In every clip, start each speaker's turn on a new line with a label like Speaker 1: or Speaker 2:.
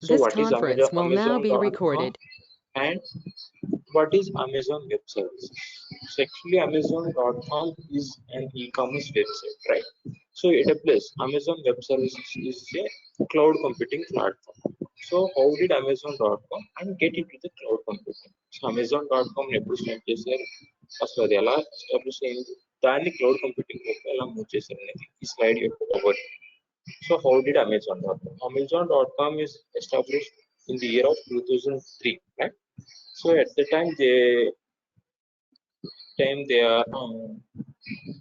Speaker 1: So
Speaker 2: This
Speaker 1: what is
Speaker 2: conference will now be
Speaker 1: Amazon.com
Speaker 2: recorded.
Speaker 1: and what is Amazon Web Services? So actually Amazon.com is an e-commerce website, right? So AWS, Amazon Web Services is a cloud computing platform. So how did Amazon.com and get into the cloud computing? So Amazon.com ఎప్పుడు start చేశారు, అసలు అది ఎలా establish అయింది, దాన్ని cloud computing ఎలా move చేశారు అనేది ఈ స్లైడ్ యొక్క cover. So how did Amazon.com? Amazon.com is established in the year of 2003, right? So at the time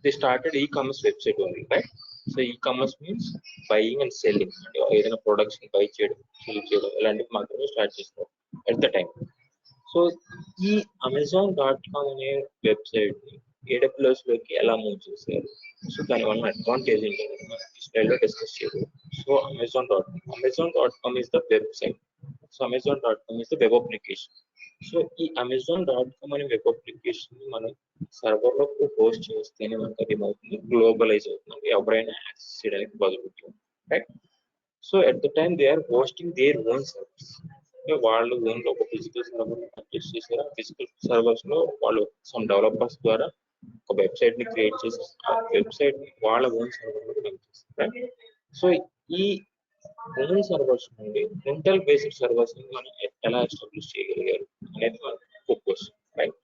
Speaker 1: they started e-commerce website only, right? So e-commerce means buying and selling. ఏదైనా products ని buy చేయడం, sell చేయడం ఇలాంటివి మాత్రమే start చేస్తారు at the time. So ఈ Amazon.com అనే website ని AWS లోకి ఎలా మూవ్ చేశారు, సో దానివల్ల అడ్వాంటేజ్ ఏంటంటే మనం ఈ స్లైడ్ లో డిస్కస్ చేయాలి. So Amazon.com is the website. So Amazon.com is the web application. So ఈ Amazon.com అనే వెబ్ అప్లికేషన్ ని మనం సర్వర్ లో హోస్ట్ చేస్తేనే మనకి అది ఏమవుతుంది, గ్లోబలైజ్ అవుతుంది, ఎవరైనా యాక్సెస్ చేయడానికి బాగుంటుంది, right? So at the time they are hosting their own servers. వాళ్ళు ఓన్ లో ఒక ఫిజికల్ సర్వర్ పర్చేస్ చేశారు. ఆ ఫిజికల్ సర్వర్స్ లో వాళ్ళు సమ్ డెవలపర్స్ ద్వారా ఒక వెబ్సైట్ ని క్రియేట్ చేసి ఆ వెబ్సైట్ ని వాళ్ళ ఓన్ సర్వర్ లో రన్ చేస్తారు. సో ఈ ఓన్ సర్వర్స్ నుండి రెంటల్ బేస్డ్ సర్వర్స్ ని మనం ఎలా ఎస్టాబ్లిష్ చేయగలిగారు అనేది మన focus, right?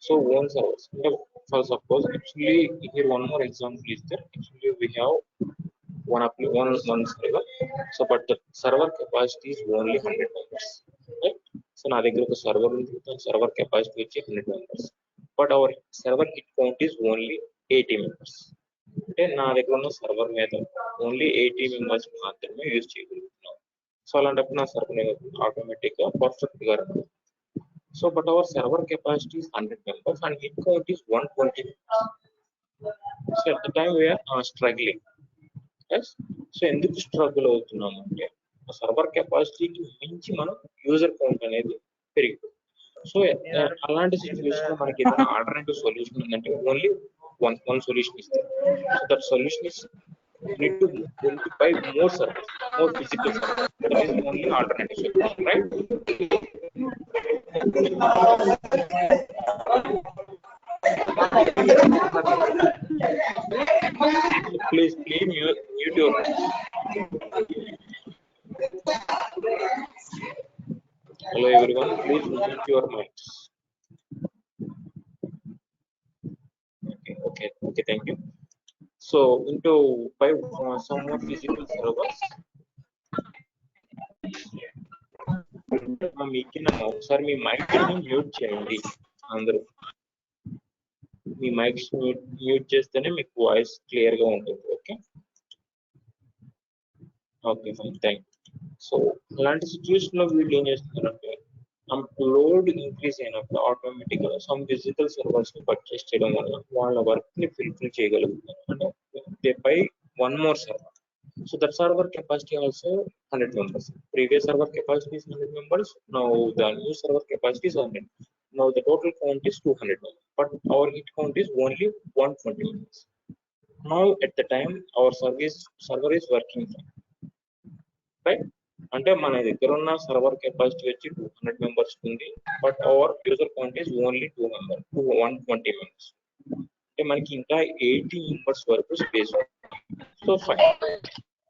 Speaker 1: So own servers అంటే for suppose actually here one more example is that actually we have one server. So but the server capacity is only 100 members, right? So నా దగ్గర ఒక సర్వర్ ఉంది, దాని server capacity వచ్చి 100 members, but our server hit count is only 80 members. అంటే నా దగ్గర ఉన్న సర్వర్ మీద ఓన్లీ 80 members మాత్రమే యూజ్ చేయగలుగుతున్నాం. సో అలాంటప్పుడు నా సర్వర్ ఆటోమేటిక్ గా పర్ఫెక్ట్ గా run. So but our server capacity is 100 members and hit count is 120 members. So at the time we are struggling. So ఎందుకు స్ట్రగుల్ అవుతున్నాము అంటే సర్వర్ కెపాసిటీకి మించి మనం యూజర్ కౌంట్ అనేది పెరిగిపోతుంది. సో అలాంటి సిచ్యువేషన్ లో మనకి ఏదైనా ఆల్టర్నేటివ్ సొల్యూషన్ ఉందంటే ఓన్లీ వన్ సొల్యూషన్ ఇస్తారు. So that solution is need to buy more servers, more physical servers. That is the only alternative solution, right? Please mute your mic. Hello everyone, please mute your mics. Okay, thank you. So into buy some more physical servers. ఒకసారి మీ mic mute చేయండి అందరూ. మీ mics mute చేస్తేనే మీకు voice clear గా ఉంటుంది. Okay fine, thank you. So అలాంటి situation లో వీళ్ళు ఏం చేస్తున్నారంటే లోడ్ ఇంక్రీజ్ అయినప్పుడు ఆటోమేటిక్ గా సమ్ ఫిజికల్ సర్వర్స్ ని పర్చేస్ చేయడం వల్ల వాళ్ళ వర్క్ ని ఫుల్ఫిల్ చేయగలుగుతారు. అంటే they by one more server. So that server capacity also 100 members. Previous server capacity is 100 members. Now the new server capacity is 100. Now the total count is 200 members. But our hit count is only 120 members. Now at the time our server is working fine, right? అంటే మన దగ్గర ఉన్న server capacity వచ్చి 200 members ఉంది, but our user count is only 120 members. అంటే మనకి ఇంకా 80 members వరకు స్పేస్ ఉంది. సో ఫైన్,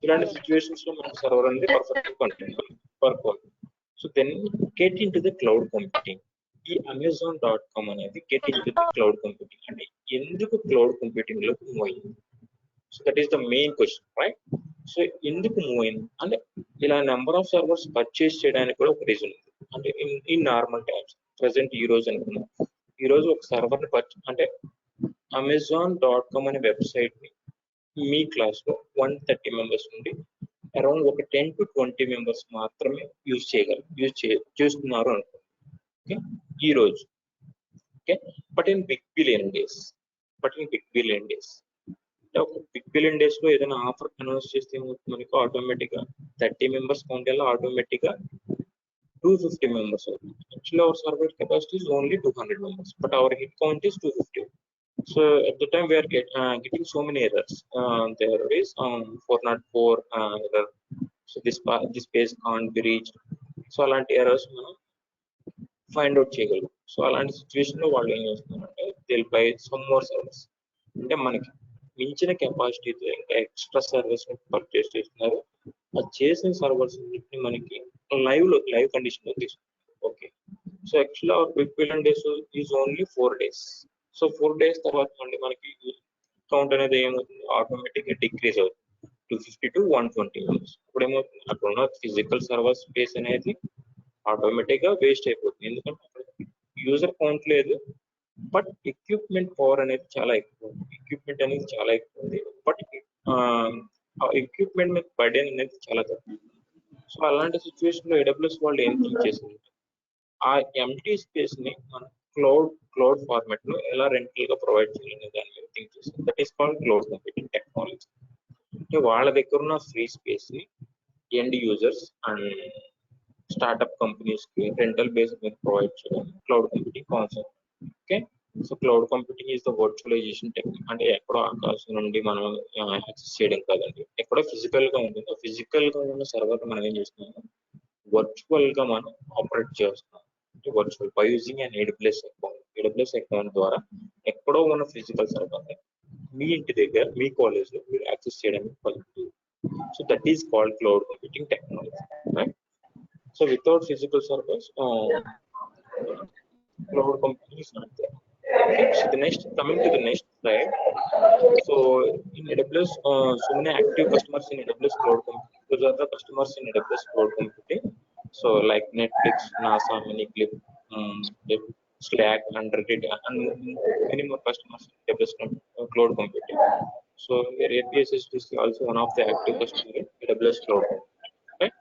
Speaker 1: ఇలాంటి సిచ్యువేషన్స్ లో మనకి సర్వర్ అనేది పర్ఫెక్ట్ కంటిన్యూ వర్క్ అవుతుంది. So then get into the cloud computing. ఈ Amazon.com అనేది get into the cloud computing. అంటే ఎందుకు క్లౌడ్ కంప్యూటింగ్ లోకి మూవ్ అయింది? So that is the main question, right? So ఎందుకు మూవ్ అయింది అంటే ఇలా నెంబర్ ఆఫ్ సర్వర్స్ పర్చేస్ చేయడానికి కూడా ఒక రీజన్ ఉంది. అంటే ఇన్ నార్మల్ టైమ్స్ ప్రెసెంట్ ఈ రోజు అనుకున్నాం, ఈ రోజు ఒక సర్వర్ ని అంటే Amazon.com అనే వెబ్సైట్ ని మీ క్లాస్ లో 130 మెంబర్స్ నుండి అరౌండ్ ఒక 10 to 20 మెంబర్స్ మాత్రమే యూజ్ చేస్తున్నారు అనుకోండి ఈ రోజు. Okay, but in big billion days ఒక బిగ్ బిలియన్ డేస్ లో ఏదైనా ఆఫర్ అనౌన్స్ చేస్తే మనకు ఆటోమేటిక్ గా 30 మెంబర్స్ కౌంట్ అలా ఆటోమేటిక్ గా 250 members అవుతుంది. Actually our server capacity is only 200 members, but our hit count is 250. So at the time we are getting so many errors. There is 404 error. So this page can't be reached. So అలాంటి errors మనం find out చేయగలం. So అలాంటి సిచ్యువేషన్లో వాళ్ళు ఏం చేస్తున్నారంటే deal by some more service, అంటే మనకి మించిన కెపాసిటీతో ఇంకా ఎక్స్ట్రా సర్వీస్ పర్చేస్ చేస్తున్నారు. అది చేసిన సర్వర్స్ మనకి లైవ్ కండిషన్ లో తీసుకుంటారు. Okay, so actually our big billion days is only 4 days. So 4 days తర్వాత మళ్ళీ మనకి కౌంట్ అనేది ఏమవుతుంది, ఆటోమేటిక్ గా డిక్రీజ్ అవుతుంది 250 to 120 members. ఇప్పుడు ఏమవుతుంది, అక్కడ ఉన్న ఫిజికల్ సర్వర్ స్పేస్ అనేది ఆటోమేటిక్ గా వేస్ట్ అయిపోతుంది, ఎందుకంటే యూజర్ కౌంట్ లేదు, బట్ ఎక్విప్మెంట్ పవర్ అనేది చాలా ఎక్కువ ఉంది, ఎక్విప్మెంట్ అనేది చాలా ఎక్కువ ఉంది, బట్ ఎక్విప్మెంట్ మీద బర్డెన్ అనేది చాలా తక్కువ. సో అలాంటి సిచ్యువేషన్ లో AWS వాళ్ళు ఏం థింక్ చేసింది, ఆ ఎంటీ స్పేస్ ని మనం క్లౌడ్ ఫార్మాట్ లో ఎలా రెంటల్ గా ప్రొవైడ్ చేయాలనే దాని మీద థింక్ చేసింది. That is called cloud computing technology. అంటే వాళ్ళ దగ్గర ఉన్న ఫ్రీ స్పేస్ ని end users and startup companies కి రెంటల్ బేస్ మీద ప్రొవైడ్ చేయడం cloud computing concept. Okay, so cloud computing is the virtualisation technique. అంటే ఎక్కడో ఆకాశం నుండి మనం యాక్సెస్ చేయడం కాదండి, ఎక్కడో ఫిజికల్ గా ఉంటుంది, ఫిజికల్ గా ఉన్న సర్వర్ మనం ఏం చేస్తున్నాము, వర్చువల్ గా మనం ఆపరేట్ చేస్తున్నాం. అంటే virtual by using and AWS account ద్వారా ఎక్కడో ఉన్న ఫిజికల్ సర్వర్ మీ ఇంటి దగ్గర మీ కాలేజ్ లో మీరు యాక్సెస్ చేయడానికి పడుతుంది. So that is called cloud computing technology, right? So without physical servers cloud companies are there. Okay, so coming to the next slide. So in AWS, so many active customers in AWS cloud computing. Those are the customers in AWS cloud computing. So like Netflix, NASA, Miniclip, Slack, and Reddit, and many more customers in AWS cloud computing. So your API is also one of the active customers in AWS cloud computing. Right?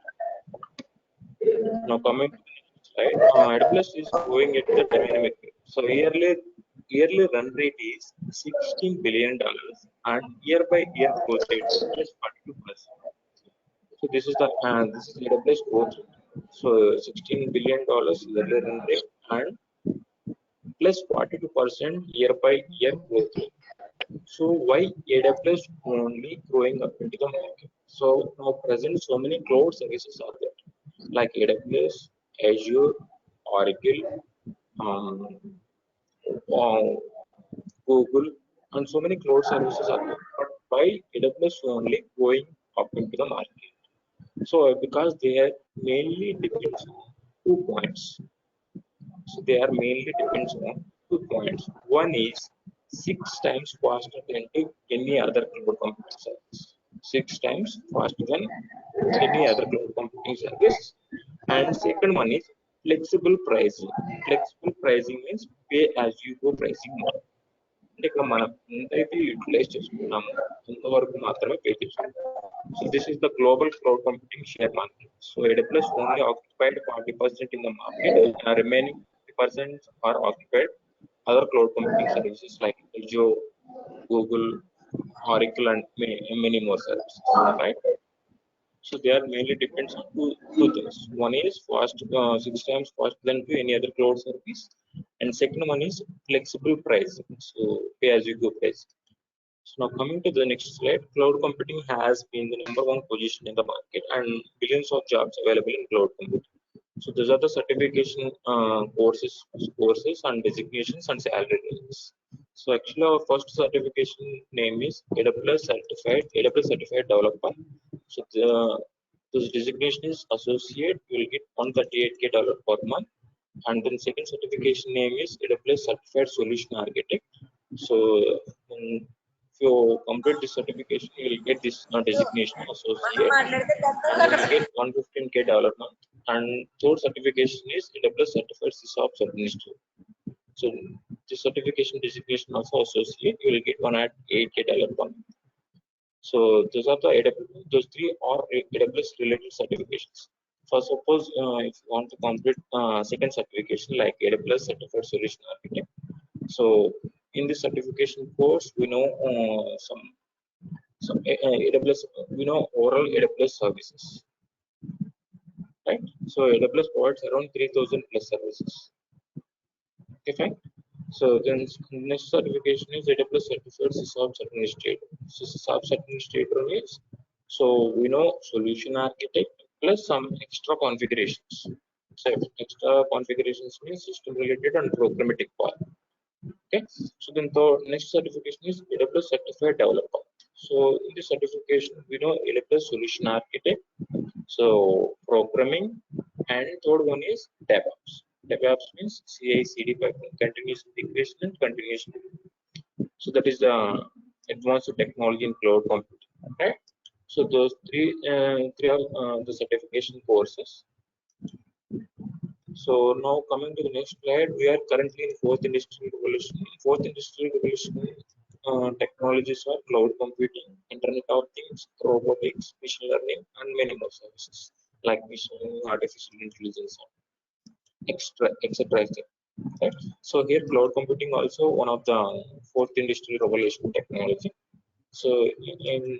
Speaker 1: Now coming to the next slide, AWS is growing at the dynamic rate. So yearly run rate is $16 billion, and year by year growth rate is plus 42%. So this is AWS growth rate. So $16 billion yearly run rate and plus 42% year by year growth rate. So why AWS only growing up into the market? So now present so many cloud services are there, like AWS, Azure, Oracle, Google, and so many cloud services are there. But why AWS only going up into the market? So because they are mainly depends on 2 points. So they are mainly depends on 2 points. One is 6 times faster than any other cloud computing service. 6 times faster than any other cloud computing service. And second one is flexible pricing. Flexible pricing means pay as you go pricing model. అంటే ఇక్కడ మనం ఎంతైతే utilise చేసుకున్నాము అంతవరకు మాత్రమే pay చేసుకుంటాం. So this is the global cloud computing share market. So AWS only occupied 40% in the market, and remaining 50% are occupied other cloud computing services like Azure, Google, Oracle, and many more services, right? So they are mainly depends on two things. One is 6 times faster than to any other cloud service, and second one is flexible pricing. So pay as you go pricing. So now coming to the next slide, cloud computing has been the #1 position in the market, and billions of jobs available in cloud computing. So these are the certification courses and designations and salary ranges. So actually our first certification name is AWS Certified Developer. So this designation is associate. You will get $138K per month. And then second certification name is AWS Certified Solution Architect. So if you complete this certification, you will get this designation associate, and you will get $115K per month. And third certification is AWS Certified SysOps Administrator. So this certification designation also associate, you will get $108K per month. So those three are AWS related certifications. So suppose if you want to complete second certification like AWS Certified Solution Architect. So in this certification course, we know some AWS, we know oral AWS services, right? So AWS provides around 3,000 plus services. Okay, fine. So then next certification is AWS Certified SysOps Administrator. So SysOps Administrator is, so we know solution architect, plus some extra configurations. So extra configurations means system related and programmatic part. Okay, so then the next certification is AWS certified developer. So in this certification we know AWS solution architect, so programming, and third one is DevOps. DevOps means CI/CD pipeline, continuous integration and continuous delivery. So that is the advanced technology in cloud computing. Okay, so those three are the certification courses. So now coming to the next slide, we are currently in fourth industrial revolution. Fourth industrial revolution technologies are cloud computing, Internet of Things, robotics, machine learning, and many more services like machine learning, artificial intelligence, extra, etc. Right? So here cloud computing also one of the fourth industrial revolution technology. So in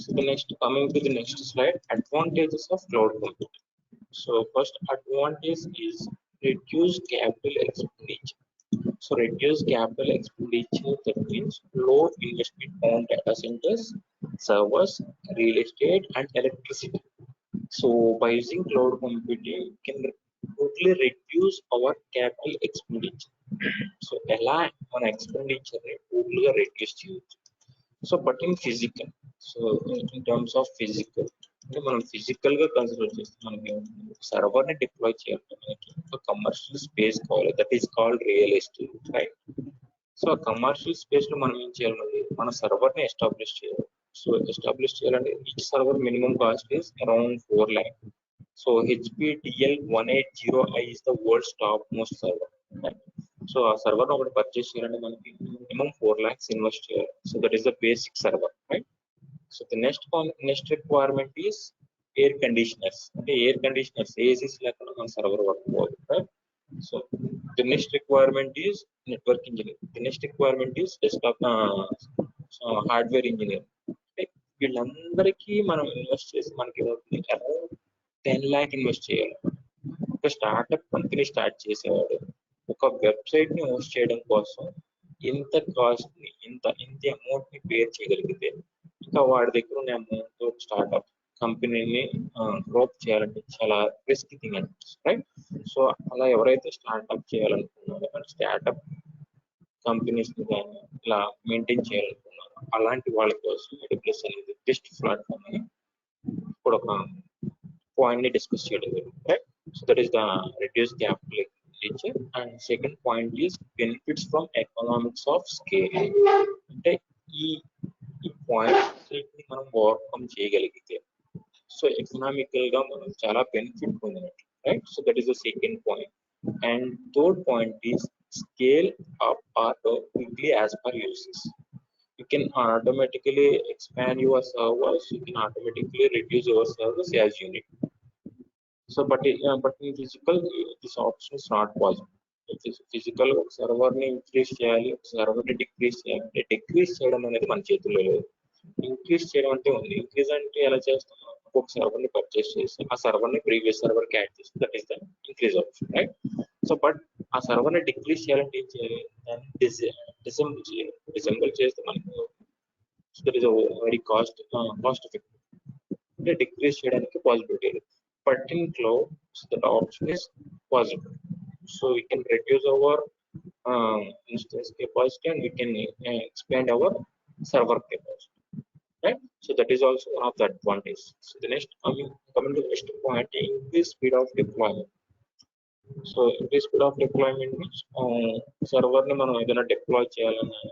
Speaker 1: so the next coming to the next slide, advantages of cloud computing. So first advantage is reduced capital expenditure. So reduced capital expenditure, that means low investment on data centers, servers, real estate, and electricity. So by using cloud computing, we can totally reduce our capital expenditure. So ఎలా మన expenditure totally reduce చేయొచ్చు. So but in physical, so in terms of physical అంటే మనం physical గా consider చేస్తే మనకి server ని deploy చేయాలంటే మనకి ఒక కమర్షియల్ స్పేస్ కావాలి, that is called real estate, right? So ఆ కమర్షియల్ స్పేస్ లో మనం ఏం చేయాలంటే మన సర్వర్ ని ఎస్టాబ్లిష్ చేయాలి. సో ఎస్టాబ్లిష్ చేయాలంటే each server minimum cost is around 4 lakh. So HPDL180i is the world's top most server, right? So ఆ సర్వర్ ఒకటి పర్చేస్ చేయాలంటే మనకి మినిమం 4 lakhs ఇన్వెస్ట్ చేయాలి. So that is the basic server, right? So the next requirement is air conditioners. అంటే air conditioners ACs లేకుండా మన server work అవ్వదు, right? So the next requirement is network engineer. The next requirement is desktop hardware engineer. వీళ్ళందరికీ మనం invest చేసి మనకి around 10 lakh invest చేయాలి. ఒక స్టార్ట్అప్ కంపెనీ స్టార్ట్ చేసేవాడు ఒక వెబ్సైట్ ని హోస్ట్ చేయడం కోసం ఇంత కాస్ట్ ని ఇంత అమౌంట్ ని పే చేయగలిగితే ఇంకా వాడి దగ్గర ఉన్న అమౌంట్ తో స్టార్ట్అప్ కంపెనీని గ్రోత్ చేయాలంటే చాలా రిస్క్ థింగ్ అనిపిస్తుంది, రైట్? సో అలా ఎవరైతే స్టార్ట్అప్ చేయాలనుకున్నారో స్టార్ట్అప్ కంపెనీస్ ని కానీ ఇలా మెయింటైన్ చేయాలనుకున్నారో అలాంటి వాళ్ళ కోసం AWS అనేది బెస్ట్ ప్లాట్ఫామ్ అని ఇప్పుడు ఒక పాయింట్ ని డిస్కస్ చేయడం జరిగింది, right? So that is the reduce capital expenditure. And second point is benefits from economics of scale. అంటే ఈ పాయింట్ ని మనం ఓవర్కమ్ చేయగలిగితే సో ఎకనామికల్ గా మనం చాలా బెనిఫిట్ పొందినట్లు, right? So that is the second point. And third point is scale up or quickly as per uses. You can automatically expand your servers, you can automatically reduce your servers as you need. So but in physical this option is not possible. Physical ఒక server ని increase చేయాలి, ఒక server ని decrease చేయాలి. Decrease చేయడం అనేది మన చేతుల్లో లేదు, ఇంక్రీజ్ చేయడం అంటే ఉంది. ఇంక్రీజ్ అంటే ఎలా చేస్తాం, ఒక సర్వర్ ని పర్చేస్ చేసి ఆ సర్వర్ ని ప్రీవియస్ సర్వర్ కి యాడ్ చేసి that is the increase option, right? So but ఆ సర్వర్ ని డిక్రీజ్ చేయాలంటే ఏం చేయాలి, దాన్ని డిసెంబుల్ చేయాలి. డిసెంబుల్ చేస్తే మనకు that is very cost effective. అంటే డిక్రీజ్ చేయడానికి పాసిబిలిటీ లేదు. But in cloud, so that option is possible. So we can reduce our instance capacity and we can expand our server capacity, right? So that is also one of the advantages. So the next coming to the next point, increase speed of deployment. So increase speed of deployment means server ni మనం ఏదైనా deploy చేయాలన్నా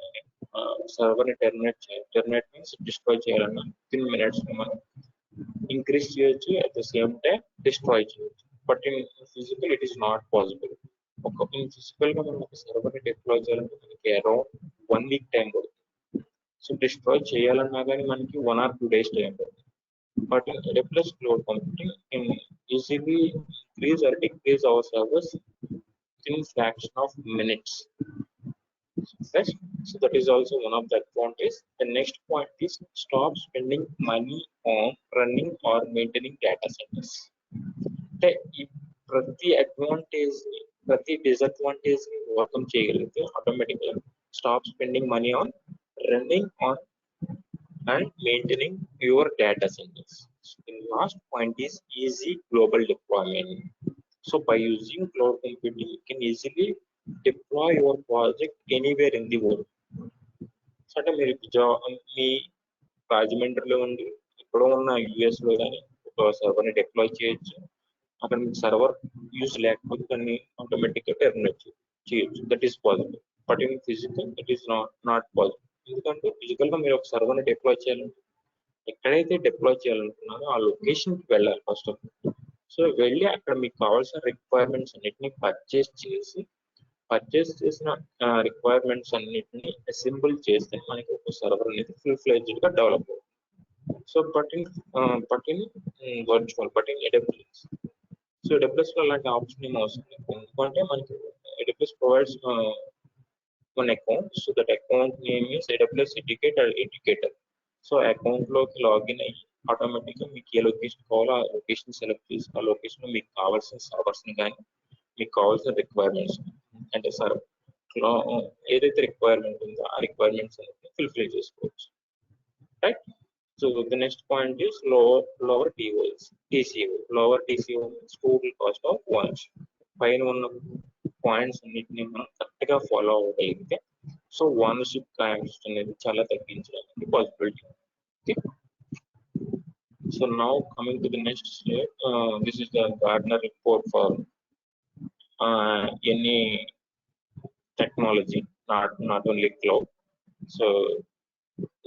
Speaker 1: server ని terminate means destroy చేయాలన్నా within minutes మనం increase చేయొచ్చు, at the same time destroy చేయొచ్చు. But in physical it is not possible. In physical గా మనం ఒక సర్వర్ ని డిప్లాయ్ చేయాలంటే మనకి అరౌండ్ 1 week టైం పడుతుంది. సో డిస్ట్రాయ్ చేయాలన్నా కానీ మనకి 1 or 2 days టైం పడుతుంది. But in AWS cloud computing can easily increase or decrease our servers in fraction of minutes. Right? So that is also one of the advantages. The next point is stop spending money on running or maintaining data centers. అంటే ఈ ప్రతి advantage ని ప్రతి disadvantage ని overcome చేయగలిగితే ఆటోమేటిక్గా stop spending money on running on and maintaining your data centers. So the last point is easy global deployment. So by using cloud computing, you can easily deploy your project anywhere in the world. So అంటే మీరు మీ రాజమండ్రిలో ఉండి ఎక్కడో ఉన్న యుఎస్లో కానీ ఒక సర్వర్ని deploy చేయొచ్చు. అక్కడ మీకు సర్వర్ యూజ్ లేకపోతే దాన్ని ఆటోమేటిక్గా టెర్మినేట్ చేయొచ్చు. That is possible. But in physical that is not possible. ఎందుకంటే ఫిజికల్గా మీరు ఒక సర్వర్ని డిప్లాయ్ చేయాలంటే ఎక్కడైతే డిప్లాయ్ చేయాలనుకున్నారో ఆ లొకేషన్కి వెళ్ళాలి ఫస్ట్ ఆఫ్ ఆల్. సో వెళ్ళి అక్కడ మీకు కావాల్సిన రిక్వైర్మెంట్స్ అన్నిటిని పర్చేస్ చేసిన రిక్వైర్మెంట్స్ అన్నిటిని అసెంబుల్ చేస్తే మనకి ఒక సర్వర్ అనేది ఫుల్ ఫ్లెడ్జ్డ్ గా డెవలప్ అవుతుంది. So but in virtual but in AWS. So AWS లో అలాంటి ఆప్షన్ ఏమి అవసరం లేదు. ఎందుకంటే మనకి AWS provides one account. So that account name is AWS Educator. So account లోకి లాగిన్ అయ్యి ఆటోమేటిక్గా మీకు ఏ లొకేషన్ కావాలో ఆ లొకేషన్ సెలెక్ట్ చేసి ఆ లొకేషన్ మీకు కావాల్సిన సర్వర్స్ కానీ మీకు కావాల్సిన రిక్వైర్మెంట్స్ అంటే సార్ ఏదైతే రిక్వైర్మెంట్ ఉందో ఆ రిక్వైర్మెంట్స్ అనేది ఫుల్ఫిల్ చేసుకోవచ్చు, right. So the next point is lower TCO. Lower TCO means total cost of ownership. పైన ఉన్న పాయింట్స్ అన్నిటిని మనం కరెక్ట్గా ఫాలో అవ్వగలిగితే సో ఓనర్షిప్ కాస్ట్ అనేది చాలా తగ్గించడానికి possibility. Okay, so now coming to the next slide. This is the Gardner report for any technology, not only cloud. So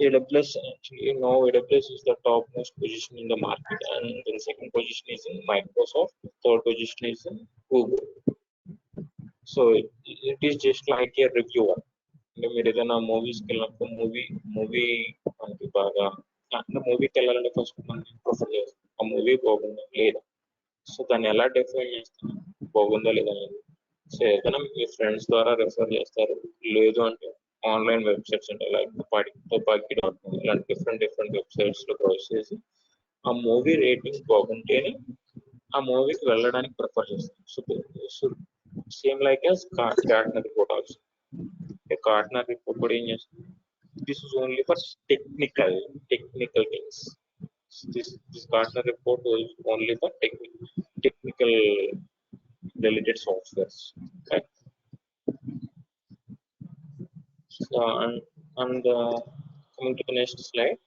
Speaker 1: AWS, actually, you know, AWS is the topmost position in the market, and the second position is in Microsoft, third position is in Google. So it is just like a reviewer. అంటే మీరు ఏదైనా మూవీస్కి వెళ్ళినప్పుడు movie మనకి బాగా అంటే మూవీకి వెళ్ళాలంటే ఫస్ట్ మనం ప్రిఫర్ చేస్తాం ఆ మూవీ బాగుందా లేదా. సో దాన్ని ఎలా డిఫైన్ చేస్తాం బాగుందా లేదా అనేది. సో ఏదైనా మీ ఫ్రెండ్స్ ద్వారా రెఫర్ చేస్తారు, లేదు అంటే ఆన్లైన్ వెబ్సైట్స్ ఉంటాయి లైక్ తుపాకి.com ఇలాంటి డిఫరెంట్ వెబ్సైట్స్ లో బ్రౌజ్ చేసి ఆ మూవీ రేటింగ్ బాగుంటేనే ఆ మూవీకి వెళ్ళడానికి ప్రిఫర్ చేస్తాం. So same like as Gardner report also. Gardner report కూడా ఏం చేస్తుంది, this is only for technical things. This Gartner report is only for technical related softwares. Right? So, and coming to the next slide,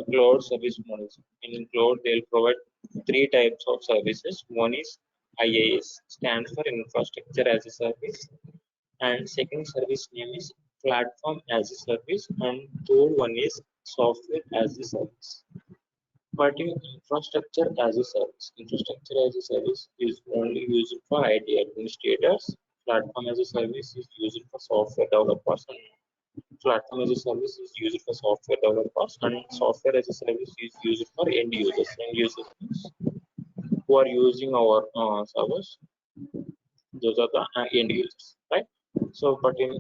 Speaker 1: cloud service models. In cloud, they'll provide three types of services. One is IaaS, stands for Infrastructure as a Service, and second service name is Platform as a Service, and third one is Software as a Service. But in infrastructure as a service is only used for IT administrators. Platform as a service is used for software developers, and platform as a service is used for software developers, and software as a service is used for end users. End users means who are using our servers. Those are the end users, right? So, but in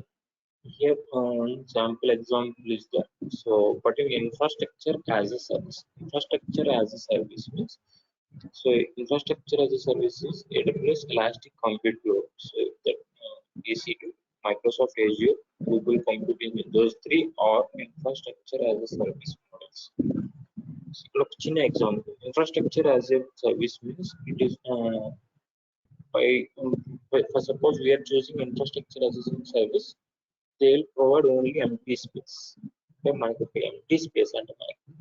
Speaker 1: here example is there. So but in infrastructure as a service means, so infrastructure as a service is AWS Elastic Compute Cloud. So that EC2, Microsoft Azure, Google Computing, those three are infrastructure as a service models. So look, chin example, infrastructure as a service means it is by suppose we are choosing infrastructure as a service, they will provide only empty space. అంటే మనకు ఒక empty space అంటే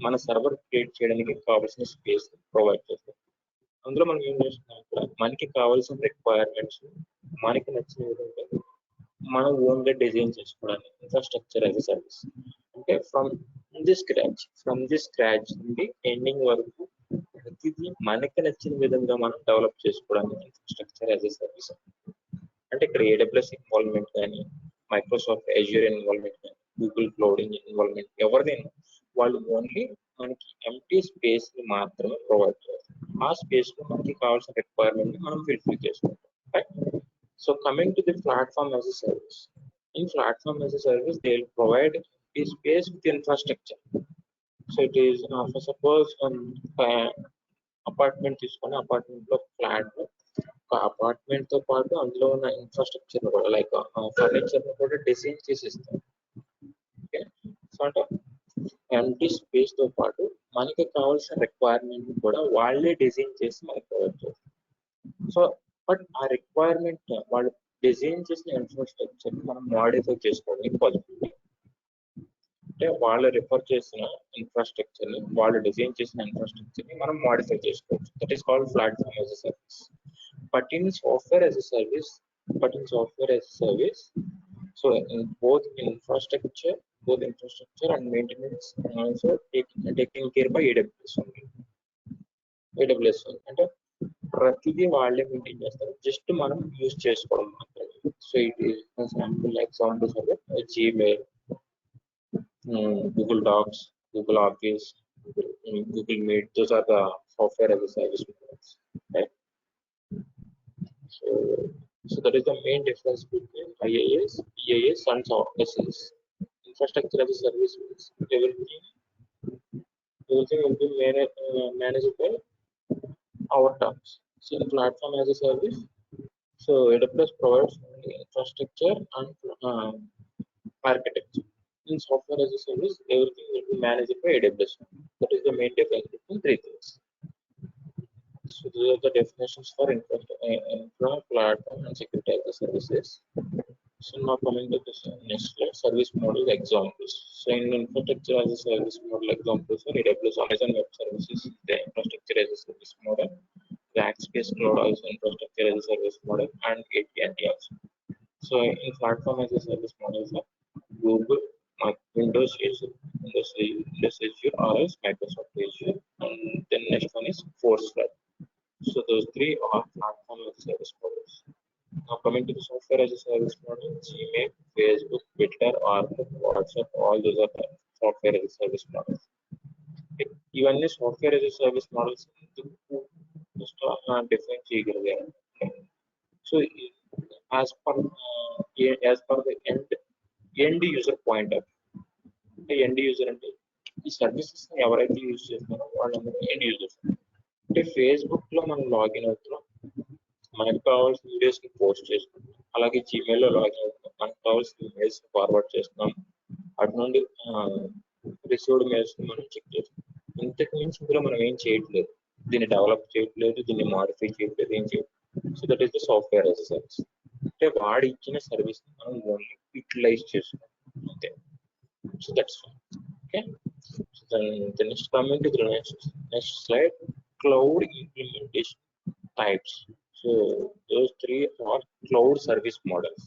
Speaker 1: మన server create చేయడానికి కావాల్సిన space provide చేస్తాం. అందులో మనం ఏం చేస్తున్నాం, ఇక్కడ మనకి కావాల్సిన రిక్వైర్మెంట్స్ మనకి నచ్చిన విధంగా మనం ఓన్గా డిజైన్ చేసుకోవడానికి ఇన్ఫ్రాస్ట్రక్చర్ యాజ్ ఎ సర్వీస్. అంటే ఫ్రమ్ ది స్క్రాచ్ నుండి ఎండింగ్ వరకు ప్రతిదీ మనకి నచ్చిన విధంగా మనం డెవలప్ చేసుకోవడానికి ఇన్ఫ్రాస్ట్రక్చర్ యాజ్ ఎ సర్వీస్. అంటే ఇక్కడ AWS ఇన్వాల్వ్మెంట్ కానీ, మైక్రోసాఫ్ట్ Azure ఇన్వాల్వ్మెంట్ కానీ, గూగుల్ క్లౌడ్ ఇన్వాల్వ్మెంట్ ఎవరిదైనా వాళ్ళు ఓన్లీ మనకి ఎంటీ స్పేస్ ని మాత్రమే ప్రొవైడ్ చేస్తారు. ఆ స్పేస్ లో మనకి కావాల్సిన రిక్వైర్మెంట్ ని మనం ఫుల్ఫిల్ చేసుకుంటాం, right. So coming to the platform as a service. In platform as a service they will provide ఈ space with infrastructure. So it is for suppose apartment తీసుకొని అపార్ట్మెంట్ లో ఫ్లాట్ ఒక అపార్ట్మెంట్ తో పాటు అందులో ఉన్న ఇన్ఫ్రాస్ట్రక్చర్ కూడా లైక్ ఫర్నిచర్ కూడా డిజైన్ చేసి ఇస్తాం. సో అంటే ఎంటీ స్పేస్ తో పాటు మనకి కావాల్సిన రిక్వైర్మెంట్ కూడా వాళ్ళే డిజైన్ చేసి మనకి ప్రొవైడ్ చేస్తారు. సో బట్ ఆ రిక్వైర్మెంట్ వాళ్ళు డిజైన్ చేసిన ఇన్ఫ్రాస్ట్రక్చర్ మనం మాడిఫై చేసుకోవడానికి పాసిబిలిటీ. అంటే వాళ్ళు రిఫర్ చేసిన ఇన్ఫ్రాస్ట్రక్చర్ ని, వాళ్ళు డిజైన్ చేసిన ఇన్ఫ్రాస్ట్రక్చర్ ని మనం మాడిఫై చేసుకోవచ్చు. That is called platform as a service. But in software as a service, but in software as a service, so in both infrastructure and maintenance are also taken care by AWS only. AWS అంటే ప్రతిదీ వాళ్ళే maintain చేస్తారు, just మనం use చేసుకోవడం మాత్రమే. So it is examples అంటే Gmail, Google Docs, Google Office, Google Meet. Those are the software as a service models, right? So, so that is the main difference between IaaS, EaaS, and SaaS. Infrastructure as a service means everything will be managed by our terms. So, in platform as a service, so AWS provides only infrastructure and architecture. In software as a service, everything will be managed by AWS. That is the main difference between three things. So these are the definitions for infra, platform, and security as a services. So now coming to this next slide, service model examples. So in infrastructure as a service model examples are AWS Amazon Web Services, the infrastructure as a service model, Rackspace Cloud also infrastructure as a service model, and AT&T also. So in platform as a service models are Google, Windows Azure, or else Microsoft Azure, and then next one is Foursquare. So those three are platform as a service models. Now coming to the software as a service model, Gmail, Facebook, Twitter, Outlook, WhatsApp, all those are the software as a service models. Even the software as a service models just different figure. So as per the end user point of the end user and the services ఎవరైతే use చేస్తున్నారో వాళ్ళందరూ end users. అంటే Facebook లో మనం login అవుతున్నాం, మనకు కావాల్సిన videos ని పోస్ట్ చేసుకుంటాం. అలాగే జీమెయిల్లో లాగిన్ అవుతున్నాం, మనకు కావాల్సిన మెయిల్స్ ఫార్వర్డ్ చేస్తున్నాం. అటు నుండి రిసీవ్డ్ మెయిల్స్ ని మనం చెక్ చేస్తాం. ఇంతకు మించి ఇందులో మనం ఏం చేయట్లేదు, దీన్ని డెవలప్ చేయట్లేదు, దీన్ని మాడిఫై చేయట్లేదు, ఏం చేయట్లేదు. So that is the software as a service. అంటే వాడు ఇచ్చిన సర్వీస్ ని మనం ఓన్లీ యూటిలైజ్ చేస్తున్నాం అంతే. So that's fine. Okay. So then the next coming to the next slide, cloud implementation types. So those three are cloud service models: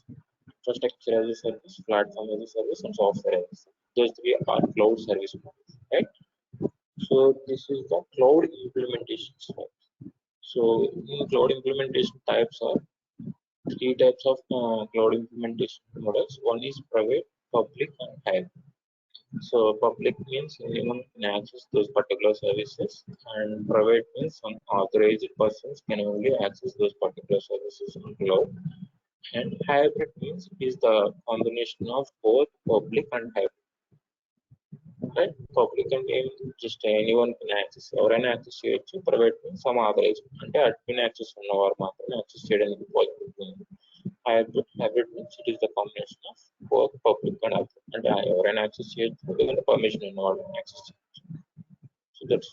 Speaker 1: infrastructure as a service, platform as a service, and software as a service. Those three are cloud service models, right? So this is the cloud implementation types. So in cloud implementation types are three types of cloud implementation models. One is private, public, and hybrid. So public means anyone can access those particular services, and private means some authorized persons can only access those particular services on cloud. And hybrid means it is the combination of both public and hybrid. Right? Public and just anyone can access, ఎవరైనా access చేయొచ్చు. Private means some authorise, అంటే admin access ఉన్నవారు మాత్రమే access చేయడానికి possibility ఉంది. Hybrid means it is the combination of both public and hybrid. And ఎవరైనా access చేయొచ్చు, లేదంటే పర్మిషన్ ఉన్న వాళ్ళు యాక్సెస్ చేయొచ్చు. So that's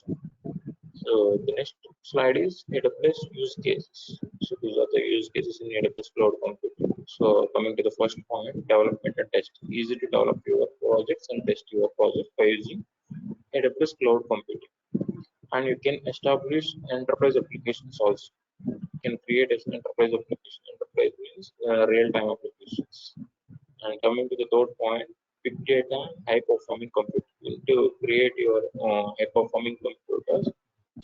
Speaker 1: so the next slide is AWS use cases. So these are the use cases in AWS cloud computing. So coming to the first point, development and testing. Easy to develop your projects and test your projects by using AWS cloud computing. And you can establish enterprise applications also. You can create an enterprise application. Enterprise means real-time applications. And coming to the third point, big data, high-performing computing. To create your high-performing computers.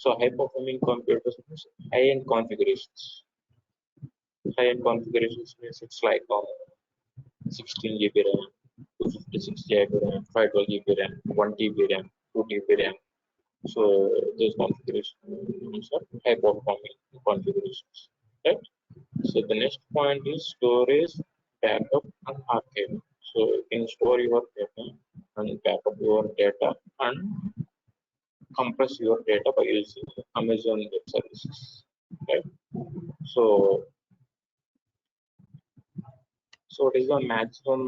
Speaker 1: So high-performing computers means high-end configurations. High-end configurations means it's like 16 GB RAM, 256 GB RAM, 512 GB RAM, 1 TB RAM, 2 TB RAM. So those configurations are high-performing configurations, right? So the next point is storage, backup, and archive. So you can store your data and backup your data and compress your data by using Amazon Web Services, right? So it is the maximum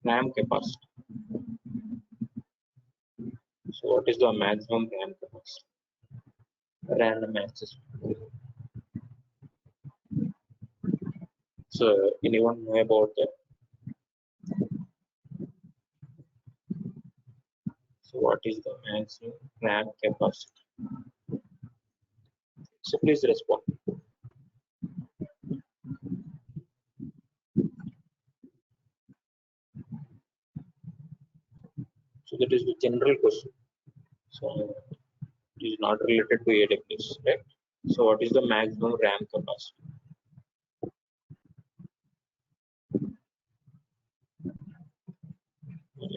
Speaker 1: RAM capacity. So what is the maximum RAM capacity? Random access. So anyone know about that? So what is the maximum RAM capacity? So please respond. So that is the general question. So it is not related to AWS, right? So what is the maximum RAM capacity?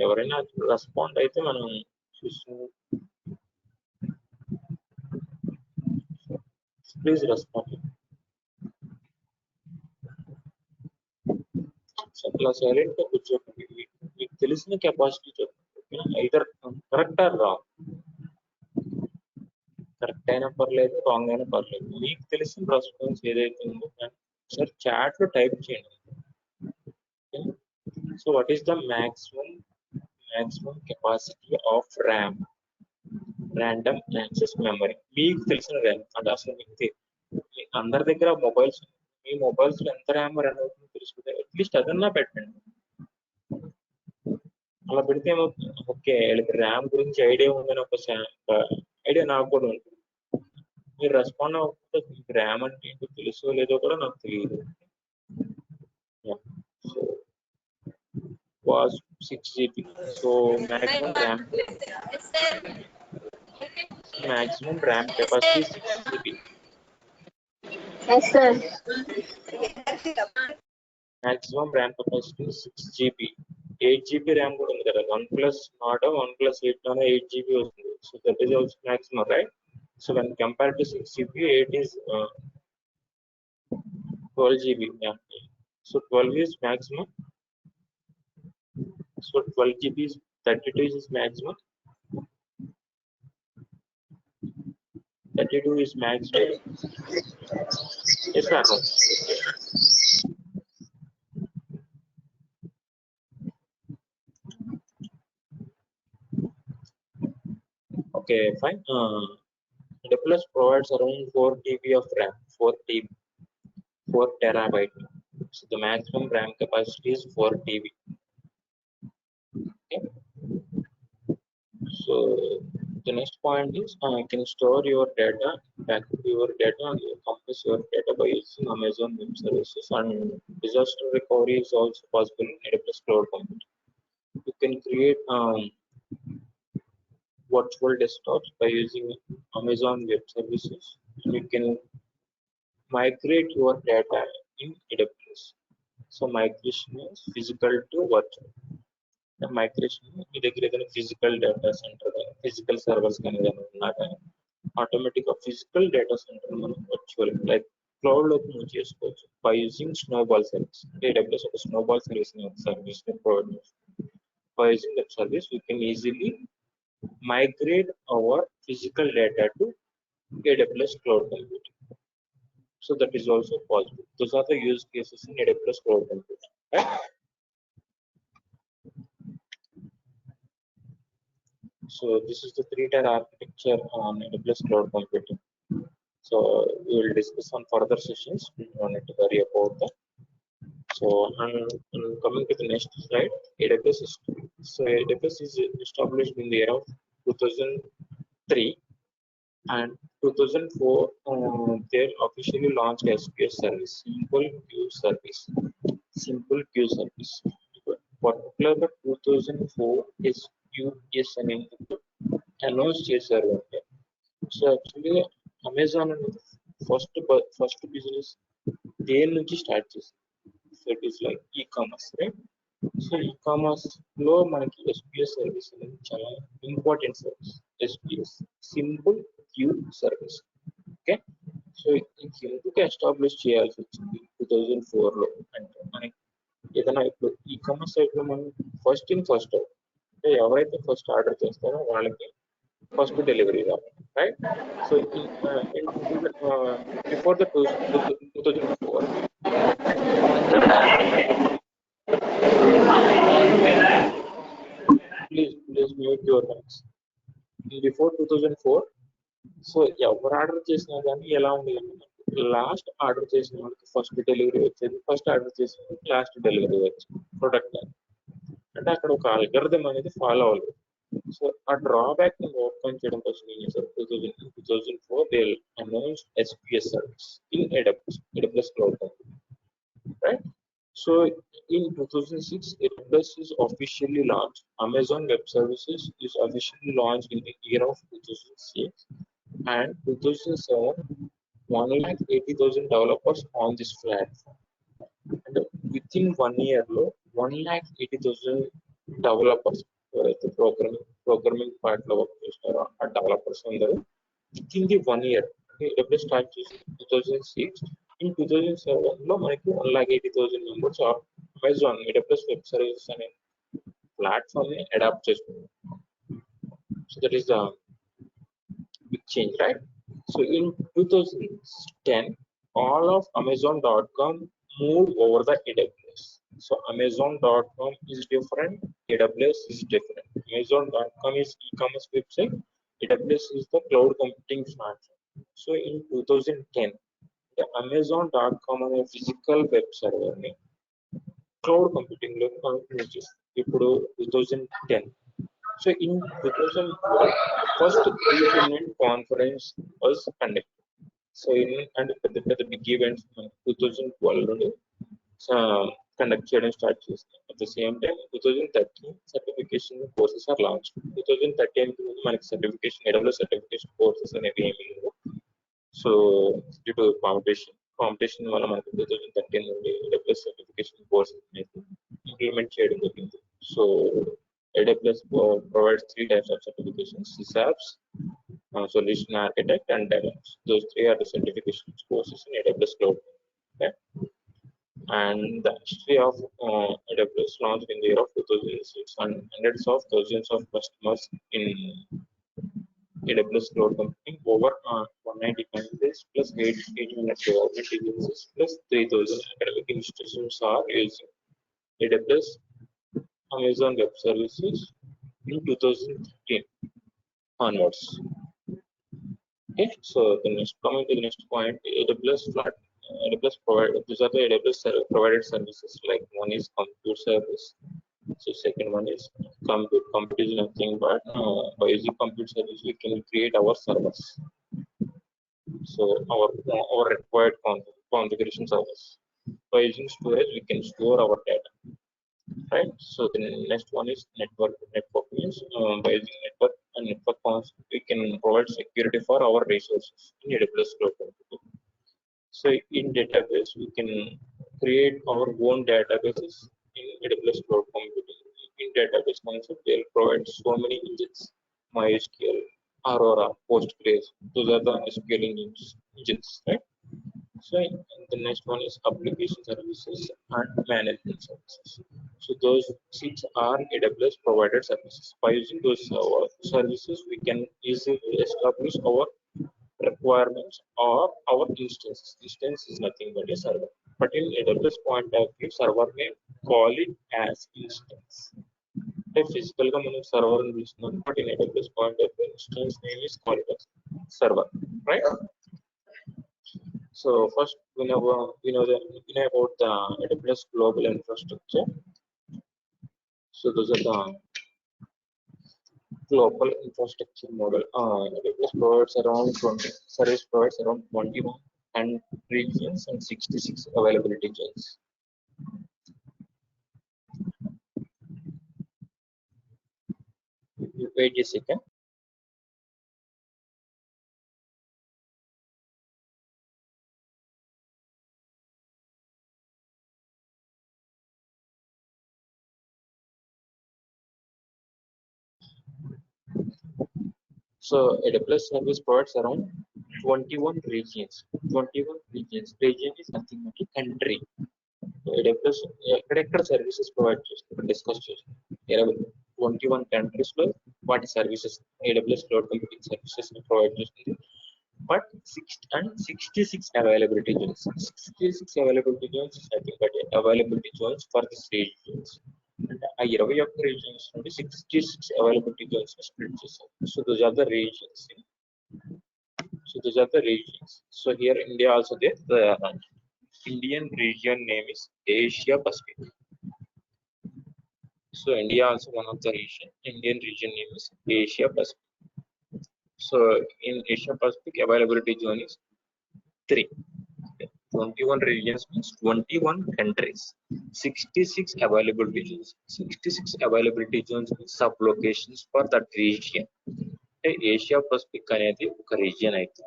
Speaker 1: ఎవరైనా respond అయితే మనం please respond. అట్లా silent గా కూర్చోకండి. మీకు తెలిసిన capacity చెప్పండి. Either correct or wrong. Correct అయినా పర్లేదు, రాంగ్ అయినా పర్లేదు. మీకు తెలిసిన రెస్పాన్స్ ఏదైతే ఉందో సార్ చాట్ లో టైప్ చేయండి. So what is the maximum capacity of RAM, random access memory? మీకు తెలిసిన ర్యామ్ అంటే అసలు మీకు అందరి దగ్గర మొబైల్స్, మీ మొబైల్స్ లో ఎంత ర్యామ్ రన్ అవుతుందో తెలుసుకుంటే అట్లీస్ట్ అదన్నా పెట్టండి. అలా పెడితే ఏమవుతుంది, ఓకే వీళ్ళకి ర్యామ్ గురించి ఐడియా ఉందని ఒక ఐడియా నాకు కూడా ఉంటుంది. మీరు రెస్పాండ్ అవ్వకపోతే మీకు ర్యామ్ అంటే ఏంటో తెలుసో లేదో కూడా నాకు తెలియదు. So was 6 GB. So maximum RAM capacity is 6 GB.
Speaker 2: Yes, sir.
Speaker 1: Maximum RAM capacity is 6 GB. 8 GB RAM కూడా ఉంది కదా, 1 plus not 1 plus 8 not 8 GB వస్తుంది. So that is also maximum, right? So when compared to 6 GB, 8 is 12 GB. Yeah. So 12 is maximum. So 12 GB is 32 is maximum. 32 is maximum. Yes or no? Okay, fine. AWS provides around 4 TB of RAM, 4 TB, 4 terabyte. So the maximum RAM capacity is 4 TB. Okay. So the next point is you can store your data, backup your data, and compress your data by using Amazon Web Services, and disaster recovery is also possible in AWS Cloud Computing. You can create virtual desktops by using Amazon Web Services. You can migrate your data in AWS. So migration is physical to virtual. The migration మీ దగ్గర ఏదైనా physical data centre కానీ physical servers కానీ ఏదైనా ఉన్నా కానీ ఆటోమేటిక్గా physical data centre మనం virtual like cloud లోకి మూవ్ చేసుకోవచ్చు బై యూజింగ్ స్నోబాల్ సర్వీస్. అంటే AWS ఒక స్నోబాల్ సర్వీస్ ప్రొవైడ్ చేస్తుంది. By using that service, we can easily migrate our physical data to AWS Cloud Computing. So that is also possible. Those are the use cases in AWS Cloud Computing. Right? So this is the 3-tier architecture on AWS Cloud Computing. So we will discuss on further sessions. We don't need to worry about that. So I'm coming to the next slide. AWS is, so AWS is established in the year of 2003, and 2004 they officially launched SQS service, simple queue service. Particularly 2004 is QS అని announce చేశారు. అంటే so actually Amazon అనేది first business దేని నుంచి start చేసింది. So it is like e-commerce, right? So e-commerce లో మనకి SPS service అనేది చాలా important service. SPS simple queue service. Okay, so ఎందుకు ఎస్టాబ్లిష్ చేయాల్సి వచ్చింది 2004 లో అంటే మనకి ఏదైనా ఇప్పుడు ఈ-కామర్స్ సైట్ లో మనం ఫస్ట్ ఇన్ ఫస్ట్ అవుట్, అంటే ఎవరైతే ఫస్ట్ ఆర్డర్ చేస్తారో వాళ్ళకి ఫస్ట్ డెలివరీ రావాలి, right? So before the 2004 please mute your mics. Before 2004. So ఎవరు ఆర్డర్ చేసినా కానీ ఎలా ఉండేది, లాస్ట్ ఆర్డర్ చేసిన వాళ్ళకి ఫస్ట్ డెలివరీ వచ్చేది, ఫస్ట్ ఆర్డర్ చేసిన వాళ్ళకి లాస్ట్ డెలివరీ వచ్చేది ప్రొడక్ట్. అంటే అక్కడ ఒక అల్గరిథం అనేది ఫాలో అవ్వలేదు. సో ఆ డ్రాబ్యాక్ ని ఓవర్కమ్ చేయడం కోసం ఏం చేశారు, 2004 they announced SPS service in AWS cloud, right? So in 2006, AWS is officially launched. Amazon Web Services is officially launched in the year of 2006, and 2007, 180,000 developers on this platform. And within 1 year, 180,000 developers, programming part లో work చేస్తున్నారు ఆ developers అందరూ within the 1 year. AWS start చేసి 2006, in 2007 లో మనకి 180,000 members Amazon AWS web services అనే platform ని adapt చేసుకున్నారు. So that is the big change, right? So in 2010, all of Amazon.com moved over the AWS. So Amazon.com is different, AWS is different. Amazon.com is e-commerce website, AWS is the cloud computing platform. So in 2010, the Amazon.com అనే physical web server ని cloud computing లో convert చేస్తుంది ఇప్పుడు 2010. So in 2012, first pre-eminent conference was conducted. So in and the big events 2012 నుండి conduct చేయడం start చేస్తాం. At the same time 2013 certification courses are launch. 2013 మనకి certification AWS certification courses అనేవి ఏమి లేవు. సో డ్యూ టు కాంపిటీషన్ వల్ల మనకి 2013 నుండి AWS సర్టిఫికేషన్ కోర్సెస్ అనేది ఇంప్లిమెంట్ చేయడం జరిగింది. So AWS provides 3 types of certifications: SysApps, Solution Architect, and DevOps. Those 3 are the certification courses in AWS Cloud. Okay? And the history of AWS launched in the year of 2006, and hundreds of thousands of customers in AWS Cloud Computing, over 190 countries, plus 1,800 government agencies, plus 3,000 academic institutions are using AWS Amazon Web Services in 2013 onwards. Okay, so coming to the next point, AWS provided, these are the AWS provided services. Like one is compute service. So second one is compute is nothing but by using compute service we can create our servers. So our required configuration servers. By using storage we can store our data. Right. So the next one is network. Network means by using network we can provide security for our resources in AWS Cloud Computing. So in database we can create our own databases in AWS Cloud Computing. In database concept they will provide so many engines: MySQL, Aurora, Postgres. Those are the SQL engines, right? So the next one is application services and management services. So those 6 are AWS provided services. By using those services, we can easily establish our requirements or our instances. Instance is nothing but a server. But in AWS point of view, server may call it as instance. A physical server is not, but in AWS point of view, instance name is called as server, right? So first we know about the AWS global infrastructure. So those are the global infrastructure model. AWS provides around 20 service provides around 21 and regions and 66 availability zones. Wait a second. So AWS service provides around 21 regions. 21 regions. Region is nothing but a country. So AWS ఎక్కడెక్కడ services provide చేస్తారు discuss చేస్తాం. 21 countries లో వాటి services AWS cloud computing services provide చేస్తుంది. But 66 availability zones. 66 availability zones is nothing but availability zones for these regions. అంటే ఆ 21 regions నుండి 66 availability Jones split చేశారు. So those are the regions. So here India also there. The Indian region name is Asia Pacific. So India also one of the region. Indian region name is Asia Pacific. So in Asia Pacific availability zone is 3. 21 regions means 21 countries. 66 available regions. 66 availability zones means sub-locations for that region. Asia Pacific అనేది ఒక region అయితే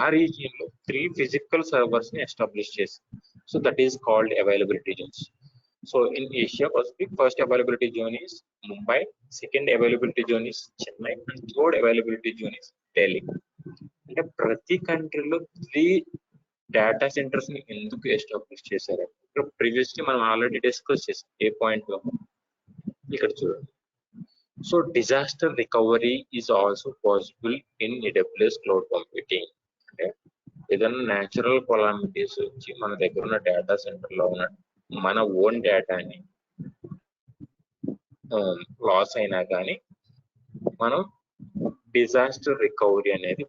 Speaker 1: ఆ region లో 3 physical servers ని establish చేశారు. So that is called availability Jones. So in Asia Pacific first availability zone is Mumbai, second availability zone is Chennai, and third availability zone is Delhi. అంటే ప్రతి కంట్రీలో 3 data centres ని ఎందుకు establish చేశారు? Previously మనం already discuss చేసాం ఏ point లో, ఇక్కడ చూడండి. So disaster recovery is also possible in AWS cloud computing. అంటే ఏదైనా న్యాచురల్ కొలామిటీస్ వచ్చి మన దగ్గర ఉన్న డేటా సెంటర్ లో ఉన్న మన ఓన్ డేటాని లాస్ అయినా కానీ మనం డిజాస్టర్ రికవరీ అనేది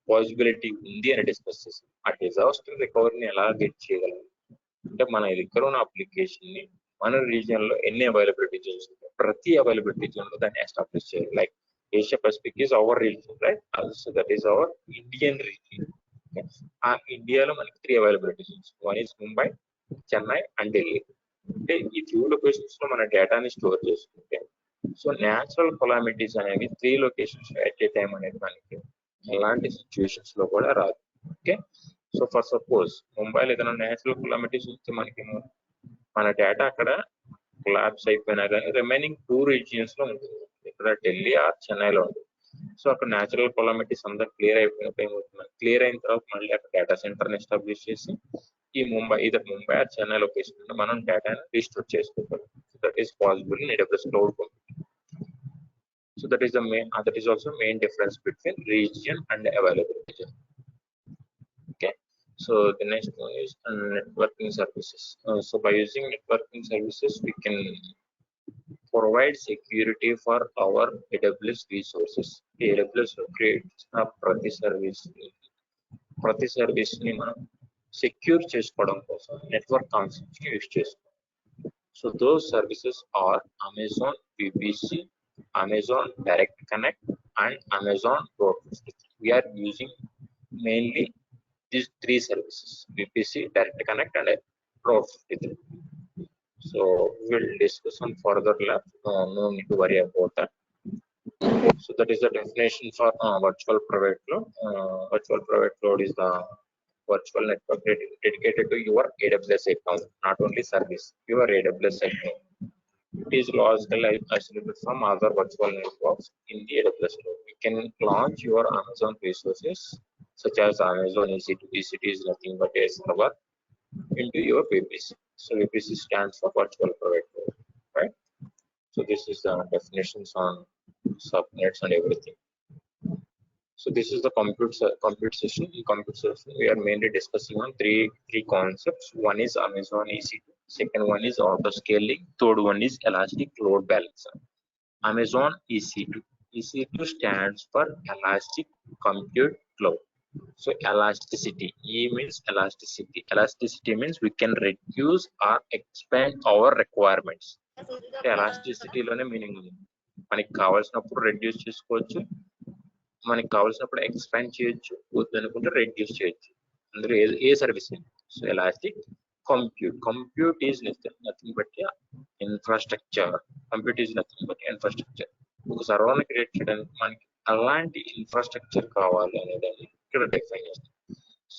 Speaker 1: పాసిబిలిటీ ఉంది అని డిస్కస్ చేసాం. ఆ డిజాస్టర్ రికవరీని ఎలా గెట్ చేయగలం అంటే మన దగ్గర ఉన్న అప్లికేషన్ ని మన రీజియన్ లో ఎన్ని అవైలబిలిటీ జోన్స్ ఉంటాయి, ప్రతి అవైలబిలిటీ జోన్ లో దాన్ని ఎస్టాబ్లిష్ చేయాలి. Like Asia Pacific is our region, right? So that is our Indian region. ఆ ఇండియాలో మనకి 3 availability Jones. One is Mumbai, Chennai and Delhi. అంటే ఈ 3 లొకేషన్స్ లో మన డేటాని స్టోర్ చేసుకుంటే సో న్యాచురల్ కొలామిటీస్ అనేవి 3 లొకేషన్స్ ఎట్ ఏ టైం అనేది మనకి ఎలాంటి సిచ్యువేషన్స్ లో కూడా రాదు. ఓకే, సో ఫర్ సపోజ్ ముంబైలో ఏదైనా న్యాచురల్ కొలామిటీస్ వస్తే మనకి మన డేటా అక్కడ కొలాప్స్ అయిపోయినా కానీ రిమైనింగ్ 2 రీజియన్స్ లో ఉంటుంది. ఇక్కడ ఢిల్లీ ఆర్ చెన్నైలో ఉంటుంది. సో అక్కడ న్యాచురల్ కొలామిటీస్ అంతా క్లియర్ అయిపోయినప్పుడు ఏమవుతుంది, క్లియర్ అయిన తర్వాత మళ్ళీ అక్కడ డేటా సెంటర్ని ఎస్టాబ్లిష్ చేసి ఈ ముంబై ఆర్ చెన్నై లొకేషన్ మనం డేటాను రీస్టోర్ చేసుకోగలం. So that is possible in AWS cloud computing. So that is also main difference between region and availability. Okay, so the next one is networking services. So by using networking services we can provide security for our AWS resources. AWS creates a ప్రతి service ని మనం secure చేసుకోవడం కోసం network concepts ని use చేస్తాం. So those services or Amazon VPC, Amazon Direct Connect, and Amazon Road 53. We are using mainly these 3 services: VPC, Direct Connect, and Road 53. So we will discuss on further lab. No need to worry about that. So that is the definition for virtual private cloud. Virtual private cloud is the virtual network dedicated to your AWS account, not only service, your AWS account. It is logically isolated from other virtual networks in the AWS cloud. You can launch your Amazon resources such as Amazon EC2. EC2 is nothing but a server into your VPC. So VPC stands for virtual private cloud, right? So this is the definitions on subnets and everything. So this is the compute session. In compute session, we are mainly discussing on three concepts. One is Amazon EC2. Second one is auto scaling. Third one is elastic load balancer. Amazon EC2. EC2 stands for Elastic Compute Cloud. So elasticity. E means elasticity. Elasticity means we can reduce or expand our requirements. Elasticity లోనే meaning ఉంది. మనకి కావాల్సినప్పుడు reduce చేసుకోవచ్చు, మనకి కావాల్సినప్పుడు expand చేయొచ్చు, వద్దనుకుంటే reduce చేయొచ్చు. అందులో a service. So elastic compute is nothing but infrastructure. Compute is nothing but infrastructure. ఒక సర్వర్ని క్రియేట్ చేయడానికి మనకి అలాంటి ఇన్ఫ్రాస్ట్రక్చర్ కావాలి అనేదాన్ని ఇక్కడ డిఫైన్ చేస్తాం.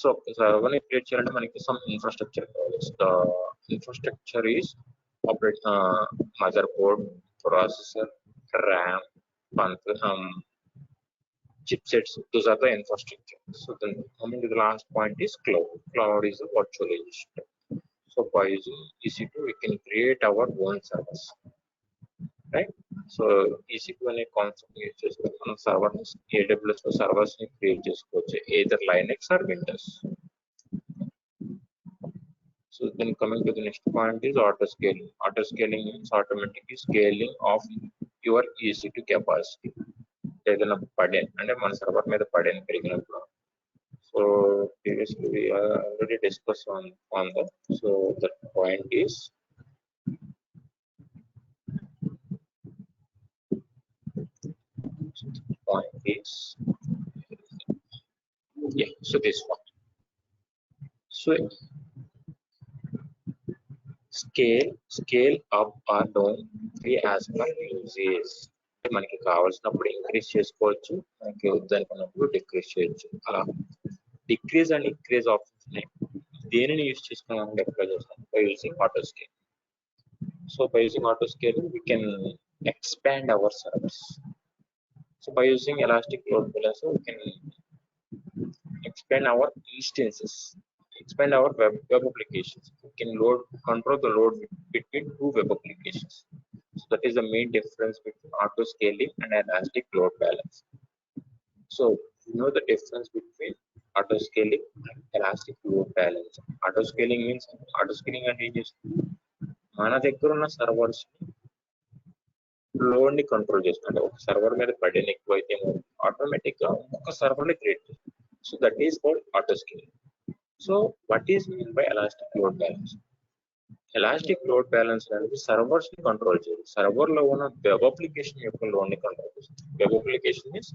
Speaker 1: సో సర్వర్ని క్రియేట్ చేయాలంటే మనకి సమ్ ఇన్ఫ్రాస్ట్రక్చర్ కావాలి. The infrastructure is motherboard, processor, RAM, chipsets. Those are the infrastructure. So then coming to the last point is cloud. Cloud is a virtualization. So by using EC2 we can create our own service, right? So EC2 అనే concept use చేసుకొని మనం servers AWS లో servers ని create చేసుకోవచ్చు, either Linux or Windows. So then coming to the next point is auto scaling. Auto scaling means automatic scaling of your EC2 capacity. ఏదైనా పడే అంటే మన సర్వర్ మీద పడేని పెరిగినప్పుడు. So previously we already discussed on that. So the point is yeah, so this one. So scale up or down three as per uses. మనకి కావాల్సినప్పుడు increase చేసుకోవచ్చు, మనకి వద్దనుకున్నప్పుడు డిక్రీజ్ చేయొచ్చు. అలా డిక్రీజ్ అండ్ ఇంక్రీజ్ ఆప్షన్స్ ఉన్నాయి. దేనిని యూజ్ చేసుకున్నాం apply చేస్తాం by using auto scale. So by using auto scale we can expand our servers. So by using elastic load balancer we can expand our instances, expand our web applications. We can control the load between two web applications. So that is the main difference between auto scaling and elastic load balance. So you know the difference between auto scaling and elastic load balance. Auto scaling means auto scaling and మన దగ్గర ఉన్న servers load ని control చేస్తుంది. ఒక server మీద burden ఎక్కువైతే automatic గా ఒక సర్వర్ ని క్రియేట్ చేస్తుంది. So that is called auto scaling. So what is mean by elastic load balance? Elastic load balance అనేది సర్వర్స్ ని కంట్రోల్ చేయదు, సర్వర్ లో ఉన్న వెబ్ అప్లికేషన్ యొక్క లోడ్ ని కంట్రోల్ చేస్తుంది. Web application is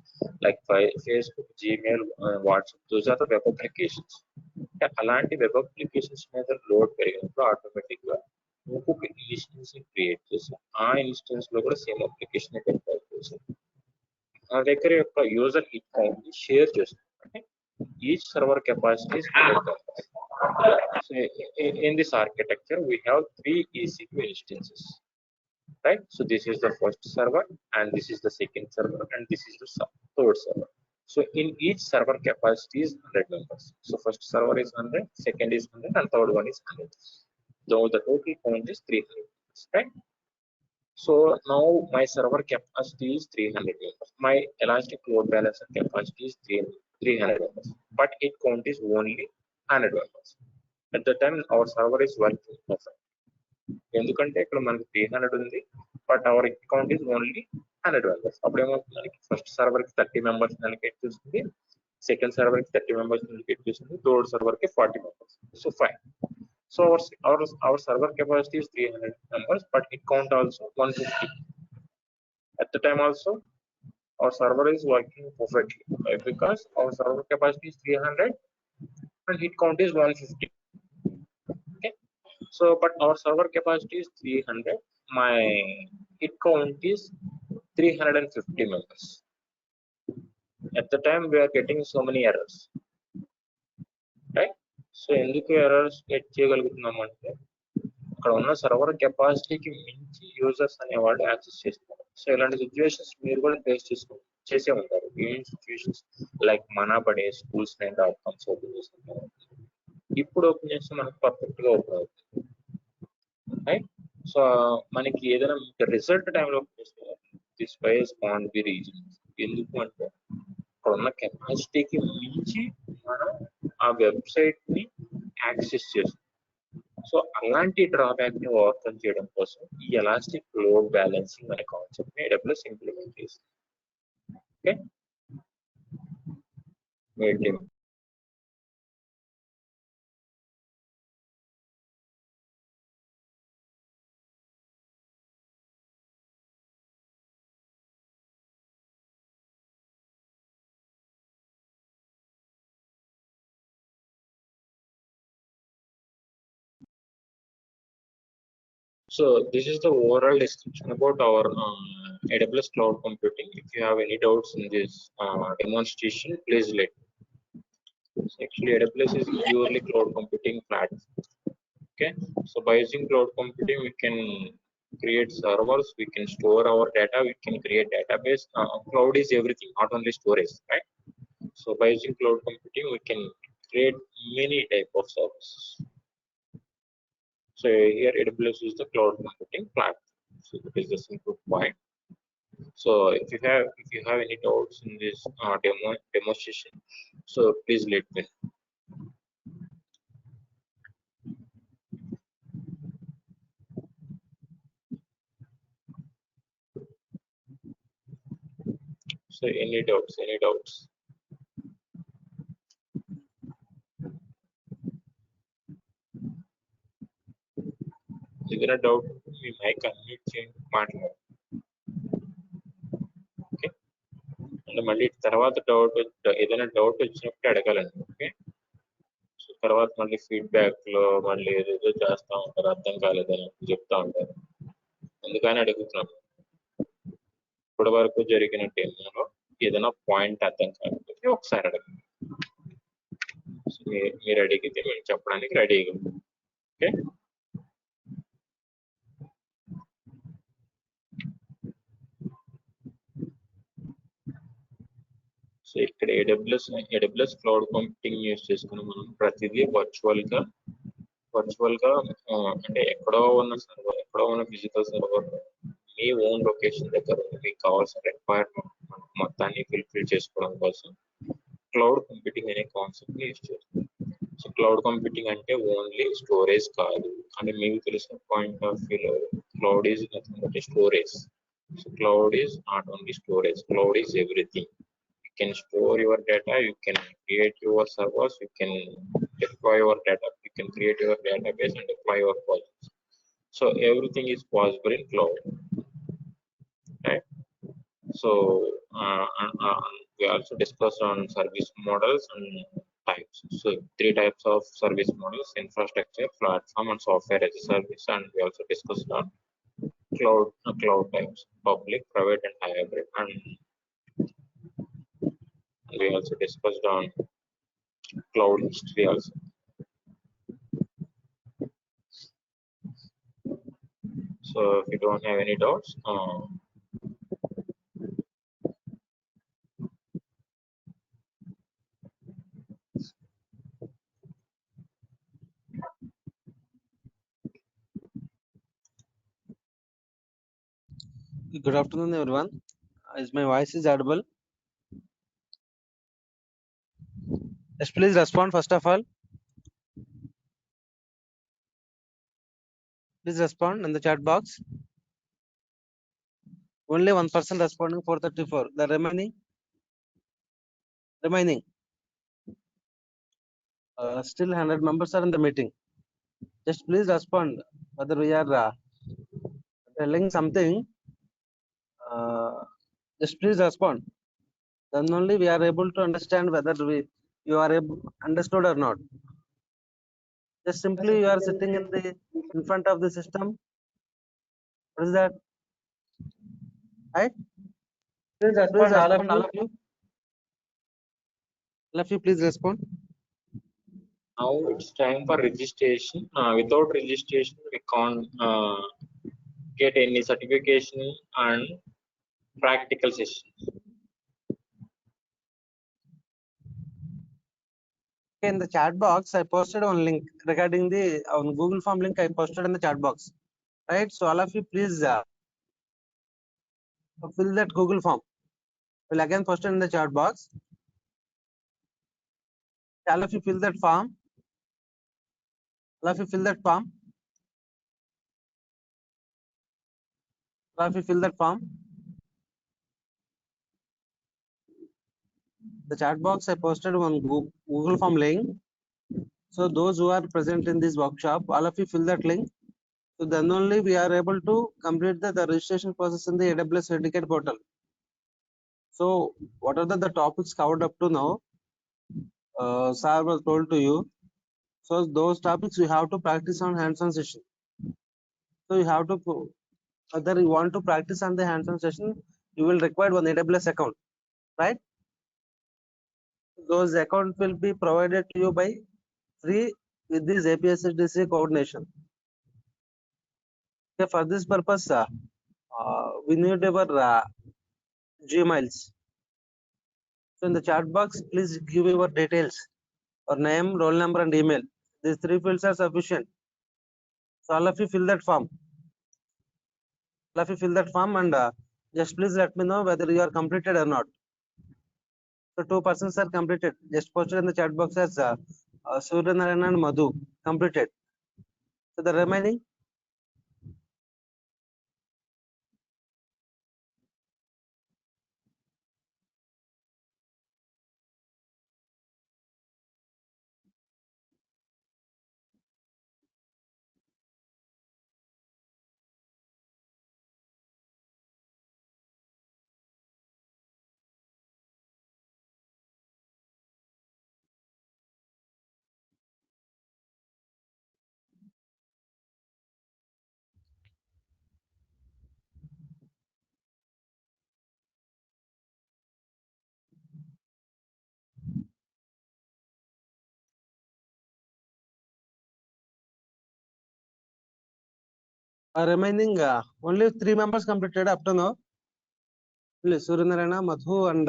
Speaker 1: like Facebook, Gmail, WhatsApp, those are the web applications. అలాంటి web applications మీద లోడ్ పెరిగినప్పుడు ఆటోమేటిక్ గా ఇంకొక ఇన్స్టెన్స్ క్రియేట్ చేసి ఆ ఇన్స్టెన్స్ లో కూడా సేమ్ అప్లికేషన్ డెవలప్ చేసి ఆ దగ్గర యొక్క యూజర్ అకౌంట్ ని షేర్ చేస్తుంది. అంటే each server capacity is 100. So in this architecture we have 3 EC2 instances, right? So this is the first server and this is the second server and this is the third server. So in each server capacity is 100 members. So first server is 100, second is 100 and third one is 100. Though the total count is 300, right? So now my server capacity is 300 members. My elastic load balancer capacity is 300 members, but it count is only 100 members. At the time our server is working perfect. ఎందుకంటే ఇక్కడ మనకి 300 ఉంది but our account is only 100 members. అప్పుడు ఏమవుతుంది, మనకి first server కి 30 members allocate చేస్తుంది, second server కి 30 మెంబర్స్ అలొకేట్ చేస్తుంది, థర్డ్ సర్వర్ కి 40 members. So fine. So our server capacity is 300 members, but it count also 150. At the time also, our server is working perfectly because our server capacity is 300 and hit count is 150. Okay. So, but our server capacity is 300. My hit count is 350 members. At the time, we are getting so many errors, right? So, ఎందుకు errors get చేయగలుగుతున్నామంటే అక్కడ ఉన్న server కెపాసిటీకి మించి users అనేవాళ్ళు access చేస్తున్నారు. So ఇలాంటి situations మీరు కూడా face చేసే ఉంటారు. ఏం సిచ్యువేషన్స్ లైక్ మనాపడే స్కూల్స్ .coms ఓపెన్ చేస్తున్నారు. ఇప్పుడు ఓపెన్ చేస్తే మనకు పర్ఫెక్ట్ గా ఓపెన్ అవుతుంది, రైట్? సో మనకి ఏదైనా రిజల్ట్ టైంలో ఓపెన్ చేస్తే this wise can be reason. ఎందుకు అంటే అక్కడ ఉన్న కెపాసిటీకి మించి మనం ఆ వెబ్సైట్ ని యాక్సెస్ చేస్తాం. సో అలాంటి డ్రాబ్యాక్ ని ఓవర్కమ్ చేయడం కోసం ఈ ఎలాస్టిక్ లోడ్ బ్యాలెన్సింగ్ అనే కాన్సెప్ట్ ని AWS ఇంప్లిమెంట్ చేస్తుంది. Okay, so this is the overall description about our AWS cloud computing. If you have any doubts in this demonstration, please let me. So actually AWS is purely cloud computing platform. Okay, so by using cloud computing we can create servers, we can store our data, we can create database. Cloud is everything, not only storage, right? So by using cloud computing we can create many type of services. So here AWS is the cloud computing platform. So that is the simple point. So if you have any doubts in this demonstration, so please let me know. So any doubts? Any doubts? ఏదైనా doubt మీ mic unmute చేయండి, మాట్లాడండి. Okay, అంటే మళ్ళీ తర్వాత ఏదైనా doubt వచ్చినప్పుడు అడగాలండి. Okay, so తర్వాత మళ్ళీ ఫీడ్బ్యాక్ లో మళ్ళీ ఏదేదో చేస్తూ ఉంటారు, అర్థం కాలేదని చెప్తా ఉంటారు. అందుకని అడుగుతున్నాను. ఇప్పటి వరకు జరిగిన డెమోలో ఏదైనా పాయింట్ అర్థం కాకపోతే ఒకసారి అడగండి. మీరు అడిగితే మేము చెప్పడానికి రెడీగా ఉంటాం. ఓకే, సో ఇక్కడ AWS క్లౌడ్ కంప్యూటింగ్ యూజ్ చేసుకుని మనం ప్రతిదీ వర్చువల్ గా అంటే ఎక్కడో ఉన్న సర్వర్, ఎక్కడో ఉన్న ఫిజికల్ సర్వర్ మీ ఓన్ లొకేషన్ దగ్గర మీకు కావాల్సిన రిక్వైర్మెంట్ మొత్తాన్ని ఫుల్ఫిల్ చేసుకోవడం కోసం క్లౌడ్ కంప్యూటింగ్ అనే కాన్సెప్ట్ ని యూజ్ చేస్తాం. సో క్లౌడ్ కంప్యూటింగ్ అంటే ఓన్లీ స్టోరేజ్ కాదు అని మీకు తెలిసిన పాయింట్ ఆఫ్ వ్యూలో cloud is nothing but storage. So cloud is not only storage, cloud is everything. You can store your data, you can create your servers, you can deploy your data, you can create your database and deploy your projects. So everything is possible in cloud, right? So we also discussed on service models and types. So 3 types of service models: infrastructure, platform, and software as a service. And we also discussed on cloud types: public, private, and hybrid. And we also discussed on cloud history also. So if you don't have any doubts,
Speaker 3: Good afternoon, everyone. Is my voice is audible? Yes, please respond first of all. Please respond in the chat box. Only one person responding, 434. The remaining still 100 members are in the meeting. Just please respond whether we are telling something. Just please respond. Then only we are able to understand whether you are understood or not. Just simply you are sitting in front of the system. What is that? Right?
Speaker 2: Please
Speaker 3: Please
Speaker 2: respond, all
Speaker 3: respond,
Speaker 2: of
Speaker 3: all
Speaker 2: you.
Speaker 3: of you. All of you, please respond.
Speaker 1: now it's time for registration. Without registration, we can't get any certification and practical sessions.
Speaker 3: In the chat box, I posted one link regarding the Google form link. I posted in the chat box, right? So all of you, please fill that Google form. Will again post it in the chat box. All of you fill that form. All of you fill that form. All of you fill that form. The chat box I posted one Google form link. So those who are present in this workshop, all of you fill that link. So then only we are able to complete the registration process in the AWS certificate portal. So what are the topics covered up to now? Sir was told to you. So those topics you have to practice on hands-on session. So you have to, whether you want to practice on the hands-on session, you will require one AWS account, right? Those accounts will be provided to you by free with this APSDC coordination. Okay, for this purpose, we need our Gmails. So in the chat box, please give your details, or name, roll number, and email. These 3 fields are sufficient. So all of you fill that form. All of you fill that form and just please let me know whether you are completed or not. So 2 persons are completed. Just posted in the chat box as Suryanarayan and Madhu completed. So the remaining, Remaining only 3 members completed up to now. Suryanarayana, Madhu and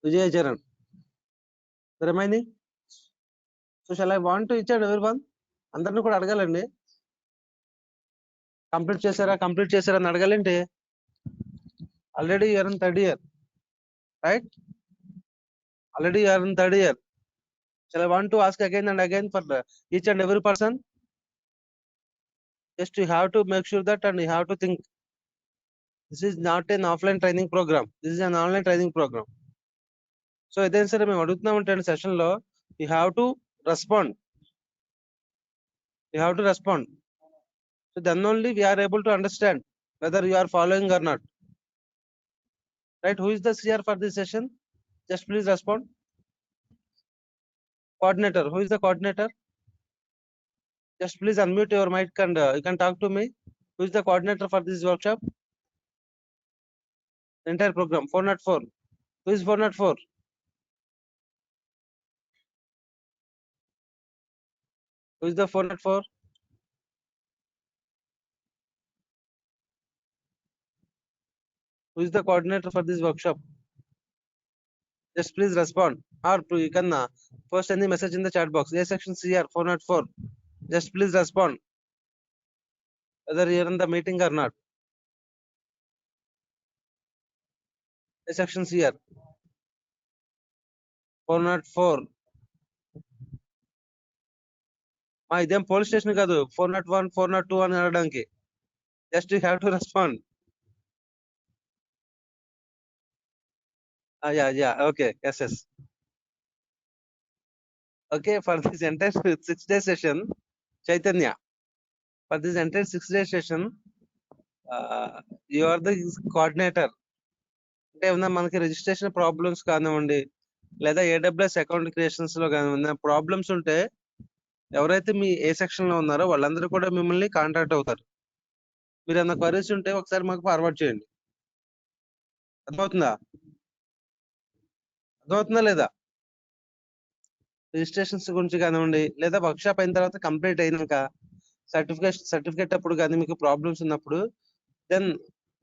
Speaker 3: Vijay Charan. The remaining. So shall I want to each and everyone? అందరిని కూడా అడగాలండి. Complete చేశారా అని అడగాలంటే already you're in third year, right? Already you are in third year. Shall I want to ask again and again for each and every person? Just you have to make sure that, and you have to think. This is not an offline training program. This is an online training program. So then sir, మేము అడుగుతున్నాం session లో you have to respond. You have to respond. So then only we are able to understand whether you are following or not. Right? Who is the CR for this session? Just please respond. Coordinator. Who is the coordinator? Just please unmute your mic and you can talk to me. Who is the coordinator for this workshop? The entire program. 404. Who is 404? Who is the 404? Who is the coordinator for this workshop? Just please respond. Or you can post any message in the chat box. A section CR 404. Just please respond. Whether you are in the meeting or not. A section CR 404. మా ఇదేం police station కాదు 401 402 అని అనడానికి. Just you have to respond. Yeah, okay, yes. Okay, for this entire 6-day session, Chaitanya, for this entire 6-day session, you are the coordinator. అంటే ఏమన్నా మనకి registration problems కానివ్వండి, లేదా AWS అకౌంట్ క్రియేషన్స్ లో కానివ్వండి ప్రాబ్లమ్స్ ఉంటే ఎవరైతే మీ ఏ సెక్షన్ లో ఉన్నారో వాళ్ళందరూ కూడా మిమ్మల్ని కాంటాక్ట్ అవుతారు. మీరు ఏమన్నా క్వరీస్ ఉంటే ఒకసారి మాకు ఫార్వర్డ్ చేయండి. అర్థమవుతుందా లేదా? రిజిస్ట్రేషన్స్ గురించి కానివ్వండి, లేదా వర్క్షాప్ అయిన తర్వాత కంప్లీట్ అయినాక సర్టిఫికేట్ అప్పుడు కానీ మీకు ప్రాబ్లమ్స్ ఉన్నప్పుడు దెన్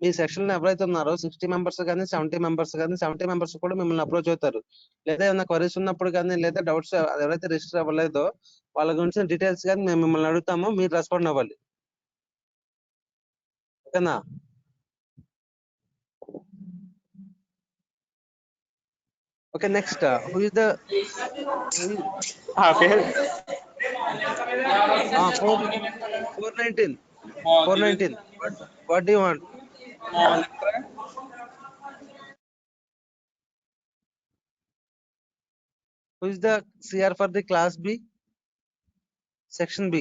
Speaker 3: మీ సెక్షన్ లో ఎవరైతే ఉన్నారో 60 మెంబర్స్ కానీ 70 మెంబర్స్ కూడా మిమ్మల్ని అప్రోచ్ అవుతారు. లేదా ఏమైనా క్వరీస్ ఉన్నప్పుడు కానీ, లేదా డౌట్స్ ఎవరైతే రిజిస్టర్ అవ్వలేదో వాళ్ళ గురించి డీటెయిల్స్ కానీ మేము మిమ్మల్ని అడుగుతాము, మీరు రెస్పాండ్ అవ్వాలి. ఓకేనా? Okay, next, who is the 419. What do you want? Who is the CR for the class B? Section B.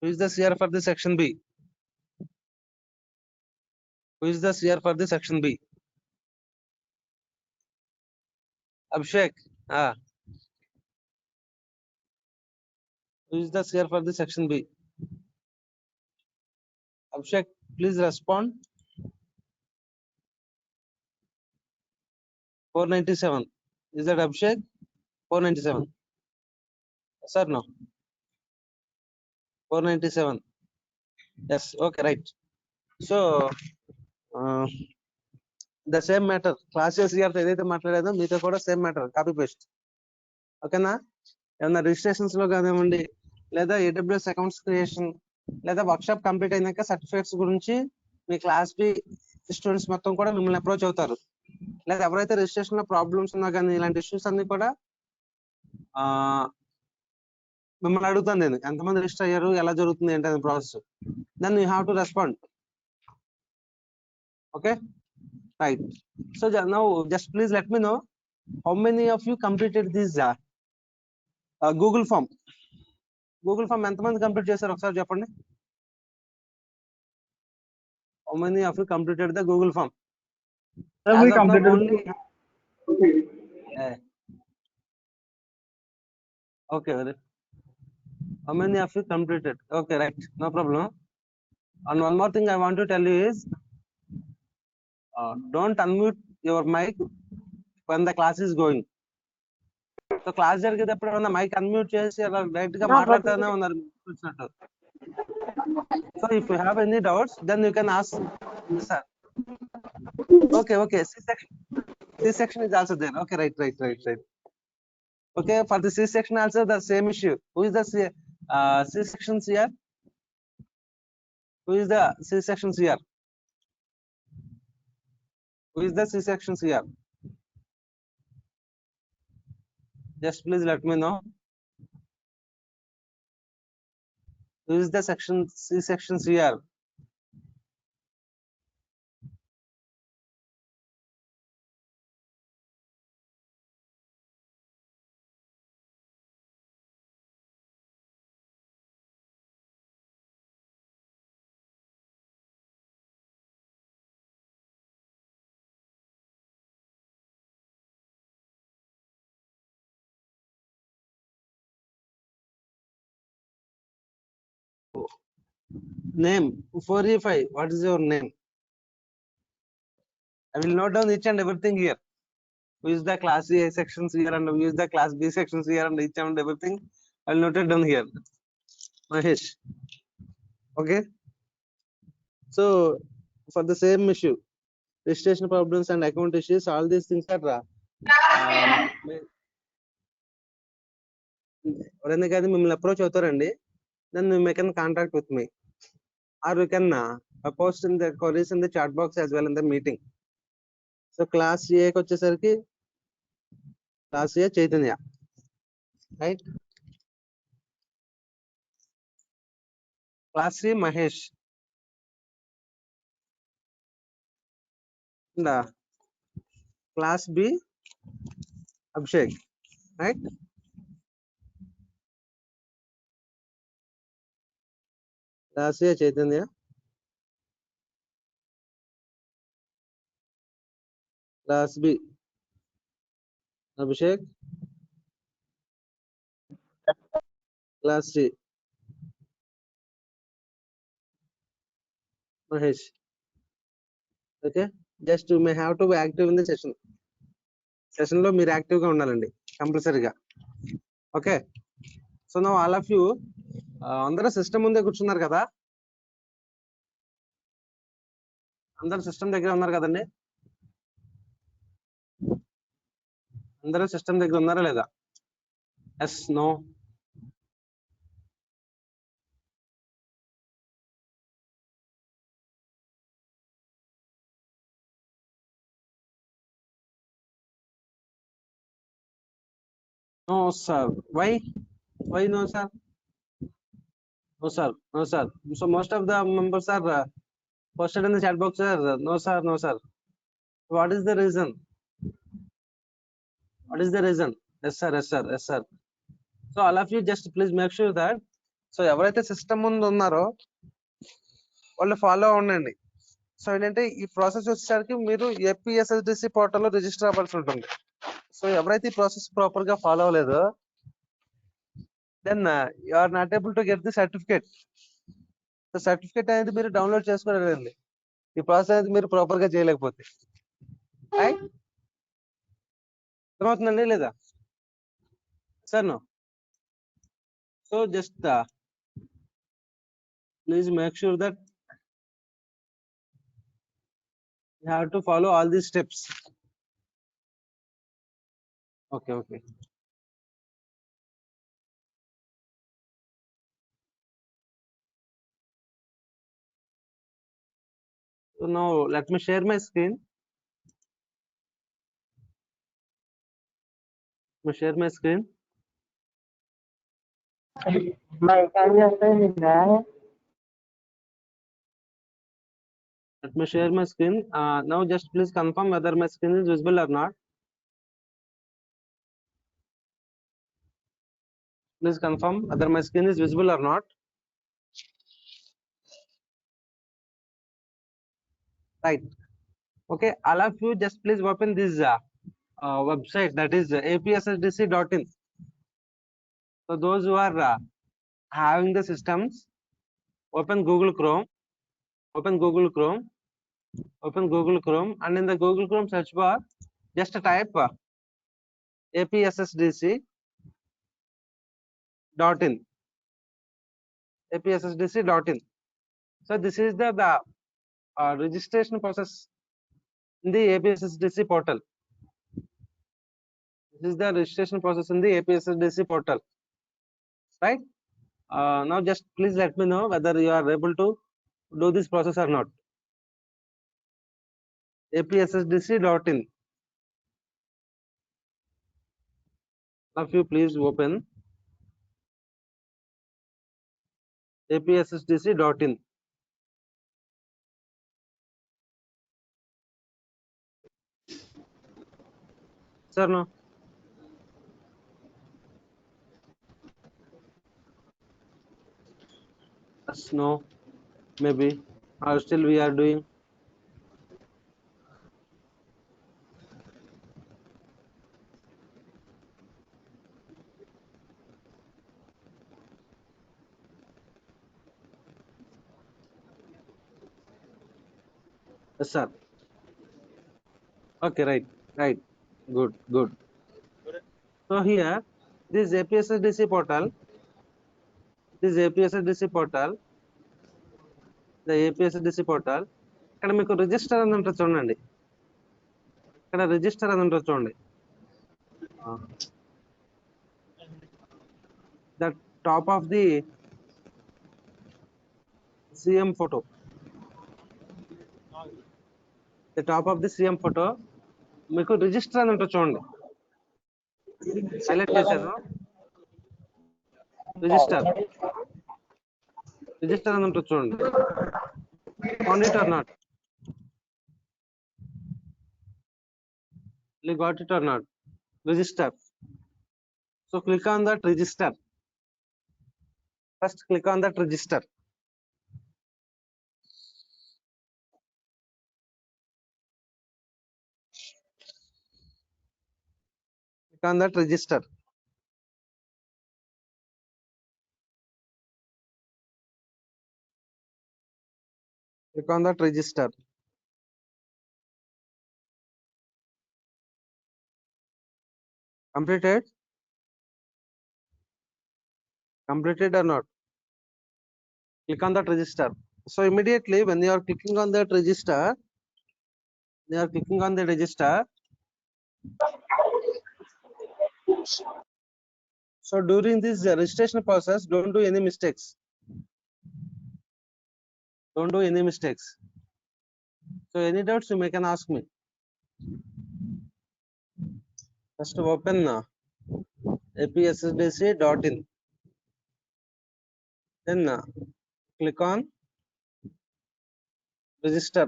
Speaker 3: Who is the CR for the section B? Who is the CR for the section B? Abhishek. Who is the CR for the section B? Abhishek, please respond. 497. Is that Abhishek? 497. Sir, no. 497. Yes, okay, right. So, the same matter. Classes CR ఏదైతే మాట్లాడేదో మీతో కూడా same matter, copy paste. ఓకేనా? ఏమన్నా registrations లో కానివ్వండి, లేదా AWS accounts creation, లేదా workshop complete అయినాక సర్టిఫికేట్స్ గురించి మీ క్లాస్ బి స్టూడెంట్స్ మొత్తం కూడా మిమ్మల్ని అప్రోచ్ అవుతారు. లేదా ఎవరైతే రిజిస్ట్రేషన్ లో ప్రాబ్లమ్స్ ఉన్నా కానీ ఇలాంటి ఇష్యూస్ అన్ని కూడా మిమ్మల్ని అడుగుతాను నేను, ఎంతమంది రిజిస్టర్ అయ్యారు, ఎలా జరుగుతుంది ఏంటనే process. Then you have to respond. Okay, right. So now just please let me know how many of you completed this Google form. Google form ఎంతమంది కంప్లీట్ చేశారు ఒకసారి చెప్పండి. How many of you completed the Google form? Okay, how many of you completed? Okay, right, no problem. And one more thing I want to tell you is don't unmute your mic when the class is going. So class జరిగేటప్పుడు ఏమన్నా mic unmute చేసి అలా direct గా మాట్లాడుతూనే ఉన్నారు కూర్చున్నట్టు. So if you have any doubts then you can ask sir. Okay. C-section is also there. Okay, right. Okay, for the C-section also the same issue. Who is the C-sections here? Who is the C-sections here? Who is the C-sections here? Just please let me know. Who is the C-sections here? Name 4E5. What is your name? I will note down each and everything here. Who is the class A sections here and who is the class B sections here and each and everything. I will note it down here. Mahesh. Okay. So for the same issue, registration problems and account issues, all these things are మిమ్మల్ని approach అవుతారండి. Then you can contact with me, or you can post in the queries in the chat box as well in the meeting. So class A కి వచ్చేసరికి class A Chaitanya, right? Class C Mahesh, and class B Abhishek, right? Class A Chaitanya, class B Abhishek, class C Mahesh. Okay, just you may have to be active in the session. Session లో మీరు active గా ఉండాలండి కంపల్సరీగా. Okay, so now all of you అందరూ system ముందే కూర్చున్నారు కదా, అందరూ సిస్టమ్ దగ్గర ఉన్నారు కదండి, అందరూ సిస్టమ్ దగ్గర ఉన్నారా లేదా? Yes, no? No sir. Why no sir? No sir. So most of the members are posted in the chat box, sir. No sir. What is the reason? Yes sir. So all of you just please make sure that, so ఎవరైతే system ముందు ఉన్నారో వాళ్ళు follow అవ్వండి. So ఏంటంటే ఈ process వచ్చేసరికి మీరు APSSDC పోర్టల్లో రిజిస్టర్ అవ్వాల్సి ఉంటుంది. సో ఎవరైతే ఈ ప్రాసెస్ ప్రాపర్ గా ఫాలో అవ్వలేదో then you are not able to get the certificate. So certificate అనేది మీరు డౌన్లోడ్ చేసుకోలేదండి ఈ ప్రాసెస్ అనేది మీరు ప్రాపర్ గా చేయలేకపోతే. అర్థమవుతుందండి లేదా sir? No. So just please make sure that you have to follow all these steps. Okay. So now let me share my screen. Let me share my screen. Now just please confirm whether my screen is visible or not. Please confirm whether my screen is visible or not. Right. Okay, all of you just please open this website, that is apssdc.in. So those who are having the systems, open Google Chrome, and in the Google Chrome search bar just type APSSDC dot in. APSSDC dot in. So this is the registration process in the APSSDC portal. This is the registration process in the APSSDC portal, right? Now just please let me know whether you are able to do this process or not. APSSDC dot in. Now if you please open APSSDC dot in. Sir, no. Yes, no, maybe, or still we are doing. Yes, sir. Okay, right, good. So here, this APSSDC portal, the APSSDC portal, ఇక్కడ మీకు register అని ఉంటుంది చూడండి. ఇక్కడ register అని ఉంటుంది చూడండి. The top of the CM photo. The top of the CM photo మీకు రిజిస్టర్ అని ఉంటుంది చూడండి. హైలైట్ చేశారు. రిజిస్టర్ అని ఉంటుంది చూడండి. On it or not? You got it or not? Register. So click on that register. First click on that register. Click on that register. Click on that register. Completed? Completed or not? Click on that register. So immediately when you are clicking on that register, so during this registration process, don't do any mistakes. Don't do any mistakes. So any doubts you can ask me. First open APSSDC.in. Then click on register.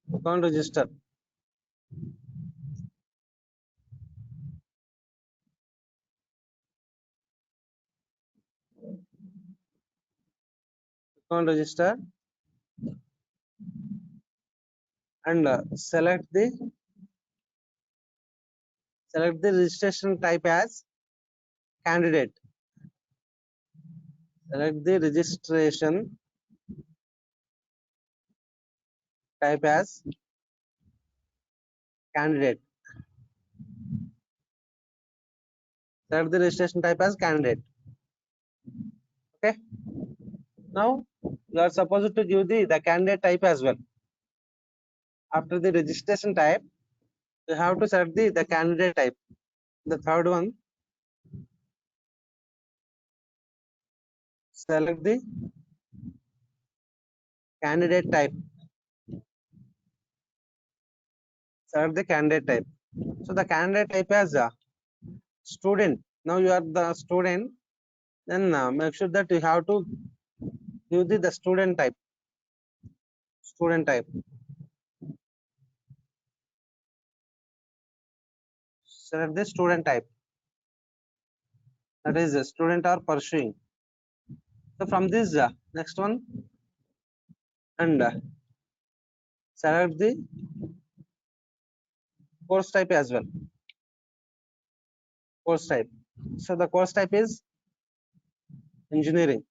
Speaker 3: Click on register. Click on register and select the registration type as candidate. Select the registration type as candidate. Select the registration type as candidate. Okay. Now you are supposed to give the candidate type as well. After the registration type, you have to select the candidate type. The third one, select the candidate type. Select the candidate type. So the candidate type as a student. Now you are the student. Then make sure that you have to give the student type. Student type. Select the student type. That is a student or pursuing. So from this next one, and select the course type as well. Course type. So the course type is engineering.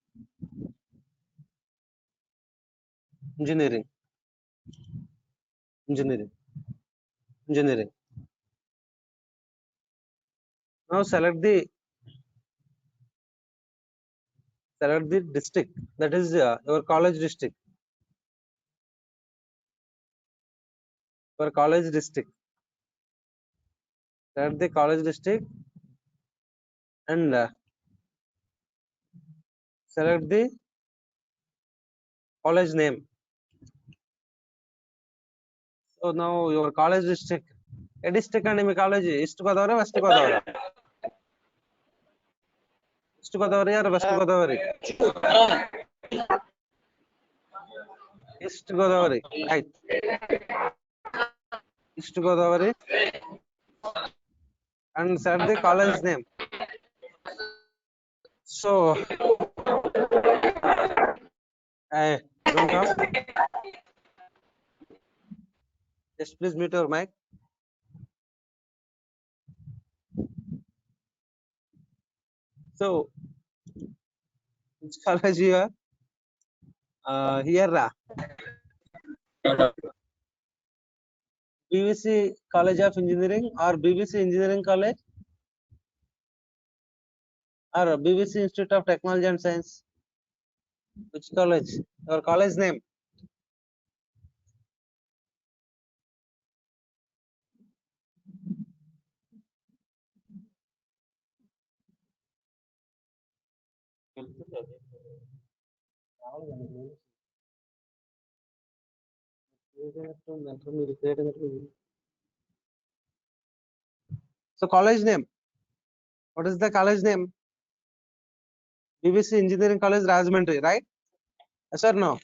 Speaker 3: engineering, engineering, engineering. Now select the district, that is your college district. For college district, select the college district and select the college name. So now your college district, a district and my college, East Godavari, West Godavari, East Godavari or West Godavari? East Godavari, right? East Godavari, and select the college name. So I don't talk. Just please mute your mic. So which college you are? Here, BVC College of Engineering or BVC Engineering College or BVC Institute of Technology and Science? Which college? Your college name? So college name. What is the college name? BVC Engineering College, Rajahmundry, right? Yes or no?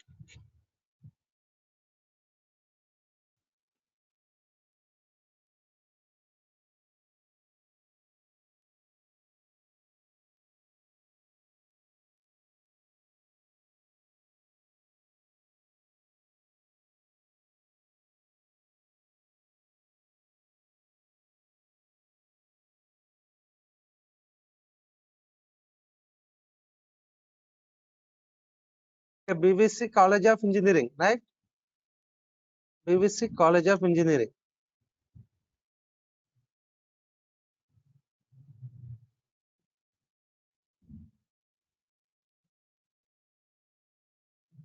Speaker 3: BVC College of Engineering, right? BVC College of Engineering.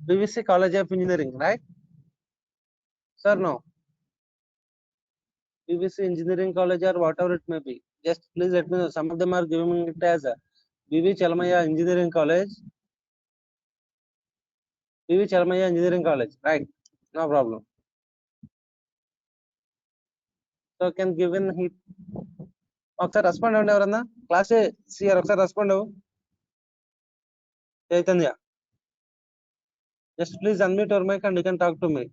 Speaker 3: BVC College of Engineering, right? Sir, no. BVC Engineering College or whatever it may be. Just please let me know. Some of them are giving it as a BV Chalmaya Engineering College. BV Chalmaya Engineering College, right? No problem. So can given he ఒకసారి respond అవ్వండి ఎవరన్నా class CR ఒకసారి respond అవ్వు Chaitanya just please unmute your mic and you can talk to me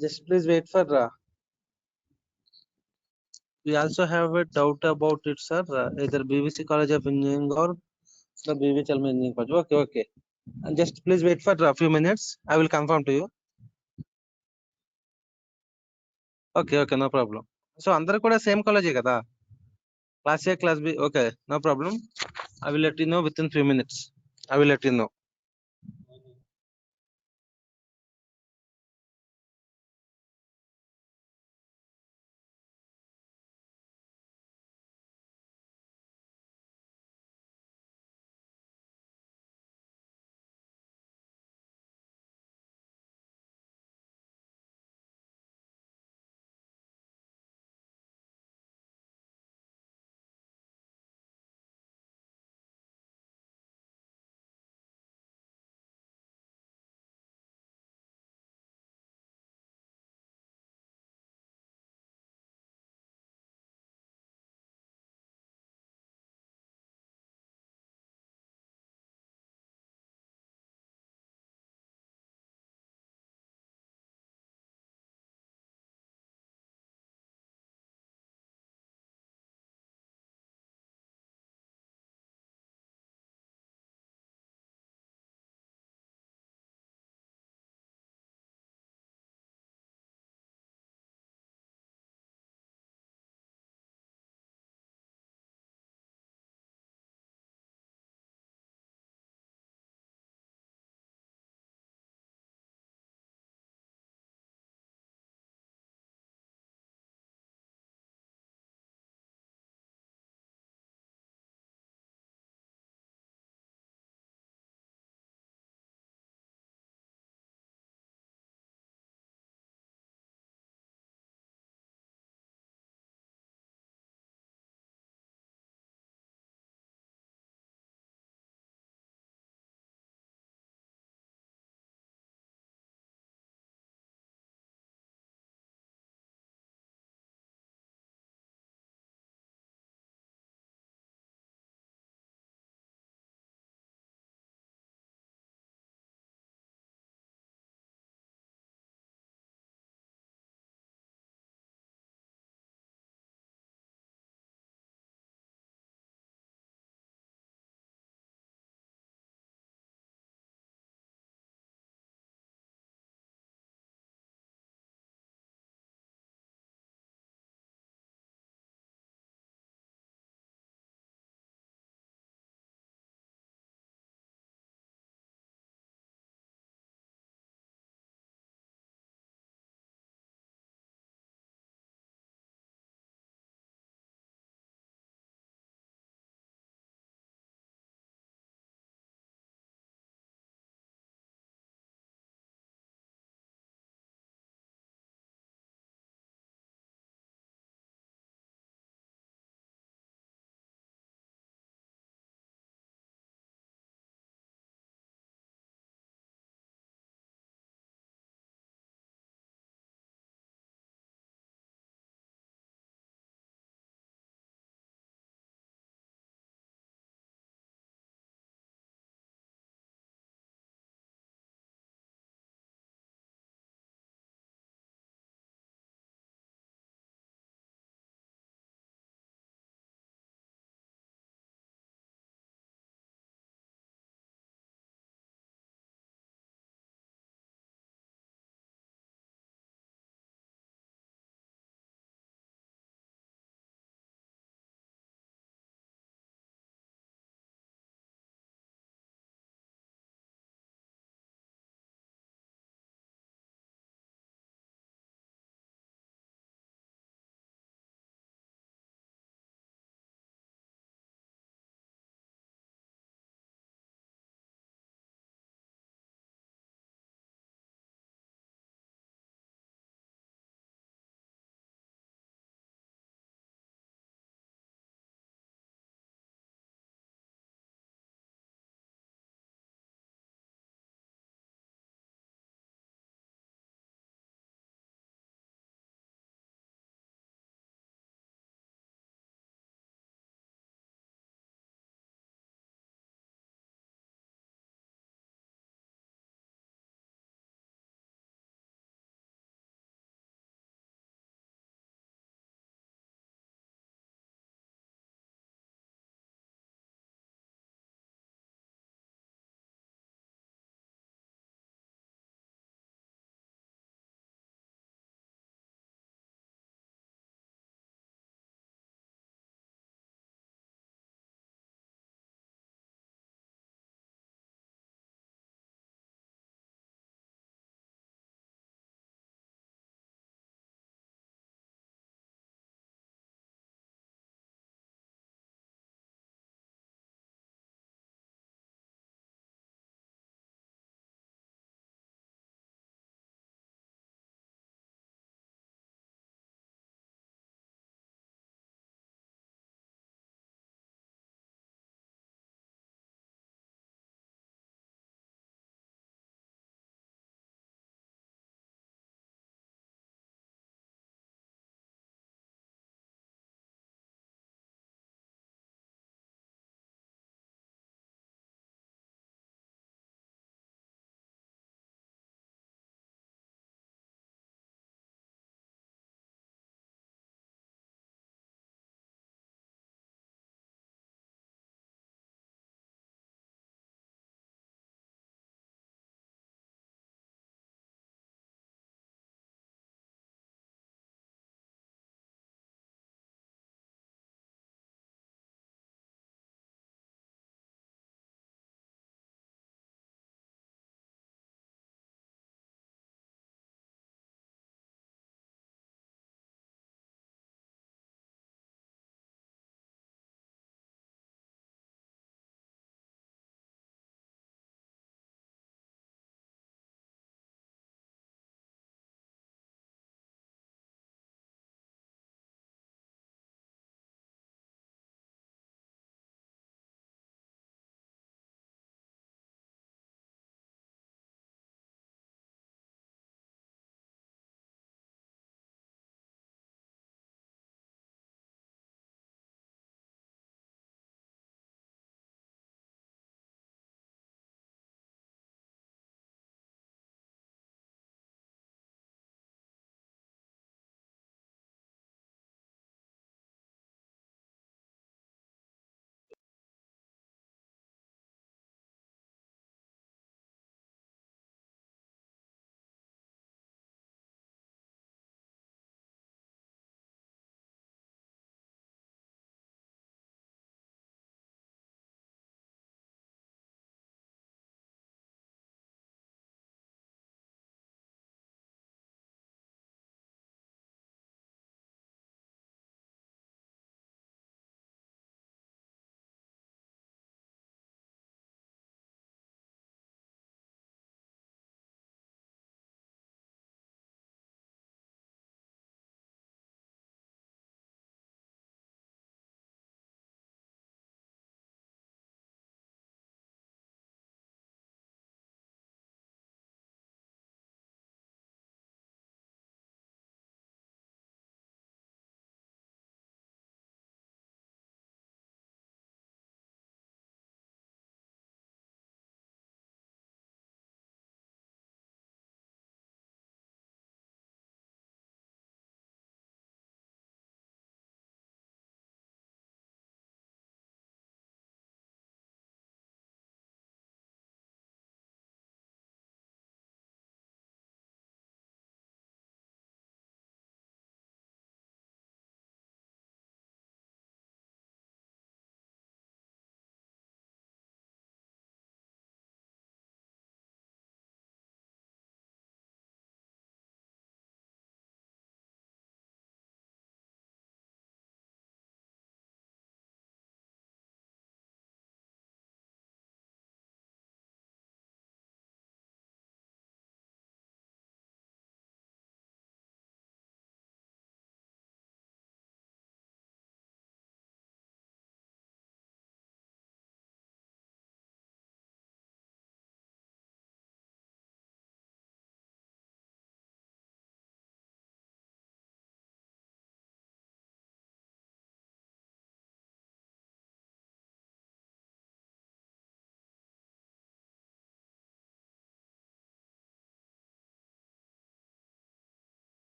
Speaker 3: Just please wait for. We also have a doubt about it, sir. Either BBC College of Engineering or the BVHL Engineering College. Okay, okay. And just please wait for a few minutes. I will confirm to you. Okay, okay, no problem. So అందరూ కూడా same కాలేజే కదా? Class A, Class B. Okay, no problem. I will let you know within few minutes. I will let you know.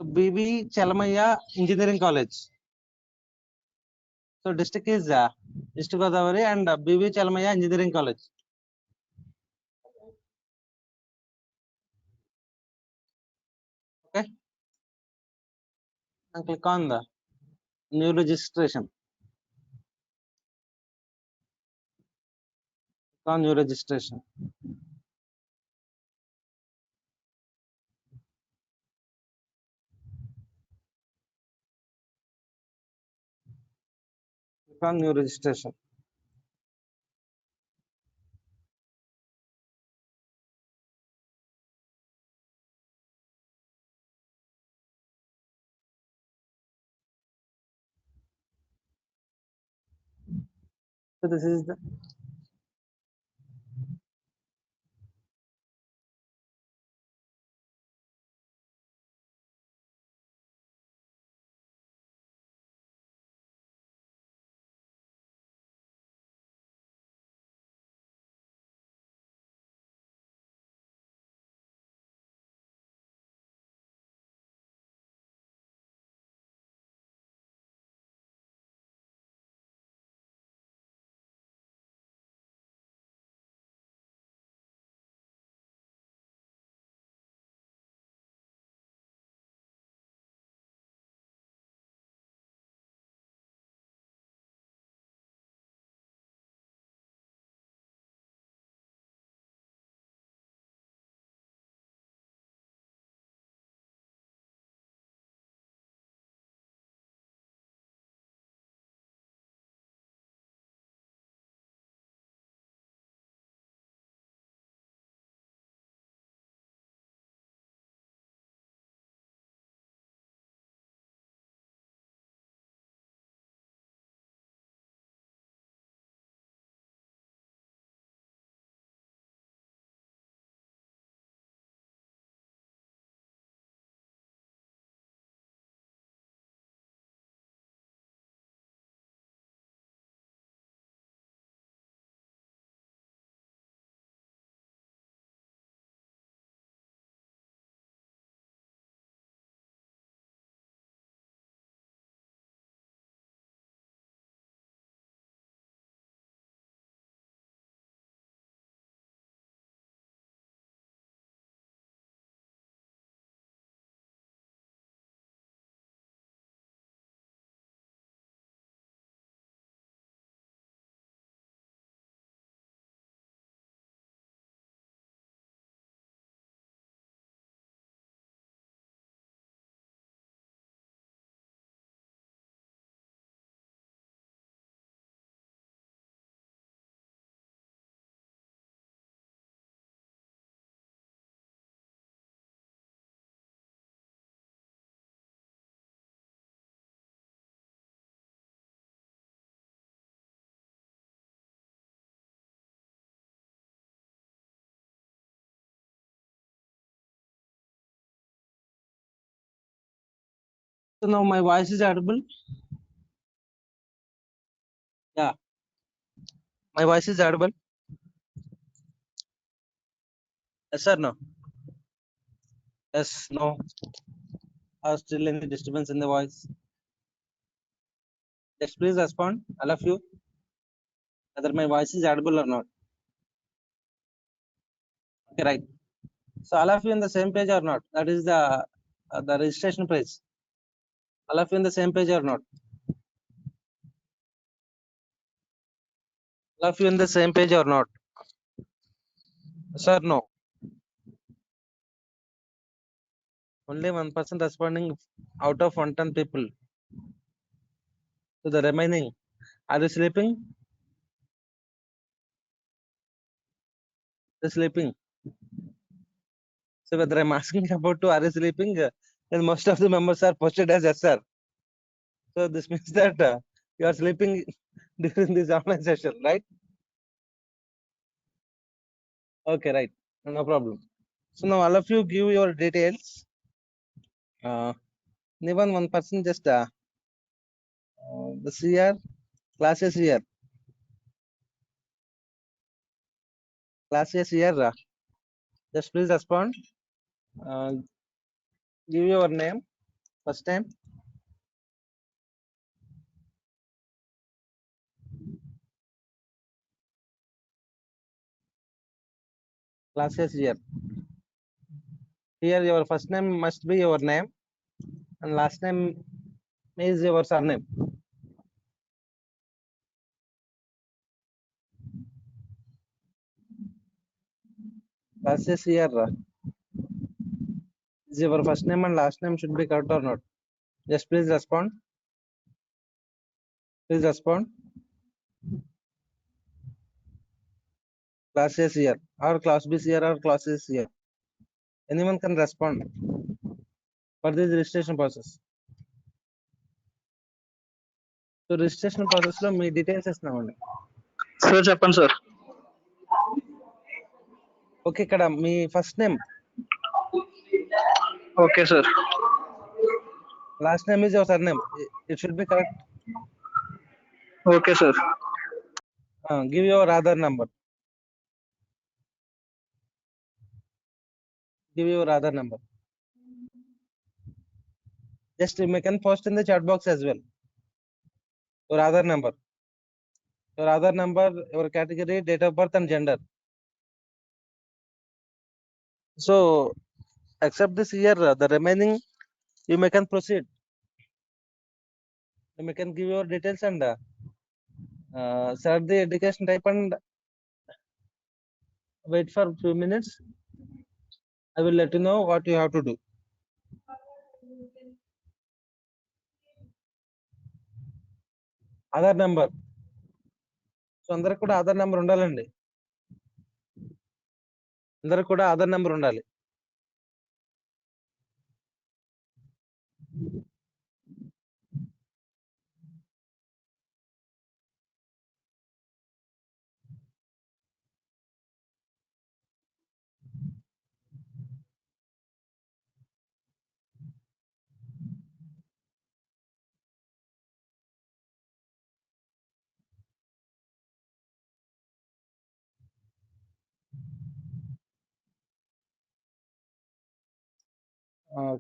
Speaker 3: BB Chalamaya Engineering College. So district is East Godavari and BB Chalamaya Engineering College. Okay. And click on the new registration. Click on new registration. Click on new registration. So this is the so now my voice is audible. Yeah, my voice is audible. Yes or no? Yes, no. Or still any disturbance in the voice? Yes, please respond, all of you, whether my voice is audible or not. Okay, right. So all of you in the same page or not? That is the registration page. All of you in the same page or not? All of you in the same page or not? Sir, no. Only one person responding out of 110 people. So the remaining, are you sleeping? They're sleeping. So whether I'm asking about to are you sleeping, then most of the members are posted as yes, sir. So this means that you are sleeping during this online session, right? Okay, right. No problem. So now all of you give your details. Even one person just the CR, classes here, classes here. Just please respond. Uh, give your name. First name, classes year. Here your first name must be your name and last name is your surname. Classes year is your first name and last name should be correct or not? Just please respond. Please respond. Class A year or class B year or class A year. Anyone can respond for this registration process. So registration process లో మీ details ఇస్తున్నామండి.
Speaker 4: Sir చెప్పండి sir.
Speaker 3: Okay, ఇక్కడ మీ first name,
Speaker 4: okay sir.
Speaker 3: Last name is your surname. It should be correct.
Speaker 4: Okay sir.
Speaker 3: Give your Aadhaar number. Give your Aadhaar number. Just you can post in the chat box as well. Your Aadhaar number. Your Aadhaar number, your category, date of birth and gender. So accept this year. The remaining you may can proceed. You may can give your details and select the education type and wait for a few minutes. I will let you know what you have to do. Aadhaar number. So అందరికి కూడా Aadhaar number ఉండాలండి. అందరికి కూడా Aadhaar number ఉండాలి.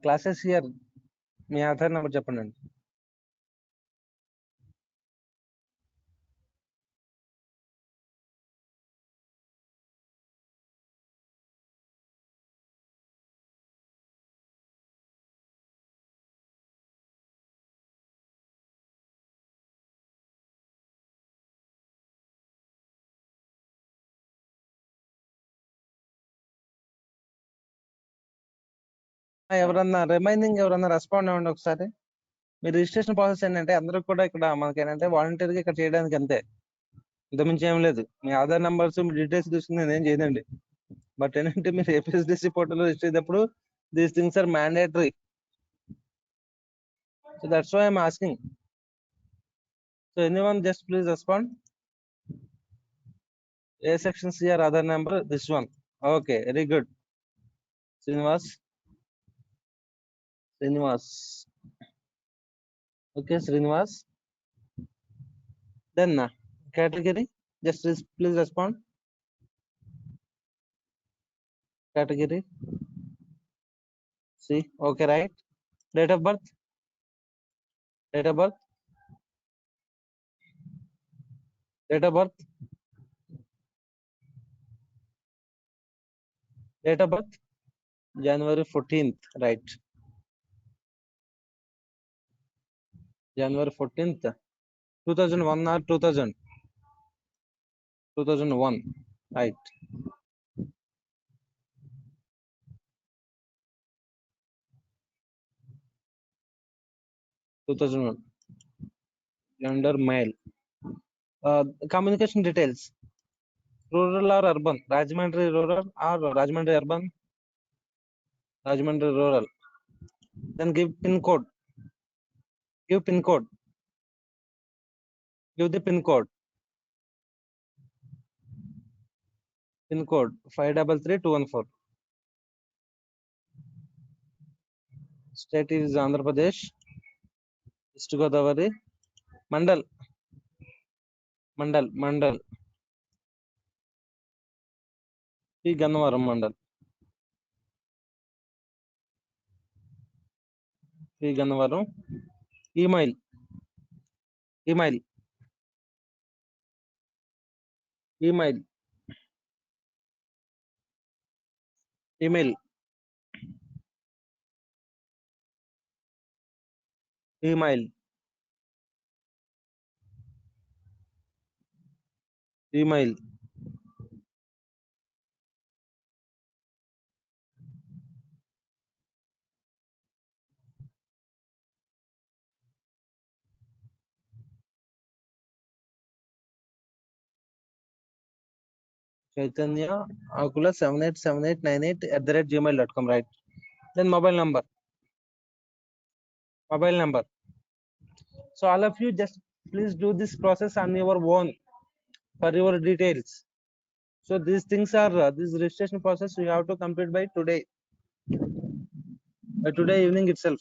Speaker 3: Classes year మీ Aadhaar number చెప్పండి. ఎవరన్నా remaining ఎవరన్నా respond అవ్వండి ఒకసారి. మీ రిజిస్ట్రేషన్ ప్రాసెస్ ఏంటంటే అందరూ కూడా ఇక్కడ మనకి ఏంటంటే వాలంటీర్గా ఇక్కడ చేయడానికి అంతే, ఇంతకుమించి ఏం లేదు. మీ ఆధార్ నెంబర్స్ మీ డీటెయిల్స్ తీసుకుని నేనేం చేయదండి. బట్ ఏంటంటే మీరు ఏపీఎస్డిసి పోర్టల్ రిజిస్టర్ అయ్యేటప్పుడు these things are mandatory. So that's why I'm asking. So anyone just please respond. A section CR Aadhaar number? This one. Okay, very good. Srinivas. Okay, Srinivas. Then category, just please respond. Category C. Okay, right. Date of birth. Date of birth. Date of birth. Date of birth. January 14th, right. January 14th, 2001 or 2000? 2001, right. Gender male. Communication details. Rural or urban? Rajahmundry rural or Rajahmundry urban? Rajahmundry rural. Then give pin code. Give pin code. Give the pin code. Pin code 533214. State is Andhra Pradesh. East Godavari. Mandal. P. Gannavaram Mandal. P Gannavaram. Email. Email. Email. Email. Email. Email. Chaitanya Akula 787898 @gmail.com, right? Then mobile number. Mobile number. So all of you just please do this process on your own for your details. So these things are this registration process you have to complete by today evening itself.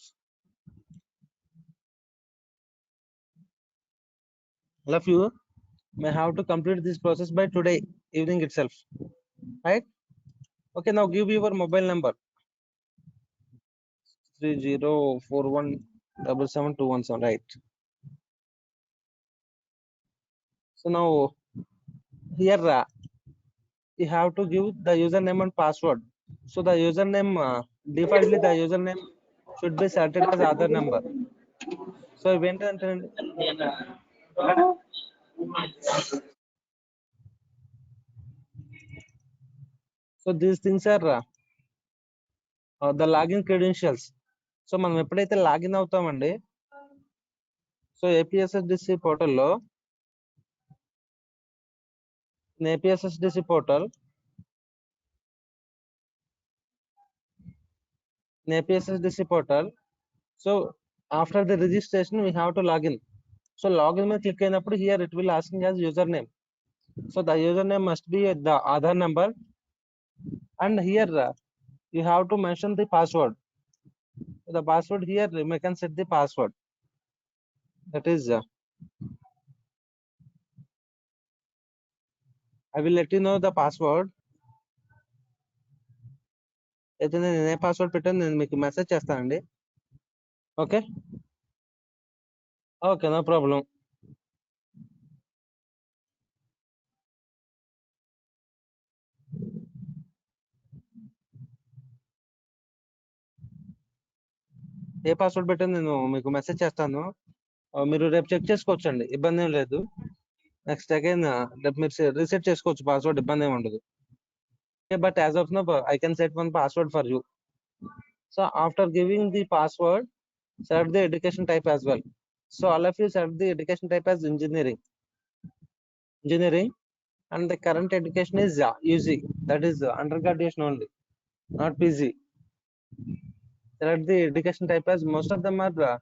Speaker 3: All of you may have to complete this process by today evening itself, right? Okay, now give your mobile number. 3041777217, right? So now here you have to give the username and password. So the username defaultly the username should be selected as Aadhaar number. So event and so these things are the login credentials. So మనం ఎప్పుడైతే login అవుతామండి, so APSSDC పోర్టల్లో APSSDC portal so after the registration we have to login. So login మీద click అయినప్పుడు here it will asking as user name. So the user name must be the Aadhaar number and here you have to mention the password. The password here you can set the password. That is I will let you know the password. అయితే నేను ఏ password పెట్టాను నేను మీకు message చేస్తానండి. Okay okay, no problem. ఏ password పెట్టాను నేను మీకు మెసేజ్ చేస్తాను, మీరు రేపు చెక్ చేసుకోవచ్చండి, ఇబ్బంది ఏం లేదు. నెక్స్ట్ అగైన్ రేపు మీరు రీసెట్ చేసుకోవచ్చు పాస్వర్డ్, ఇబ్బంది ఏమి ఉండదు. But as of now I can set one password for you. So after giving the password select the education type as well. So all of you select the education type as engineering and the current education is UG, that is undergraduation only, not PG. Select the education type as most of them are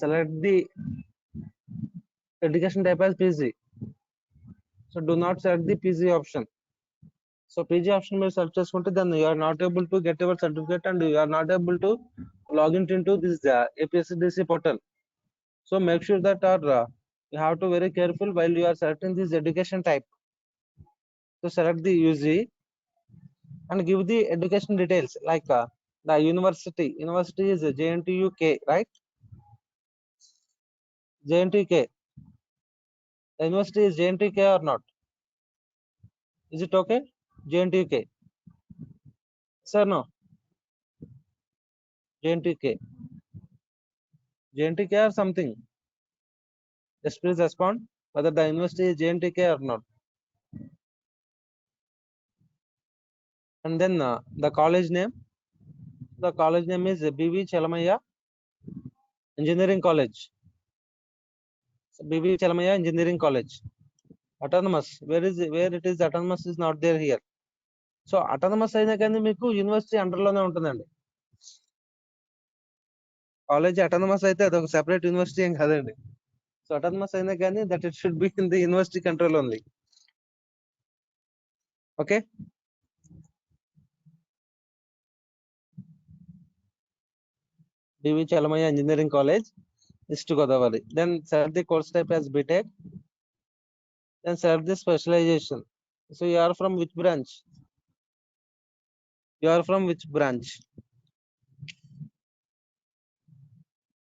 Speaker 3: select the education type as PG. So do not select the PG option. So PG option మీరు select చేసుకుంటే then you are not able to get your certificate and you are not able to log into this APSCDC portal. So make sure that you have to very careful while you are selecting this education type. So select the UG and give the education details like the university is JNTUK, right? JNTUK. The university is JNTUK or not? Is it okay? JNTUK. Sir, no. JNTUK or something. Just please respond whether the university is JNTUK or not. And then the college name. The college name is BV Chalamaya Engineering College. So BV Chalamaya Engineering College. Autonomous. Where it is autonomous is not there here. So autonomous అయినా కానీ మీకు university అండర్లోనే ఉంటుందండి. College autonomous అయితే అది ఒక separate university ఏం కాదండి. So autonomous అయినా కానీ that it should be in the university control only. Okay. BV Chalamaya Engineering College, East Godavari. Then select the course type as BTech. Then select the specialization. So you are from which branch? You are from which branch?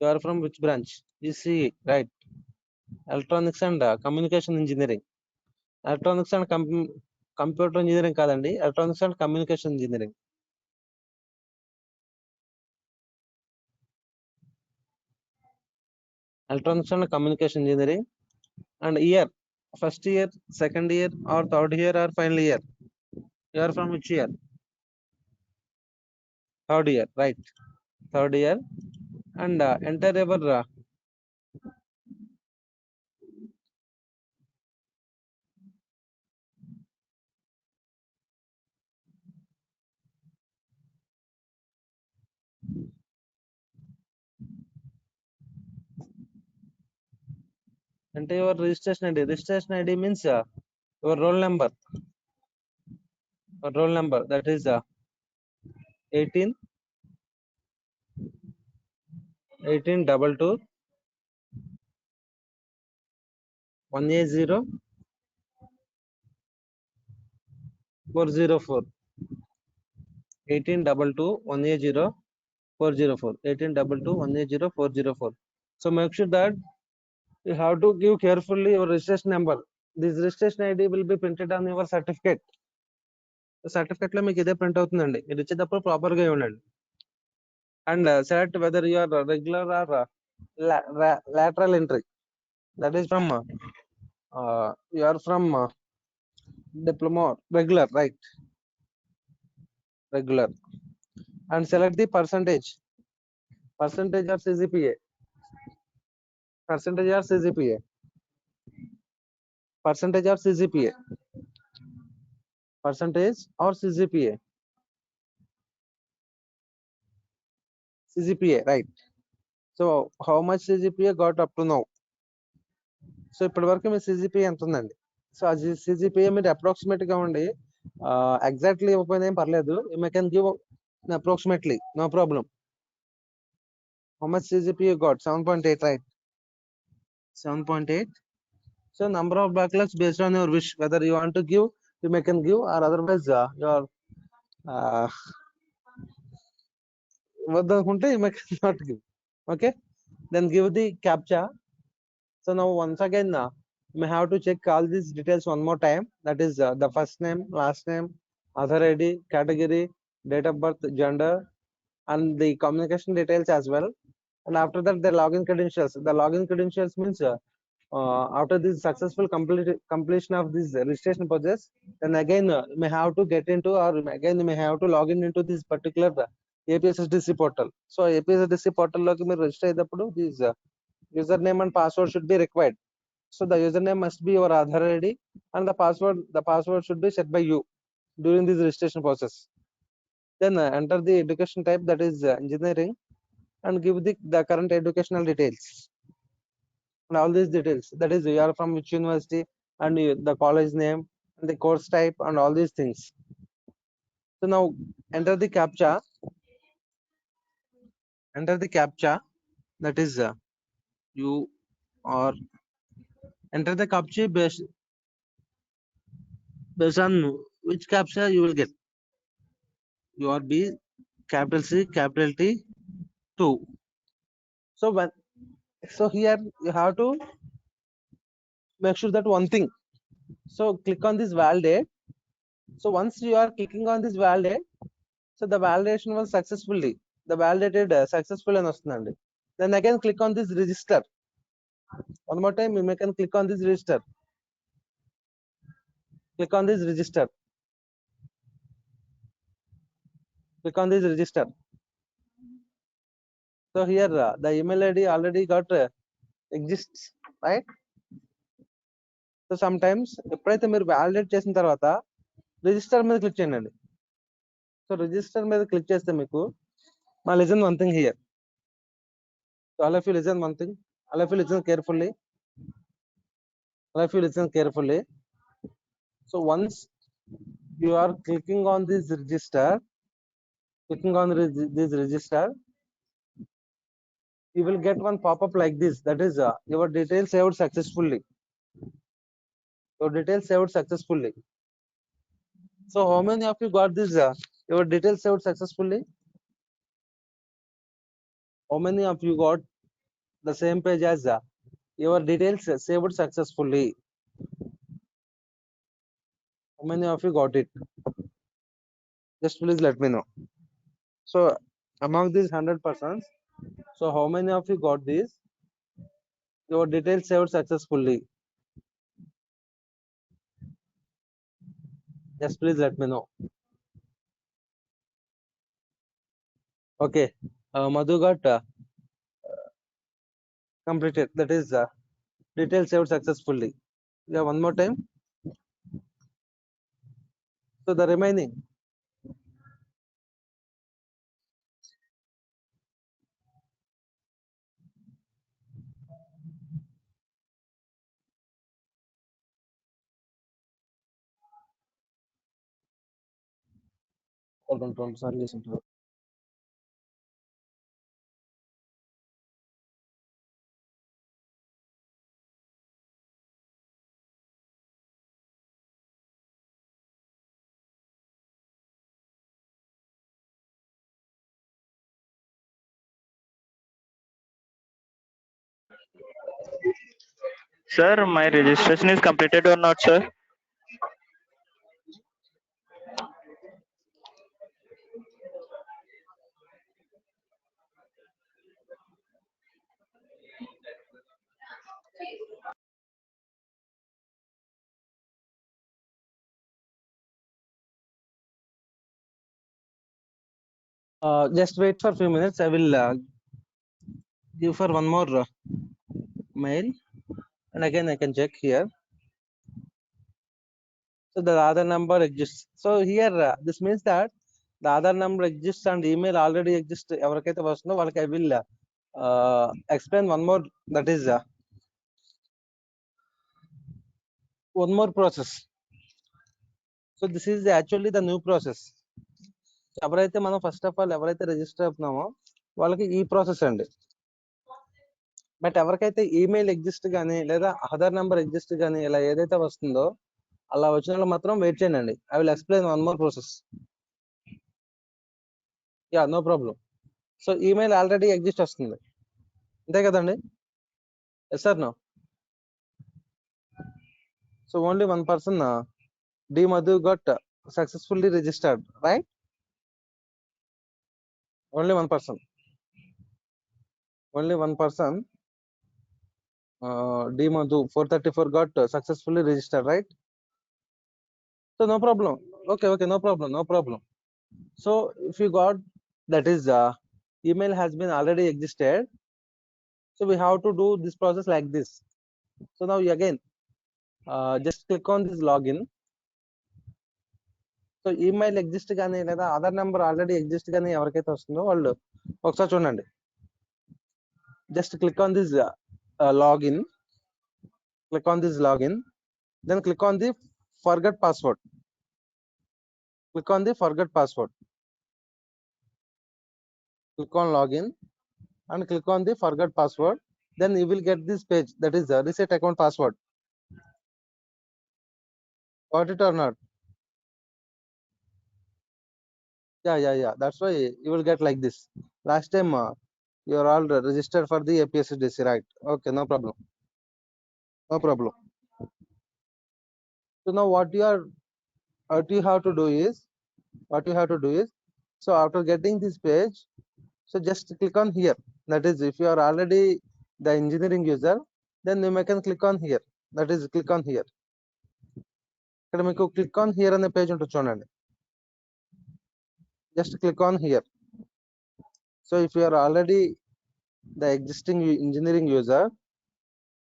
Speaker 3: You are from which branch? ECE, right? Electronics and Communication Engineering. Electronics and Computer Engineering కాదండి, Electronics and Communication Engineering. Electronics and Communication Engineering. And year, first year, second year, or third year, or final year. You are from which year? Third year, right? Third year. And enter your enter your registration ID. Registration ID means your roll number. Your roll number, that is 18 22 180 404. 1822 180 404. 1822 180 404. So make sure that you have to give carefully your registration number. This registration ID will be printed on your certificate. Certificate లో మీకు ఇదే print అవుతుందండి. మీరు ఇచ్చేటప్పుడు proper గా ఇవ్వండి. And select whether you are regular or lateral entry. That is from you are from diploma regular, right? Regular. And select the percentage or CGPA. Percentage or CGPA. Percentage or CGPA. Percentage or CGPA. CGPA, right? So how much CGPA got up to now? So ఇప్పటి వరకు మీ CGPA ఎంత ఉందండి? So అది CGPA మీరు approximate గా ఉండి exactly ఇవ్వకపోయినా ఏం పర్లేదు. You may can give approximately, no problem. How much CGPA you got? 7.8, right? 7.8. So number of backlogs based on your wish, whether you want to give, you may can give, or otherwise your you may not give. Okay, then give the captcha. So now once again you may have to check all these details one more time. That is the first name, last name, Aadhaar ID, category, date of birth, gender, and the communication details as well. And after that the login credentials. The login credentials means after this successful completion of this registration process, then again you may have to get into, or again you may have to log in into this particular APSSDC portal. So APSSDC portal loki meer register ayinappudu this username and password should be required. So the username must be your Aadhaar ID, and the password should be set by you during this registration process. Then enter the education type, that is engineering, and give the current educational details and all these details. That is you are from which university, and the college name, and the course type, and all these things. So now enter the captcha. Enter the captcha, that is you or enter the captcha based on which captcha you will get. You are B, capital C, capital T, 2. So here you have to make sure that one thing. So click on this validate. So once you are clicking on this validate, so the validation was successfully, the validated successful and vastundandi. Then again click on this register. One more time you can click on this register. Click on this register. Click on this register. So here the email ID already got exists, right? So sometimes ఎప్పుడైతే మీరు validate చేసిన తర్వాత register మీద click చేయండి. So register మీద click చేస్తే మీకు listen one thing here. So all of you listen one thing. All of you listen carefully. All of you listen carefully. So once you are clicking on this register, this register, you will get one pop-up like this. That is your details saved successfully. Your details saved successfully. So how many of you got this? Your details saved successfully. How many of you got the same page as your details saved successfully. How many of you got it? Just please let me know. So among these 100 persons, so how many of you got this? Your details saved successfully. Just please let me know. Okay, Madhu got completed. That is details saved successfully. Yeah, one more time. So the remaining. Hold on, sorry, listen to it.
Speaker 4: Sir, my registration is completed or not, sir?
Speaker 3: Just wait for a few minutes. I will give for one more mail, and again I can check here. So the other number exists. So here this means that the other number exists and email already exists. ఎవరికైతే వస్తుందో వాళ్ళకి I will explain one more. That is one more process. So this is actually the new process. ఎవరైతే మనం first of all ఎవరైతే register అవుతున్నామో వాళ్ళకి ఈ process అండి. But ఎవరికైతే ఈమెయిల్ ఎగ్జిస్ట్ కానీ లేదా ఆధార్ నెంబర్ ఎగ్జిస్ట్ కానీ ఇలా ఏదైతే వస్తుందో అలా వచ్చిన వాళ్ళు మాత్రం వెయిట్ చేయండి. I will explain one more process. Yeah, no problem. So email already exist వస్తుంది, అంతే కదండి? Yes sir, no? So only one person D Madhu got successfully registered, right? Only one person, only one person, D Madhu 434 got successfully registered, right? So no problem. Okay, no problem. So if you got, that is email has been already existed, so we have to do this process like this. So now again just click on this login. So email exist గానీ లేదా Aadhaar number already exist గానీ ఎవరికైతే వస్తుందో వాళ్ళు ఒకసారి చూడండి. Just click on this login. Click on this login, then click on the forget password. Click on the forget password. Click on login and click on the forget password. Then you will get this page, that is the reset account password. Got it or not? Yeah. That's why you will get like this. Last time you are all registered for the APSDC, right? Okay, no problem. So now what you have to do is, so after getting this page, so just click on here. That is, if you are already the engineering user, then you can click on here. That is, click on here. ఇక్కడ మీకు click on here అనే page ఉంటుంది చూడండి. Just click on here. So if you are already the existing engineering user,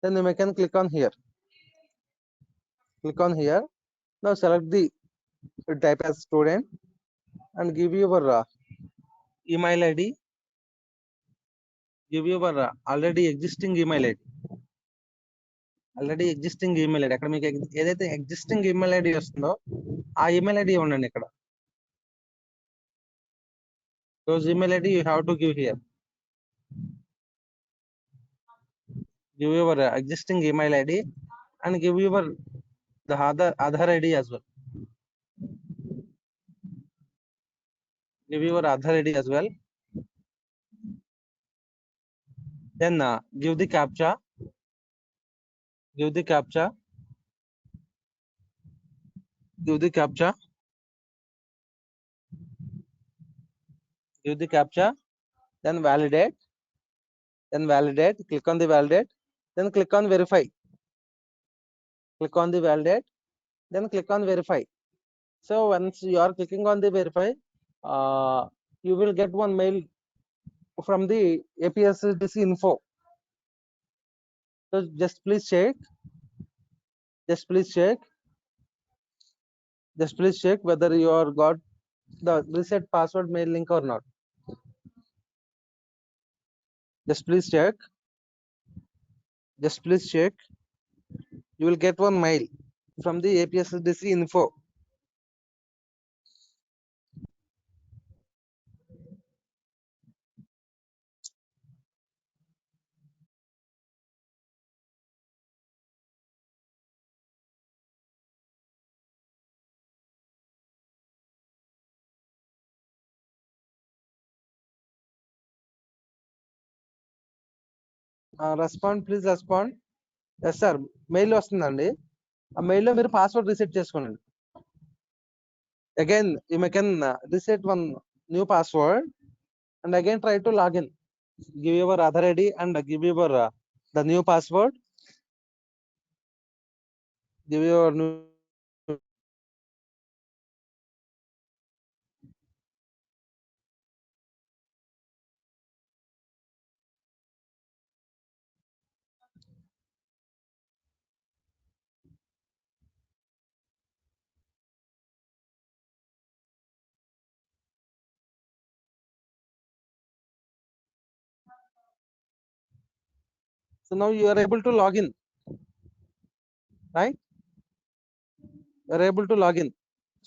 Speaker 3: then you can click on here. Click on here. Now select the type as student and give your email ID. Give your already existing email ID. అక్కడ మీకు ఏదైతే existing email ID వస్తుందో ఆ email ID ఉండండి ఇక్కడ. Those email ID you have to give here. Give your existing email ID and give your the Aadhaar ID as well. Give your Aadhaar ID as well. Then give the captcha. Give the captcha. Give the captcha. Give the captcha. Then validate. Then validate. Click on the validate. Then click on verify. Click on the validate. Then click on verify. So once you are clicking on the verify, you will get one mail from the APSDC info. So just please check. Just please check. Just please check whether you are got the reset password mail link or not. Just please check. Just please check. You will get one mail from the APSDC info. Respond, please respond. Yes sir, mail వస్తుందండి. ఆ mail లో మీరు password reset చేసుకోండి. Again you can reset one new password and again try to log in. Give your Aadhaar ID and give your the new password. Give your new. So now you are able to log in, right? You are able to log in.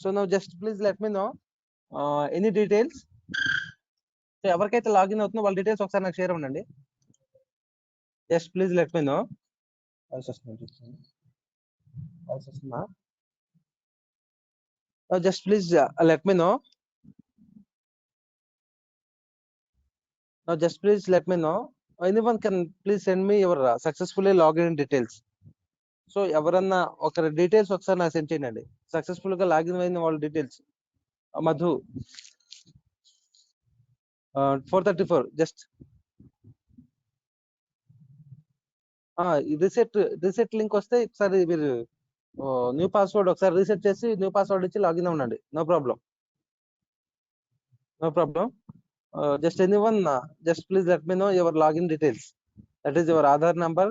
Speaker 3: So now just please let me know any details. So ఎవరికైతే login అవుతుందో వాళ్ళ details ఒకసారి నాకు share అవ్వండి. Just please let me know. Just please let me know. Now just please let me know. Anyone can please send me your successfully login details. So ఎవరన్నా ఒక details ఒకసారి నాకు సెండ్ చేయండి. సక్సెస్ఫుల్ గా login అయిన వాళ్ళ డీటెయిల్స్. మధు 434 జస్ట్ రీసెట్ లింక్ వస్తే ఒకసారి మీరు న్యూ పాస్వర్డ్ ఒకసారి రీసెట్ చేసి న్యూ పాస్వర్డ్ ఇచ్చి లాగిన్ అవ్వండి. No problem. No problem. Just anyone, just please let me know your login details. That is your Aadhaar number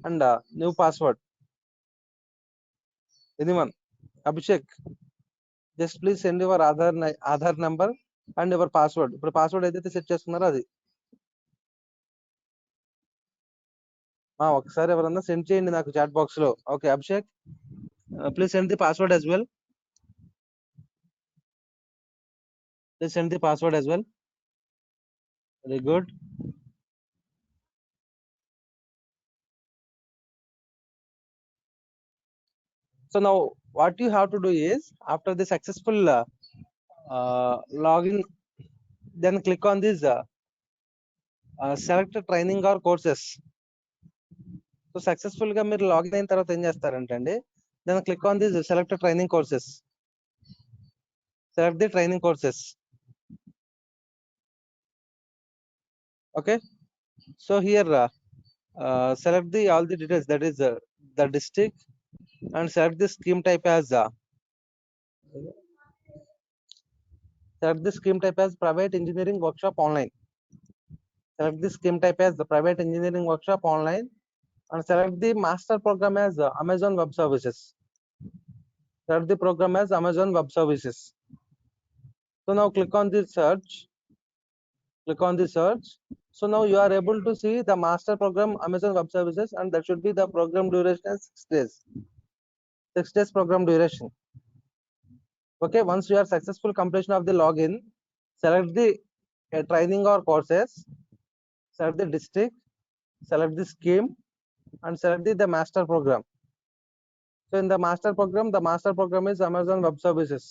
Speaker 3: and new password. Anyone? Abhishek, just please send your Aadhaar number and your password. ఇప్పుడు password ఏదైతే set చేస్తున్నారో అది ఒకసారి ఎవరన్నా send చేయండి నాకు chat box లో. Okay Abhishek, please send the password as well. Please send the password as well. Very good. So now what you have to do is after the successful login, then click on this select training or courses. So successful గా మీరు login అయిన తర్వాత ఏం చేస్తారంటే అండి, then click on this select training courses. Select the training courses. Okay, so here select the all the details, that is the district, and select the scheme type as private engineering workshop online. Select the scheme type as the private engineering workshop online and select the master program as Amazon Web Services. Select the program as Amazon Web Services. So now click on the search. Click on the search. So now you are able to see the master program Amazon Web Services, and that should be the program duration as 6 days. 6 days program duration. Okay, once you are successful completion of the login, select the training or courses, select the district, select the scheme, and select the master program. So in the master program is Amazon Web Services,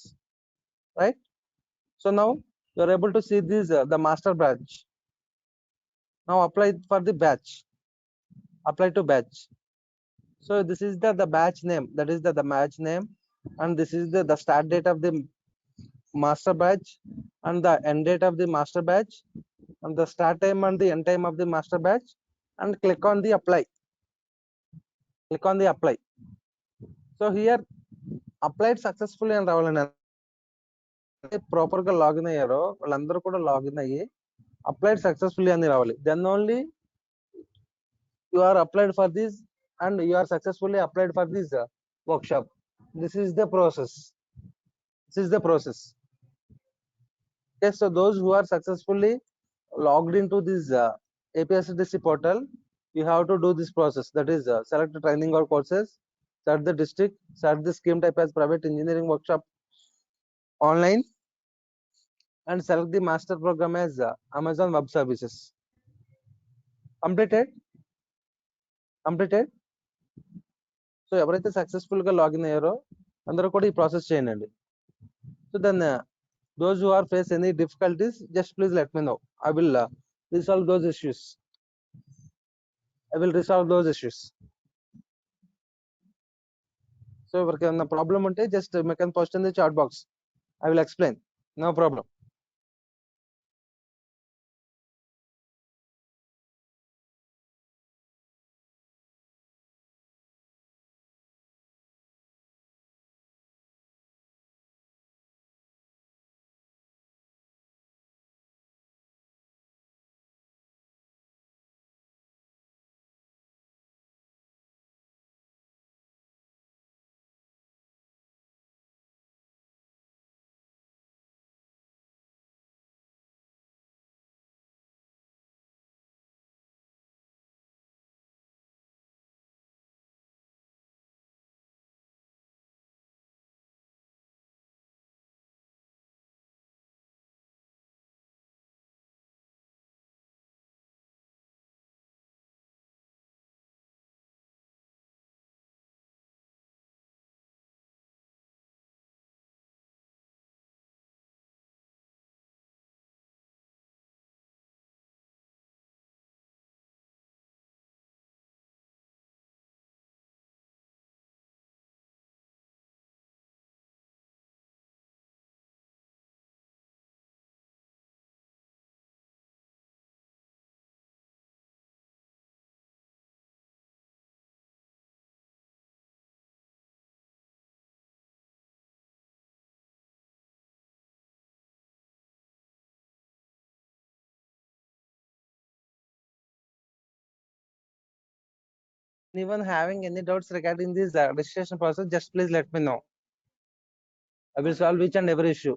Speaker 3: right? So now you are able to see this the master branch. Now apply for the batch. Apply to batch. So this is the batch name. That is the batch name, and this is the start date of the master batch and the end date of the master batch and the start time and the end time of the master batch, and click on the apply. Click on the apply. So here applied successfully and రావాలండి. Proper గా login అయ్యారో వాళ్ళందరూ కూడా login అయ్యి applied successfully అని రావాలి. Then only you are applied for this and you are successfully applied for this workshop. This is the process. Okay, so those who are successfully logged into this APSDC portal, you have to do this process. That is select the training or courses, set the district, set the scheme type as private engineering workshop online, and select the master program as Amazon Web Services. Completed. So ఎవరైతే successful గా login అయ్యారో అందరూ కూడా ఈ process చేయండి. So then those who are face any difficulties, just please let me know. I will resolve those issues. So ఎవరికైనా problem ఉంటే just you can post in the chat box. I will explain. No problem. Anyone having any doubts regarding this registration process, just please let me know. I will solve each and every issue.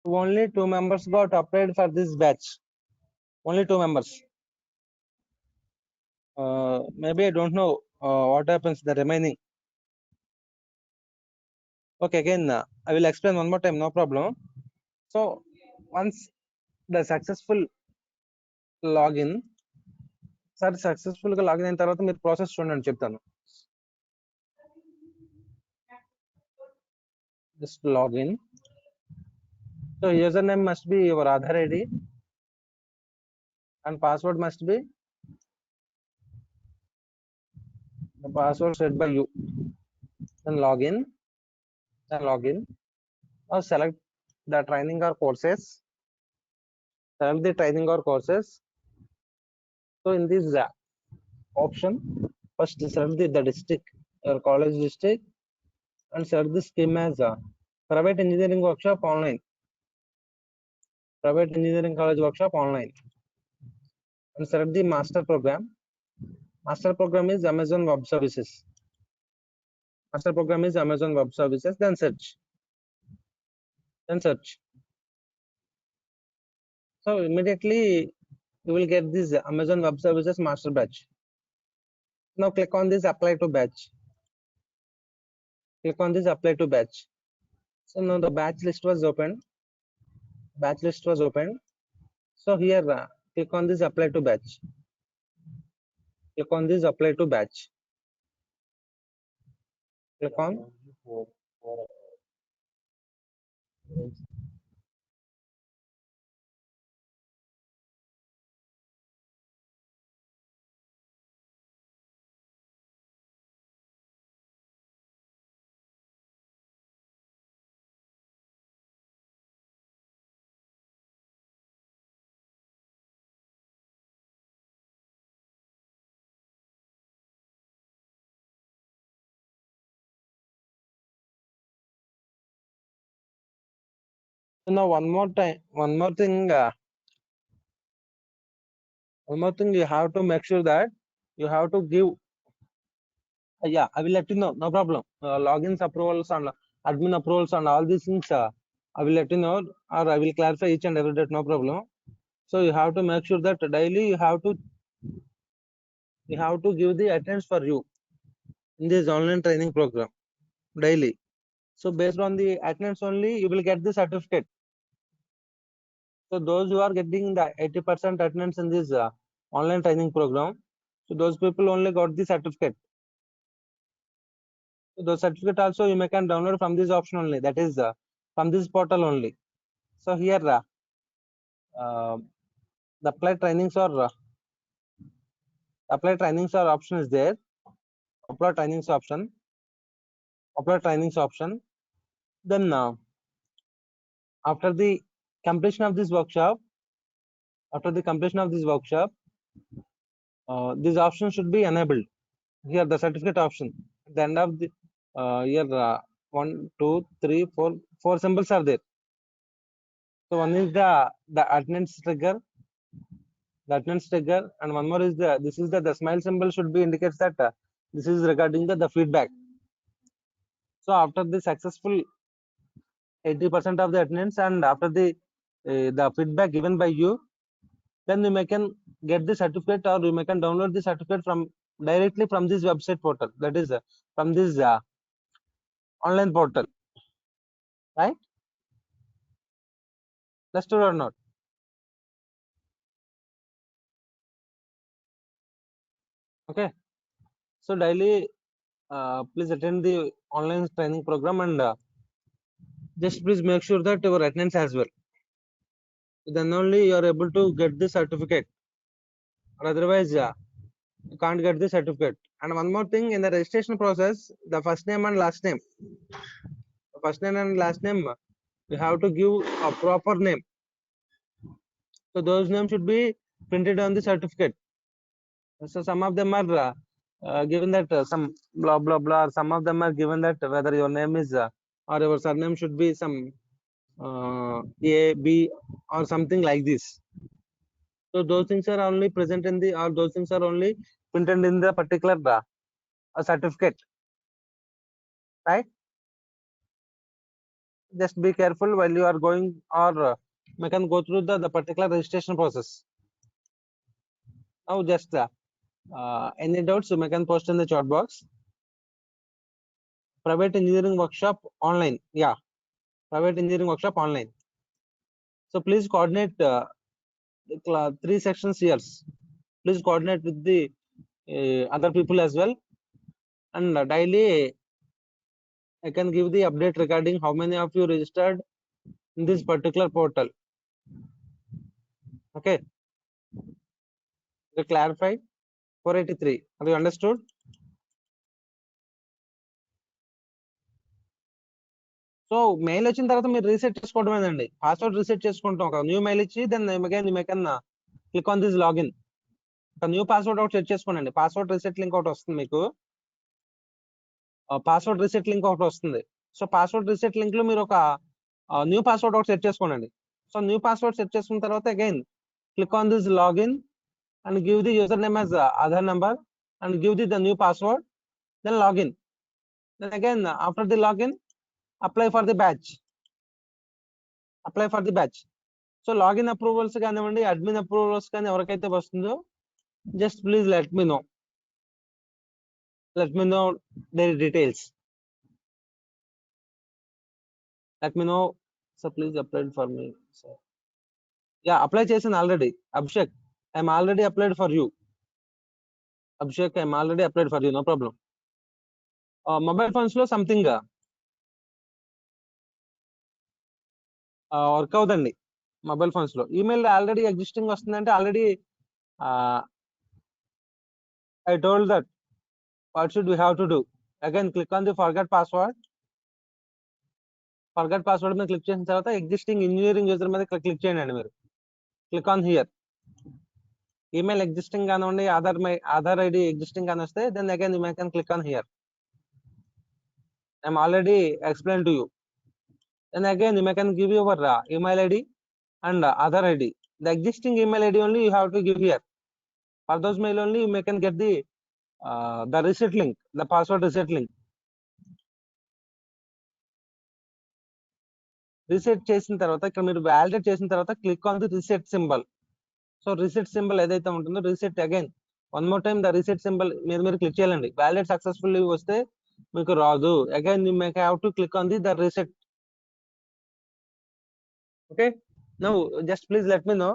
Speaker 3: Only 2 members got applied for this batch. Only 2 members. Maybe I don't know what happens the remaining. Okay, again, I will explain one more time, no problem. So once the successful login, sir, successful login అయిన తర్వాత మీరు process చూడండి చెప్తాను. Just login. So username must be your Aadhaar ID and password must be the password set by you. Then login. Now select the training or courses. Select the training or courses. So in this option, first select the district, your college district, and select the scheme as private engineering workshop online. Private engineering college workshop online. And select the master program. Master program is Amazon Web Services. Master program is Amazon Web Services. Then search. So immediately you will get this Amazon Web Services master batch. Now click on this apply to batch. Click on this apply to batch. So now the batch list was opened. So here click on this apply to batch. Click on this apply to batch. Click on. So now one more thing you have to make sure that you have to give yeah, I will let you know, no problem. Logins approvals and admin approvals and all these things I will let you know, or I will clarify each and every date, no problem. So you have to make sure that daily you have to give the attendance for you in this online training program daily. So based on the attendance only you will get the certificate. So those who are getting the 80% attendance in this online training program, so those people only got the certificate. So the certificate also you can download from this option only, that is from this portal only. So here the apply trainings or option is there. Apply trainings option. Then after the completion of this workshop, this option should be enabled. Here the certificate option. At the end of the here 1, 2, 3, 4 symbols are there. So one is the attendance trigger, and one more is the smile symbol should be indicates that this is regarding the feedback. So after the successful 80% of the attendance and after the feedback given by you, then you can get the certificate or you can download the certificate from directly from this website portal, that is from this online portal, right? Understood or not? Okay, so daily please attend the online training program and just please make sure that your attendance as well, then only you are able to get the certificate, or otherwise you can't get the certificate. And one more thing, in the registration process, the first name and last name, you have to give a proper name. So those names should be printed on the certificate. So some of them are given that some blah blah blah, or some of them are given that whether your name is or your surname should be some A, B, or something like this. So those things are only present in the, or those things are only printed in the particular certificate, right? just be careful while you are going, or you can go through the particular registration process. Now just any doubts you can post in the chat box. Private engineering workshop online. Yeah, private engineering workshop online. So please coordinate the 3 sections here. Please coordinate with the other people as well, and daily I can give the update regarding how many of you registered in this particular portal. Okay, to clarify, 483. Have you understood? So mail వచ్చిన తర్వాత మీరు reset చేసుకోవడమేనండి. Password reset చేసుకుంటాం. ఒక new mail ఇచ్చి then can click on this login. ఒక new password ఒకటి set చేసుకోండి. పాస్వర్డ్ రీసెట్ లింక్ ఒకటి వస్తుంది మీకు. పాస్వర్డ్ రీసెట్ లింక్ ఒకటి వస్తుంది. సో పాస్వర్డ్ రీసెట్ లింక్ లో మీరు ఒక న్యూ పాస్వర్డ్ ఒకటి సెట్ చేసుకోండి. సో న్యూ పాస్వర్డ్ సెట్ చేసుకున్న తర్వాత again click on this login and give the username as Aadhaar number and give the new password, then login. Then again after the login, apply for the batch. Apply for the batch. So login approvals కానివ్వండి, admin approvals కానీ ఎవరికైతే వస్తుందో just please let me know. Let me know their details. Let me know. So please apply for me. So, yeah, apply చేసాను already. Abhishek, I am already applied for you. Abhishek, I am already applied for you. No problem. Mobile phones లో something work అవుదండి. Mobile phones లో email already existing వస్తుందంటే already I told that what should we have to do. Again click on the forget password. Forget password మీద click చేసిన తర్వాత existing engineering user మీద click చేయండి. మీరు click on here. Email existing కానివ్వండి, Aadhaar ID existing కానీ వస్తే then again you can click on here. I'm already explain to you. Then again you can give your email ID and other ID. The existing email ID only you have to give here. For those mail only you can get the reset link, the password reset link. Reset చేసిన తర్వాత ఇక్కడ మీరు validate చేసిన తర్వాత click on the reset symbol. So reset symbol ఏదైతే ఉంటుందో reset again one more time the reset symbol మీరు click చేయాలండి. Validate successfully వస్తే మీకు రాదు. Again you may have to click on the reset. Okay, now just please let me know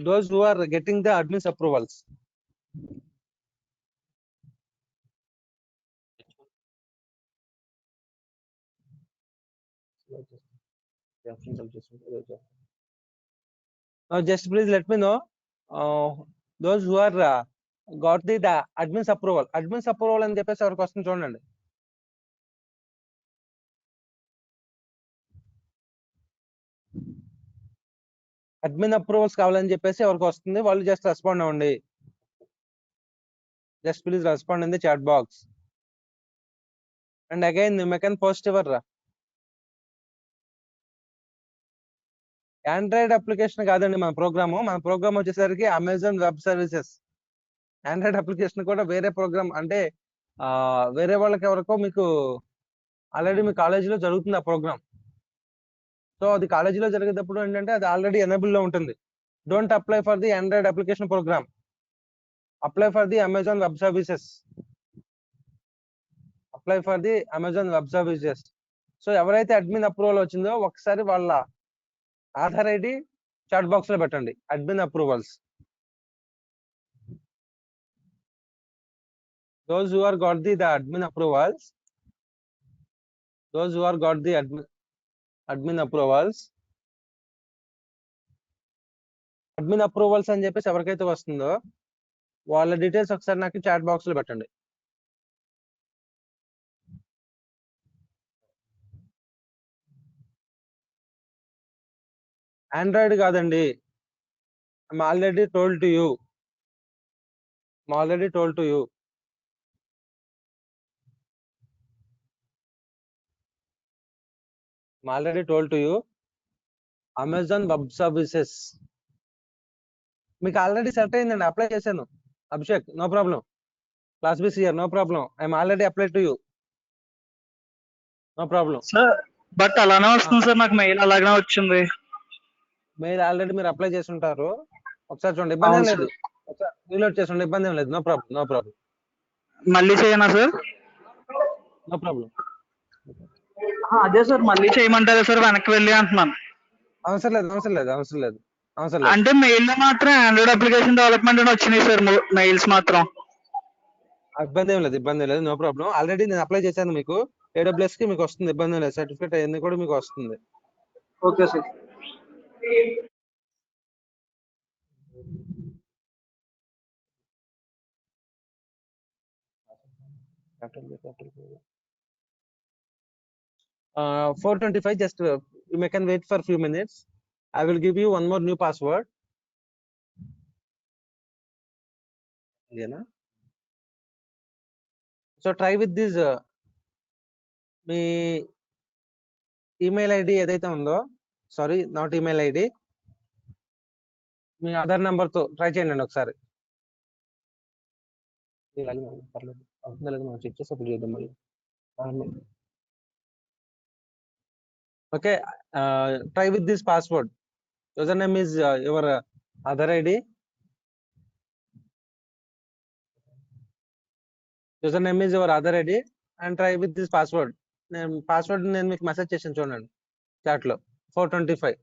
Speaker 3: those who are getting the admin approvals. Now just please let me know those who are got the admin approval. Admin approval అని చెప్పేసి ఎవరికి వస్తుంది చూడండి. Admin approvals కావాలని చెప్పేసి ఎవరికి వస్తుంది వాళ్ళు జస్ట్ రెస్పాండ్ అవ్వండి. Just please respond in the chat box. And again you can post your Android application కాదండి మన ప్రోగ్రామ్ వచ్చేసరికి Amazon web Services. Android application కూడా వేరే ప్రోగ్రామ్, అంటే వేరే వాళ్ళకి ఎవరికో మీకు ఆల్రెడీ మీ కాలేజీలో జరుగుతుంది ఆ ప్రోగ్రామ్. సో అది కాలేజీలో జరిగేటప్పుడు ఏంటంటే అది ఆల్రెడీ ఎనేబుల్ లో ఉంటుంది. Don't apply for the Android application program, apply for the Amazon web services. Apply for the Amazon web services. So ఎవరైతే అడ్మిన్ అప్రూవల్ వచ్చిందో ఒకసారి వాళ్ళ ఆధార్ ఐడి చాట్ బాక్స్ లో పెట్టండి. Admin approvals. Those who are got the admin approvals, those who are got the admin approvals అని చెప్పేసి ఎవరికైతే వస్తుందో వాళ్ళ డీటెయిల్స్ ఒకసారి నాకు చాట్ బాక్స్ లో పెట్టండి. ఆండ్రాయిడ్ కాదండి. I'm already told to you. I'm already told to you. I'm already told to you. Amazon web services మీకు ఆల్రెడీ సెట్ అయిందండి. అప్లై చేశాను. Abhishek, no problem. Class B sir, no problem. I'm already apply to you. No problem.
Speaker 4: Sir but అలానే వస్తుంది sir, నాకు mail అలాగే వచ్చింది.
Speaker 3: Mail already మీరు apply చేసి ఉంటారు. ఒకసారి చూడండి, ఇబ్బంది ఏం
Speaker 4: అవును
Speaker 3: లేదు.
Speaker 4: సార్.
Speaker 3: ఒకసారి రీలోడ్ చేసి ఇబ్బంది ఏం లేదు. నో ప్రాబ్లం, నో ప్రాబ్లం,
Speaker 4: మళ్ళీ చేయనా సార్?
Speaker 3: No problem.
Speaker 4: అదే సార్, మళ్ళీ చేయమంటారా సార్ వెనక్కి వెళ్ళి అంటున్నాను.
Speaker 3: అవసరం లేదు, అవసరం లేదు, అవసరం లేదు, అవసరం లేదు.
Speaker 4: అంటే మెయిల్ లో మాత్రం ఆండ్రాయిడ్ అప్లికేషన్ డెవలప్మెంట్ అని వచ్చినాయి సార్ మెయిల్స్ మాత్రం.
Speaker 3: ఇబ్బంది ఏం లేదు, ఇబ్బంది ఏం లేదు, నో ప్రాబ్లం. ఆల్రెడీ నేను అప్లై చేశాను మీకు. AWS కి మీకు వస్తుంది, ఇబ్బంది ఏం లేదు. సర్టిఫికేట్ అవన్నీ కూడా మీకు వస్తుంది.
Speaker 4: Okay sir.
Speaker 3: Uh, 425, just you may can wait for few minutes. I will give you one more new password. So try with this me email ID ఏదైతే ఉందో, sorry not email ID, me Aadhaar number తో try చేయండి ఒకసారి. పర్లేదు, అవుతుందా లేదా మనం check చేసి అప్పుడు చేద్దాం మళ్ళీ. Okay, try with this password. Username is your other ID. Username is your other ID and try with this password. Password నేను మీకు మెసేజ్ చేసాను చూడండి చాట్ లో, 425.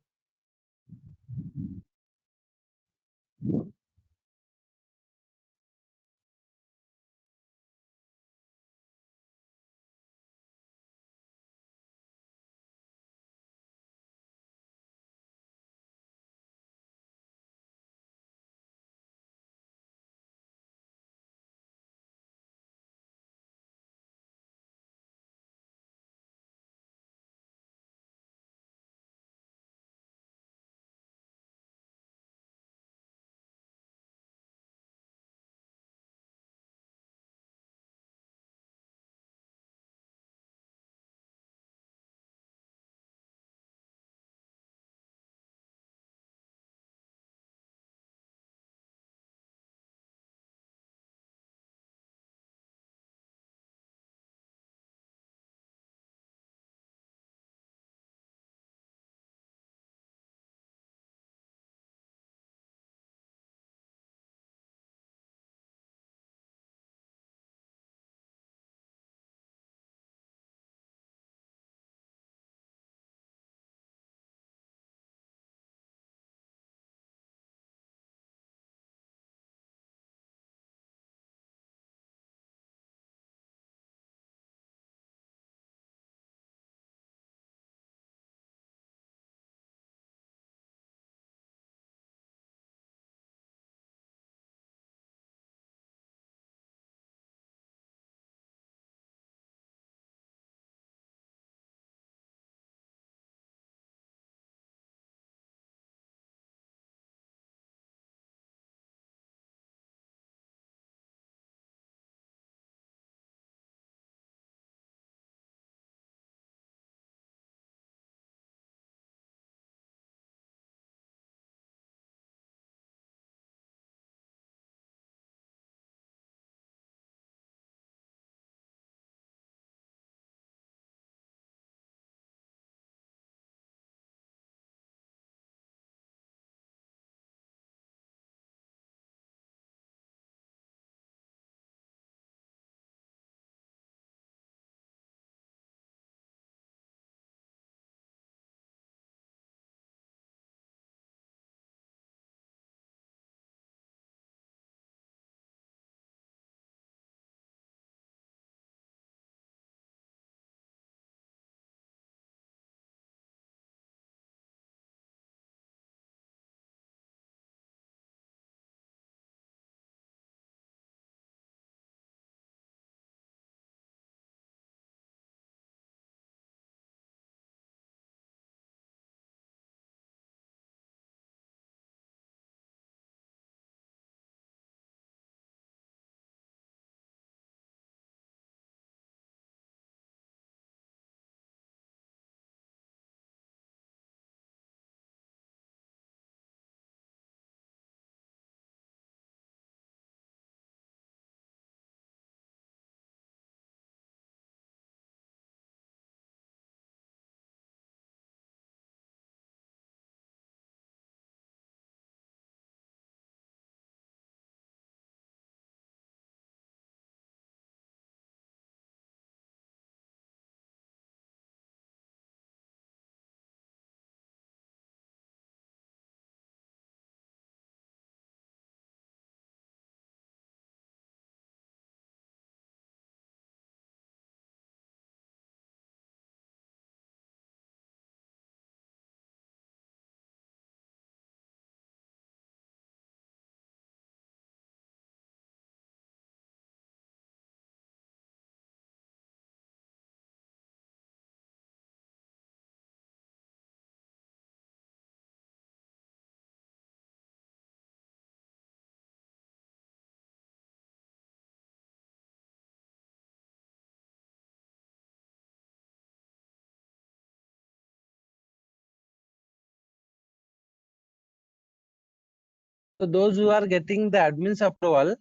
Speaker 3: So those who are getting the admin's approval,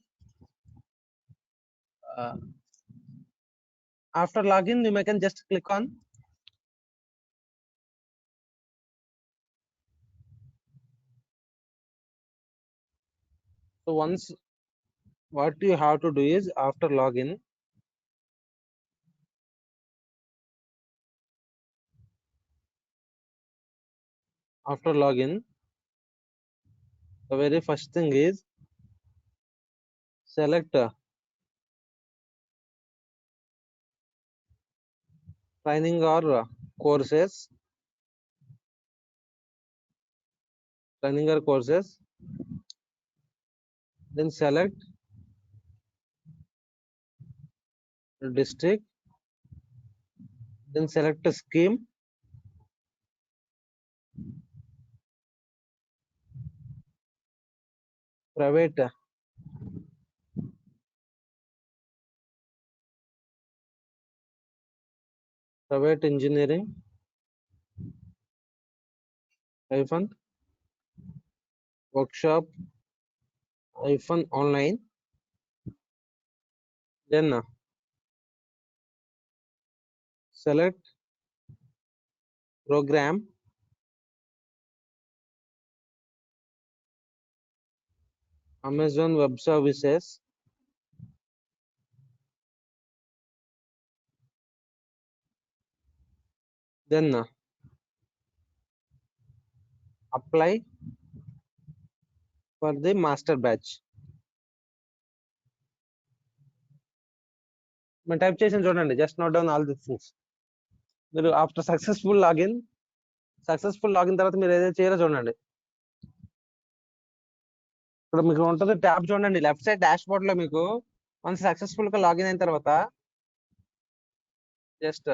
Speaker 3: after login, you can just click on so once what you have to do is after login, the very first thing is select training or courses, then select district, then select a scheme, private engineering hyphen workshop hyphen online, then select program, Amazon Web Services, then apply for the master batch. मैं type చేసిన చూడండి, just note down all these things. మీరు after successful login తర్వాత మీరు ఏదైతే చేయాలో చూడండి. ఇప్పుడు మీకు ఉంటుంది ట్యాబ్ చూడండి, లెఫ్ట్ సైడ్ డాష్ బోర్డ్ లో మీకు వన్స్ సక్సెస్ఫుల్ గా లాగిన్ అయిన తర్వాత జస్ట్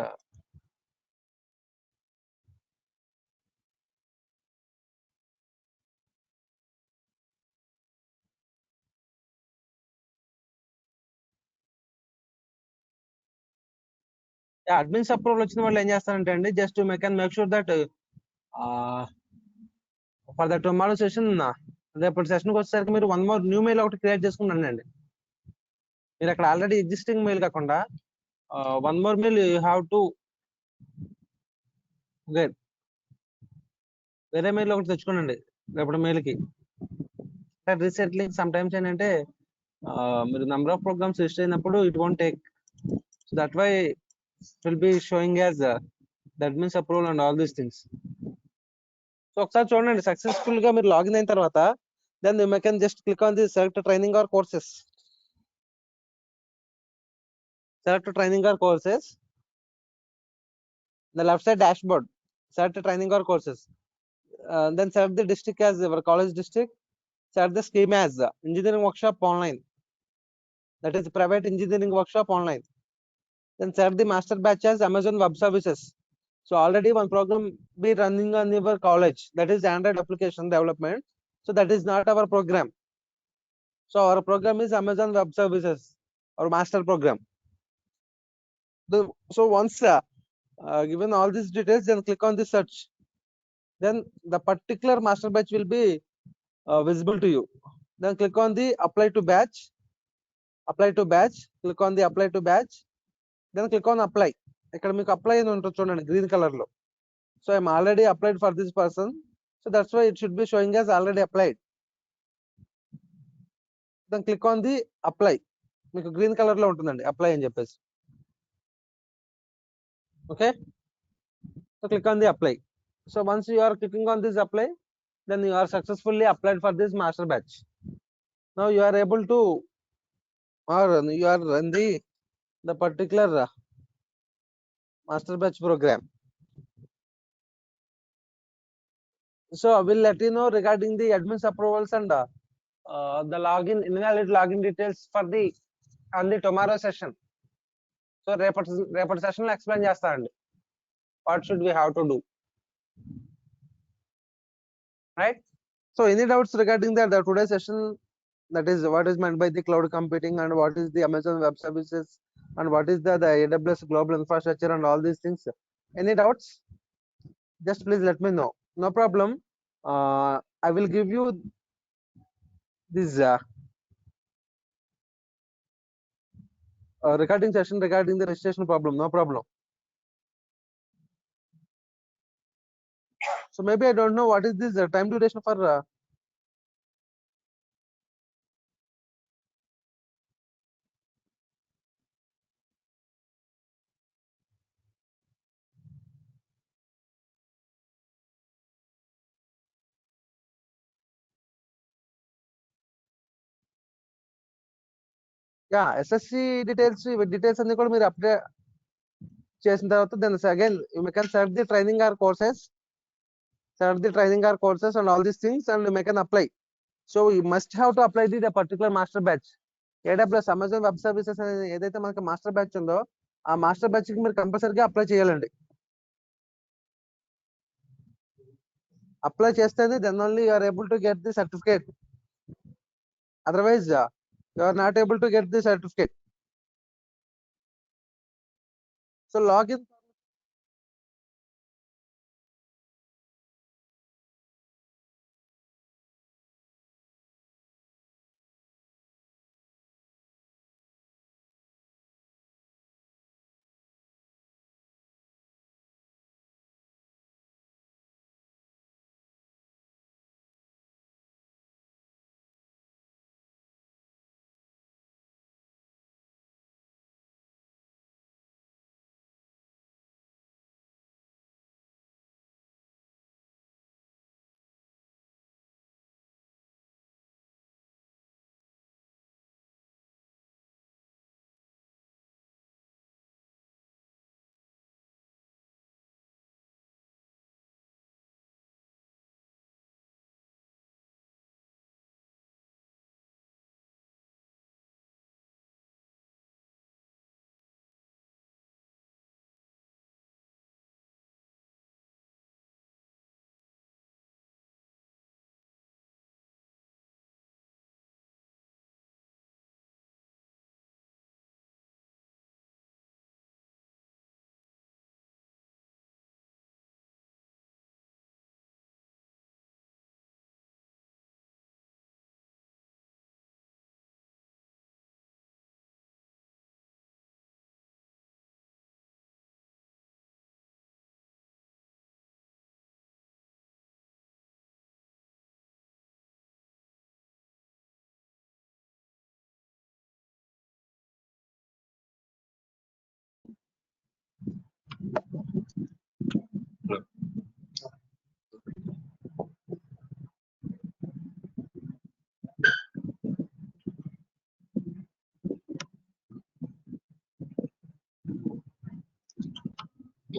Speaker 3: అడ్మిన్స్ అప్రూవల్ వచ్చిన వాళ్ళు ఏం చేస్తారంటే అండి, just make sure that for the tomorrow session, రేపటి సెషన్కి వచ్చేసరికి మీరు వన్ మోర్ న్యూ మెయిల్ ఒకటి క్రియేట్ చేసుకున్నాను అండి. మీరు అక్కడ ఆల్రెడీ ఎగ్జిస్టింగ్ మెయిల్ కాకుండా one more mail you have to get, వేరే మెయిల్ ఒకటి తెచ్చుకోనండి రేపటి మెయిల్కి. రీసెంట్లీ సమ్ టైమ్స్ ఏంటంటే మీరు నెంబర్ ఆఫ్ ప్రోగ్రామ్స్ రిజిస్టర్ అయినప్పుడు it won't take, so that why will be showing as that means approval and all these things. So ఒకసారి చూడండి, సక్సెస్ఫుల్ గా మీరు లాగిన్ అయిన తర్వాత then you can just click on the select training or courses, the left side dashboard, select training or courses, then select the district as your college district, select the scheme as engineering workshop online, that is private engineering workshop online, then select the master batch as Amazon Web Services. So already one program be running on your college, that is Android application development, so that is not our program. So our program is Amazon Web Services, our master program. So once given all these details, then click on the search, then the particular master batch will be visible to you. Then click on the apply to batch, click on the apply to batch, then click on apply. ఇక్కడ మీకు apply అని ఉంటుంది చూడండి green colour లో. So I'm already applied for this person, so that's why it should be showing as already applied. Then click on the apply, మీకు green colour లో ఉంటుందండి apply అని చెప్పేసి. Okay, so click on the apply. So once you are clicking on this apply, then you are successfully applied for this master batch. Now you are able to, or you are in the particular master batch program. So I will let you know regarding the admins approvals and the login, invalid login details for the on the tomorrow session. So రేపటి session లో explain చేస్తానండి what should we have to do, right? So any doubts regarding the today's session, that is what is meant by the cloud computing and what is the Amazon Web Services and what is the AWS global infrastructure and all these things? Any doubts? Just please let me know. No problem. I will give you this recording session regarding the registration problem. No problem. So maybe I don't know what is this time duration for. Yeah, SSC details అన్ని కూడా మీరు update చేసిన తర్వాత then again you can select the training or courses, and all these things, and you can apply. So you must have to apply the particular master batch. AWS Amazon Web Services అనేది ఏదైతే మనకి master batch ఉందో ఆ master batch కి మీరు కంపల్సరీగా apply చేయాలండి. Apply చేస్తేనే then only you are able to get the certificate. Otherwise you are not able to get the certificate. So login.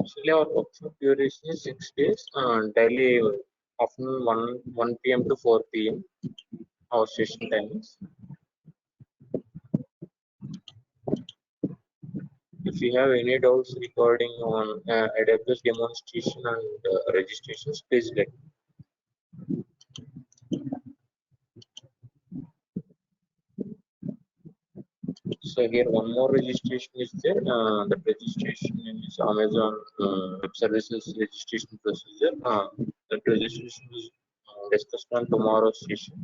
Speaker 1: Actually, our workshop duration is 6 days, daily afternoon 1 p.m. to 4 p.m. our session timings. If you have any doubts regarding on AWS demonstration and registrations, please let me. So here one more registration is there. The registration is Amazon Web Services registration procedure. That registration is discussed on tomorrow's session.